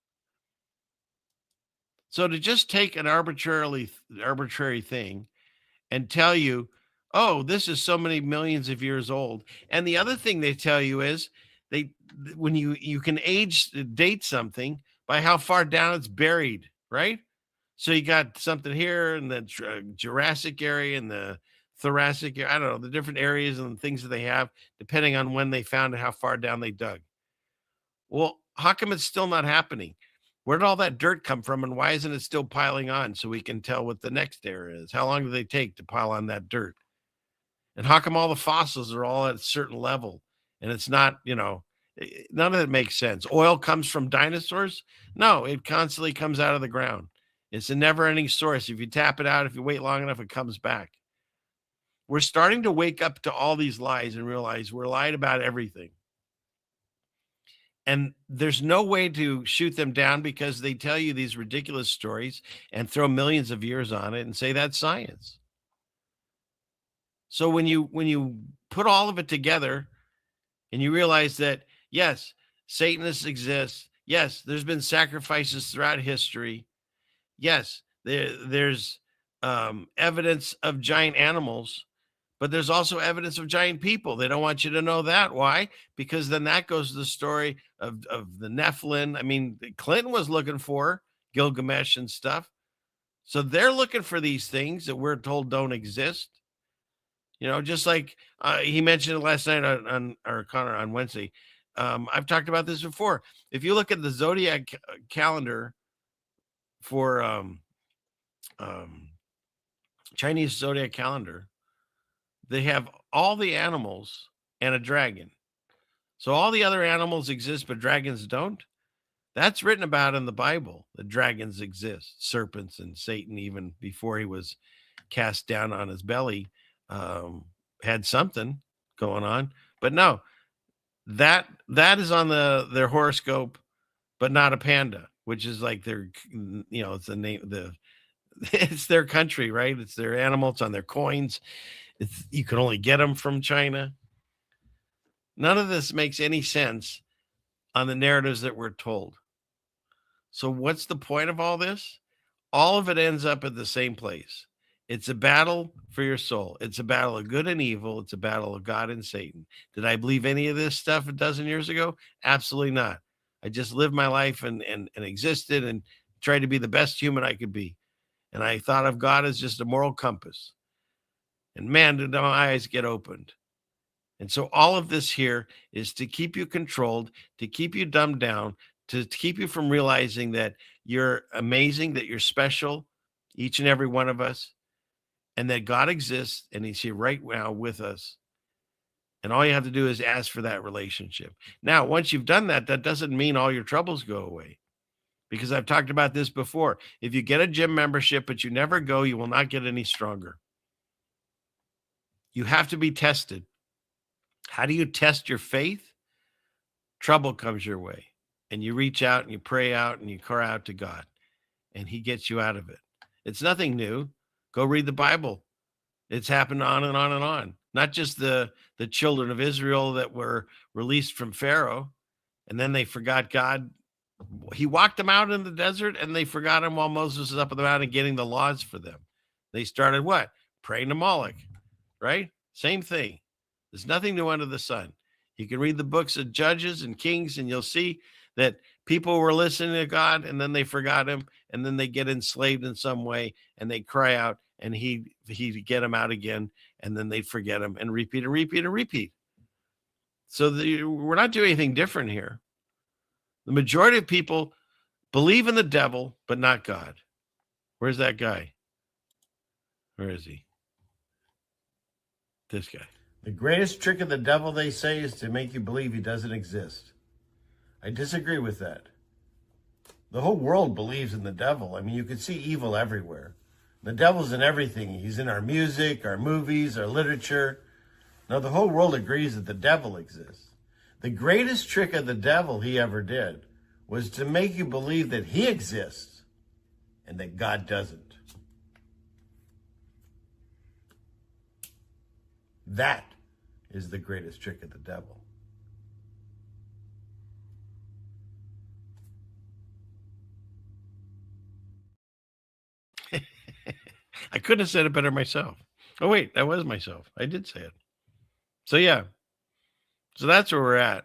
So to just take an arbitrary thing and tell you, oh, this is so many millions of years old. And the other thing they tell you is when you can date something by how far down it's buried, right? So you got something here in the Jurassic area and the Thoracic area, I don't know, the different areas and things that they have, depending on when they found it, how far down they dug. Well, how come it's still not happening? Where did all that dirt come from, and why isn't it still piling on so we can tell what the next area is? How long do they take to pile on that dirt? And how come all the fossils are all at a certain level and it's not, none of it makes sense. Oil comes from dinosaurs? No, it constantly comes out of the ground. It's a never-ending source. If you tap it out, if you wait long enough, it comes back. We're starting to wake up to all these lies and realize we're lied about everything. And there's no way to shoot them down because they tell you these ridiculous stories and throw millions of years on it and say that's science. So when you put all of it together and you realize that, yes, Satanists exist. Yes, there's been sacrifices throughout history. Yes, there's evidence of giant animals, but there's also evidence of giant people. They don't want you to know that. Why? Because then that goes to the story of the Nephilim. I mean, Clinton was looking for Gilgamesh and stuff. So they're looking for these things that we're told don't exist. Just like he mentioned it last night on Connor on Wednesday. I've talked about this before. If you look at the zodiac calendar for Chinese zodiac calendar, they have all the animals and a dragon. So all the other animals exist, but dragons don't. That's written about in the Bible. The dragons exist, serpents, and Satan, even before he was cast down on his belly, had something going on. But no, that is on their horoscope, but not a panda, which is like their, it's the name, it's their country, right? It's their animal. It's on their coins. You can only get them from China. None of this makes any sense on the narratives that we're told. So what's the point of all this? All of it ends up at the same place. It's a battle for your soul. It's a battle of good and evil. It's a battle of God and Satan. Did I believe any of this stuff a dozen years ago? Absolutely not. I just lived my life and existed and tried to be the best human I could be. And I thought of God as just a moral compass. And man, did my eyes get opened. And so all of this here is to keep you controlled, to keep you dumbed down, to keep you from realizing that you're amazing, that you're special, each and every one of us, and that God exists and he's here right now with us. And all you have to do is ask for that relationship. Now, once you've done that, that doesn't mean all your troubles go away. Because I've talked about this before. If you get a gym membership, but you never go, you will not get any stronger. You have to be tested. How do you test your faith? Trouble comes your way. And you reach out and you pray out and you cry out to God. And he gets you out of it. It's nothing new. Go read the Bible. It's happened on and on and on. Not just the children of Israel that were released from Pharaoh. And then they forgot God. He walked them out in the desert and they forgot him while Moses was up on the mountain getting the laws for them. They started what? Praying to Moloch, right? Same thing. There's nothing new under the sun. You can read the books of Judges and Kings and you'll see that people were listening to God and then they forgot him and then they get enslaved in some way and they cry out and he'd get them out again and then they'd forget him and repeat and repeat and repeat. So we're not doing anything different here. The majority of people believe in the devil, but not God. Where's that guy? Where is he? This guy. The greatest trick of the devil, they say, is to make you believe he doesn't exist. I disagree with that. The whole world believes in the devil. I mean, you can see evil everywhere. The devil's in everything. He's in our music, our movies, our literature. Now, the whole world agrees that the devil exists. The greatest trick of the devil he ever did was to make you believe that he exists and that God doesn't. That is the greatest trick of the devil. I couldn't have said it better myself. Oh, wait, that was myself. I did say it. So, yeah. So that's where we're at.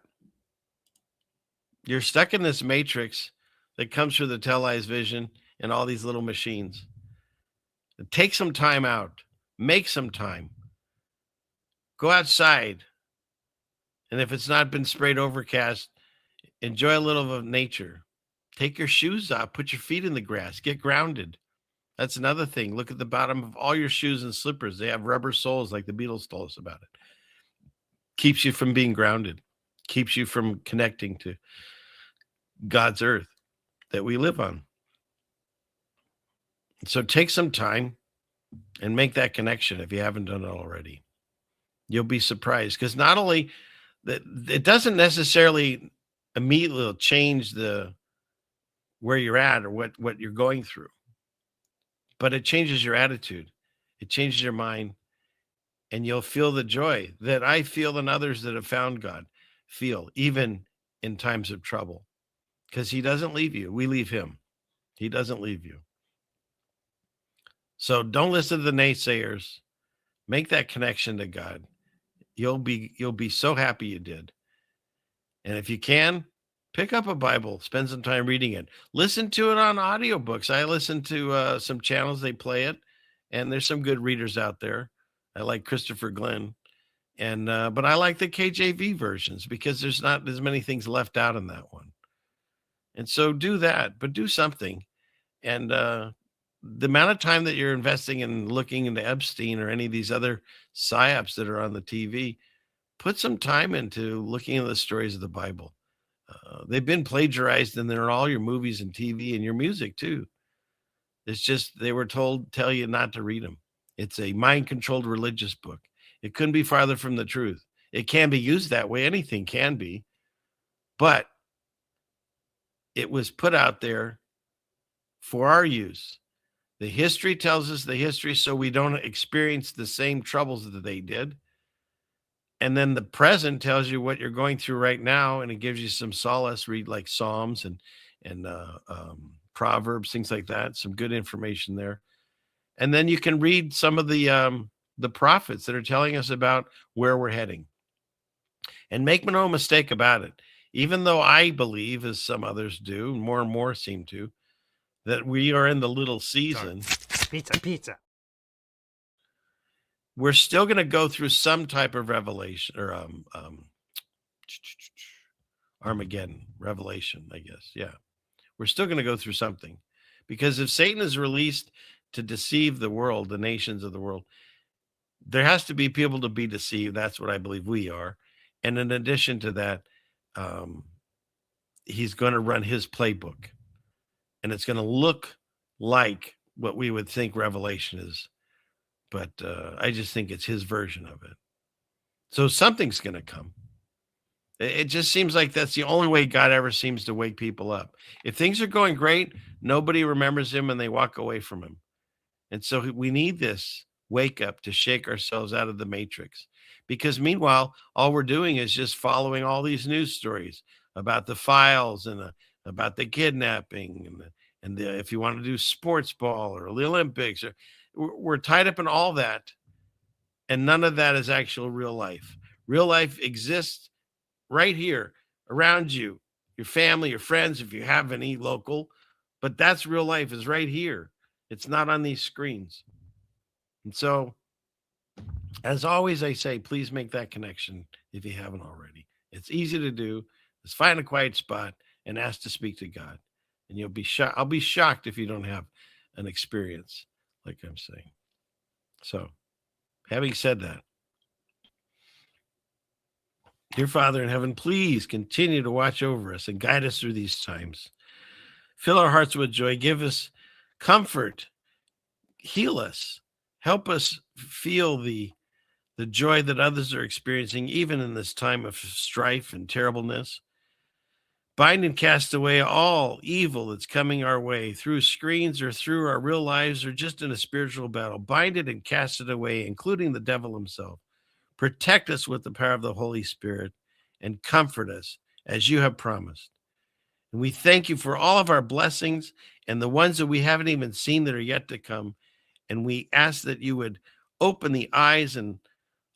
You're stuck in this matrix that comes through the televised vision and all these little machines. Take some time out. Make some time. Go outside. And if it's not been sprayed overcast, enjoy a little of nature. Take your shoes off. Put your feet in the grass. Get grounded. That's another thing. Look at the bottom of all your shoes and slippers. They have rubber soles like the Beatles told us about it. Keeps you from being grounded. Keeps you from connecting to God's earth that we live on. So take some time and make that connection if you haven't done it already. You'll be surprised because not only that it doesn't necessarily immediately change where you're at or what you're going through, but it changes your attitude. It changes your mind. And you'll feel the joy that I feel and others that have found God feel, even in times of trouble. Because he doesn't leave you. We leave him. He doesn't leave you. So don't listen to the naysayers. Make that connection to God. You'll be so happy you did. And if you can, pick up a Bible. Spend some time reading it. Listen to it on audiobooks. I listen to some channels. They play it. And there's some good readers out there. I like Christopher Glenn, but I like the KJV versions because there's not as many things left out in that one. And so do that, but do something. And the amount of time that you're investing in looking into Epstein or any of these other psyops that are on the TV, put some time into looking at the stories of the Bible. They've been plagiarized, and they're in all your movies and TV and your music too. It's just they were tell you not to read them. It's a mind-controlled religious book. It couldn't be farther from the truth. It can be used that way. Anything can be. But it was put out there for our use. The history tells us the history so we don't experience the same troubles that they did. And then the present tells you what you're going through right now, and it gives you some solace. Read like Psalms and Proverbs, things like that. Some good information there. And then you can read some of the prophets that are telling us about where we're heading. And make no mistake about it. Even though I believe, as some others do, more and more seem to, that we are in the little season. Pizza. We're still going to go through some type of revelation or Armageddon, revelation, I guess. Yeah. We're still going to go through something, because if Satan is released to deceive the world, the nations of the world, there has to be people to be deceived. That's what I believe we are. And in addition to that, he's going to run his playbook, and it's going to look like what we would think revelation is. But I just think it's his version of it. So something's going to come. It just seems like that's the only way God ever seems to wake people up. If things are going great, nobody remembers him and they walk away from him. And so we need this wake up to shake ourselves out of the matrix. Because meanwhile, all we're doing is just following all these news stories about the files and about the kidnapping and if you want to do sports ball or the Olympics, we're tied up in all that. And none of that is actual real life. Real life exists right here around you, your family, your friends, if you have any local, but that's real life is right here. It's not on these screens. And so, as always, I say, please make that connection if you haven't already. It's easy to do. Just find a quiet spot and ask to speak to God. And you'll be shocked. I'll be shocked if you don't have an experience like I'm saying. So, having said that, dear Father in heaven, please continue to watch over us and guide us through these times. Fill our hearts with joy. Give us comfort. Heal us. Help us feel the joy that others are experiencing, even in this time of strife and terribleness. Bind and cast away all evil that's coming our way through screens or through our real lives or just in a spiritual battle. Bind it and cast it away, including the devil himself. Protect us with the power of the Holy Spirit and comfort us as you have promised. And we thank you for all of our blessings and the ones that we haven't even seen that are yet to come. And we ask that you would open the eyes and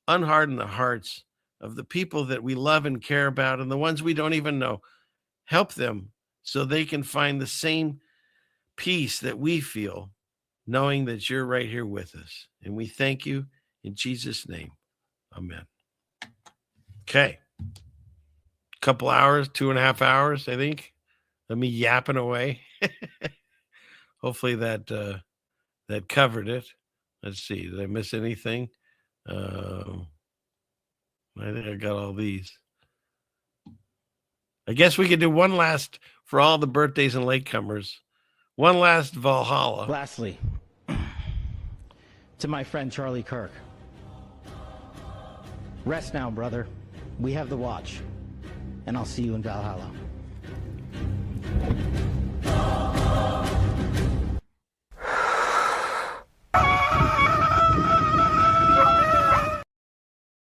unharden the hearts of the people that we love and care about and the ones we don't even know. Help them so they can find the same peace that we feel, knowing that you're right here with us. And we thank you in Jesus' name. Amen. Okay. Couple hours, 2.5 hours, I think. Let me yapping away. Hopefully that covered it. Let's see. Did I miss anything? I think I got all these. I guess we could do one last for all the birthdays and latecomers. One last Valhalla. Lastly, to my friend Charlie Kirk. Rest now, brother. We have the watch. And I'll see you in Valhalla.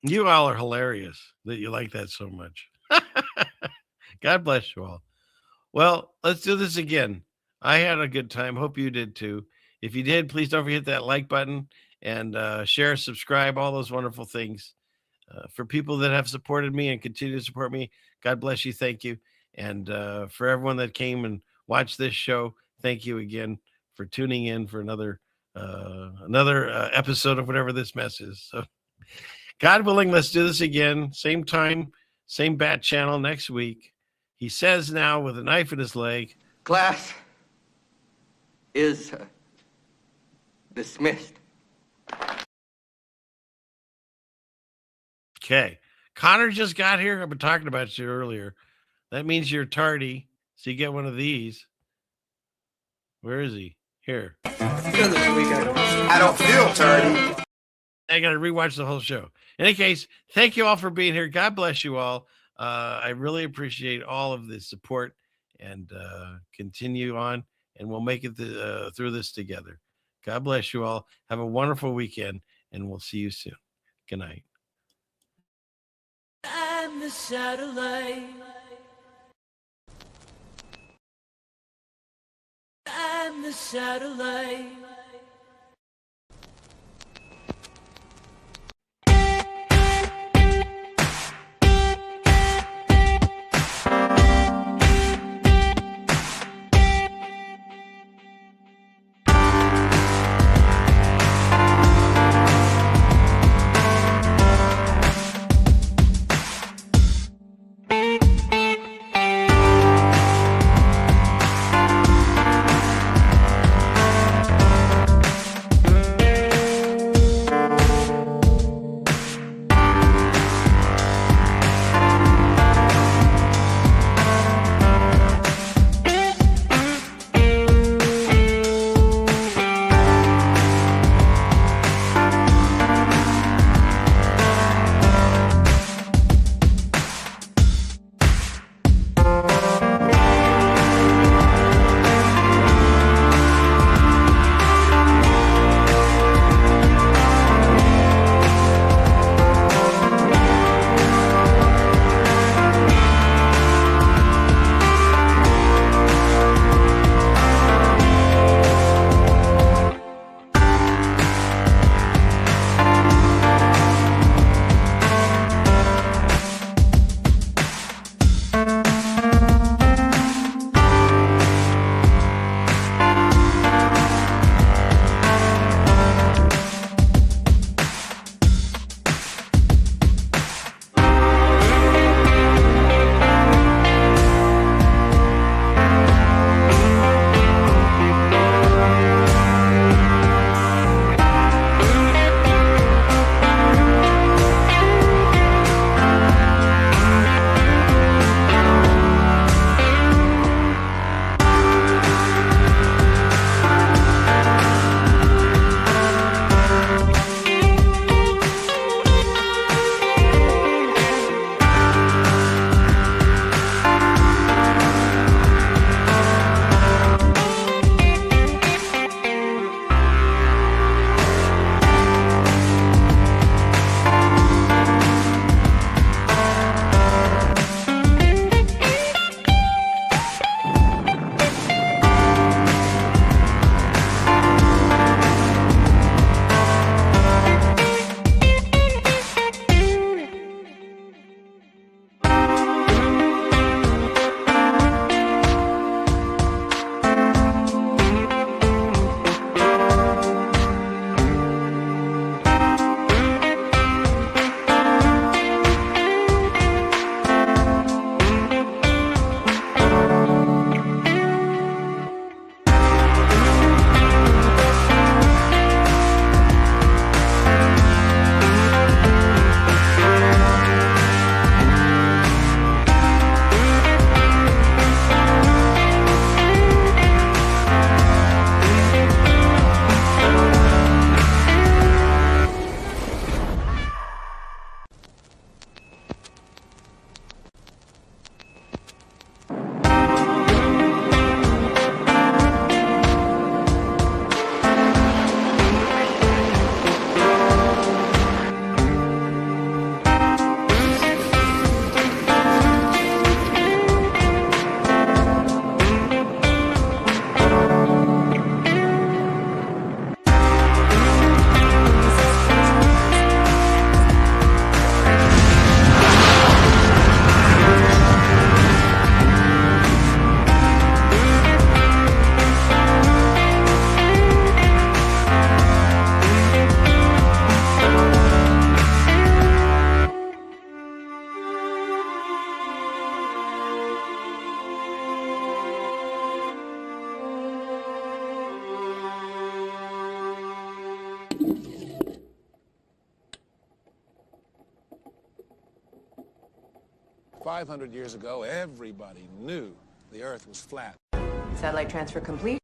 You all are hilarious that you like that so much. God bless you all. Well, let's do this again. I had a good time. Hope you did too. If you did, please don't forget that like button and share, subscribe, all those wonderful things. For people that have supported me and continue to support me, God bless you. Thank you. And for everyone that came and watched this show, thank you again for tuning in for another episode of whatever this mess is. So, God willing, let's do this again. Same time, same bat channel next week. He says now with a knife in his leg, class is dismissed. Okay. Connor just got here. I've been talking about you earlier. That means you're tardy. So you get one of these. Where is he? Here. I don't feel tardy. I got to rewatch the whole show. In any case, thank you all for being here. God bless you all. I really appreciate all of the support, and continue on, and we'll make it through this together. God bless you all. Have a wonderful weekend, and we'll see you soon. Good night. I'm the satellite. I'm the satellite. 500 years ago, everybody knew the Earth was flat. Satellite transfer complete.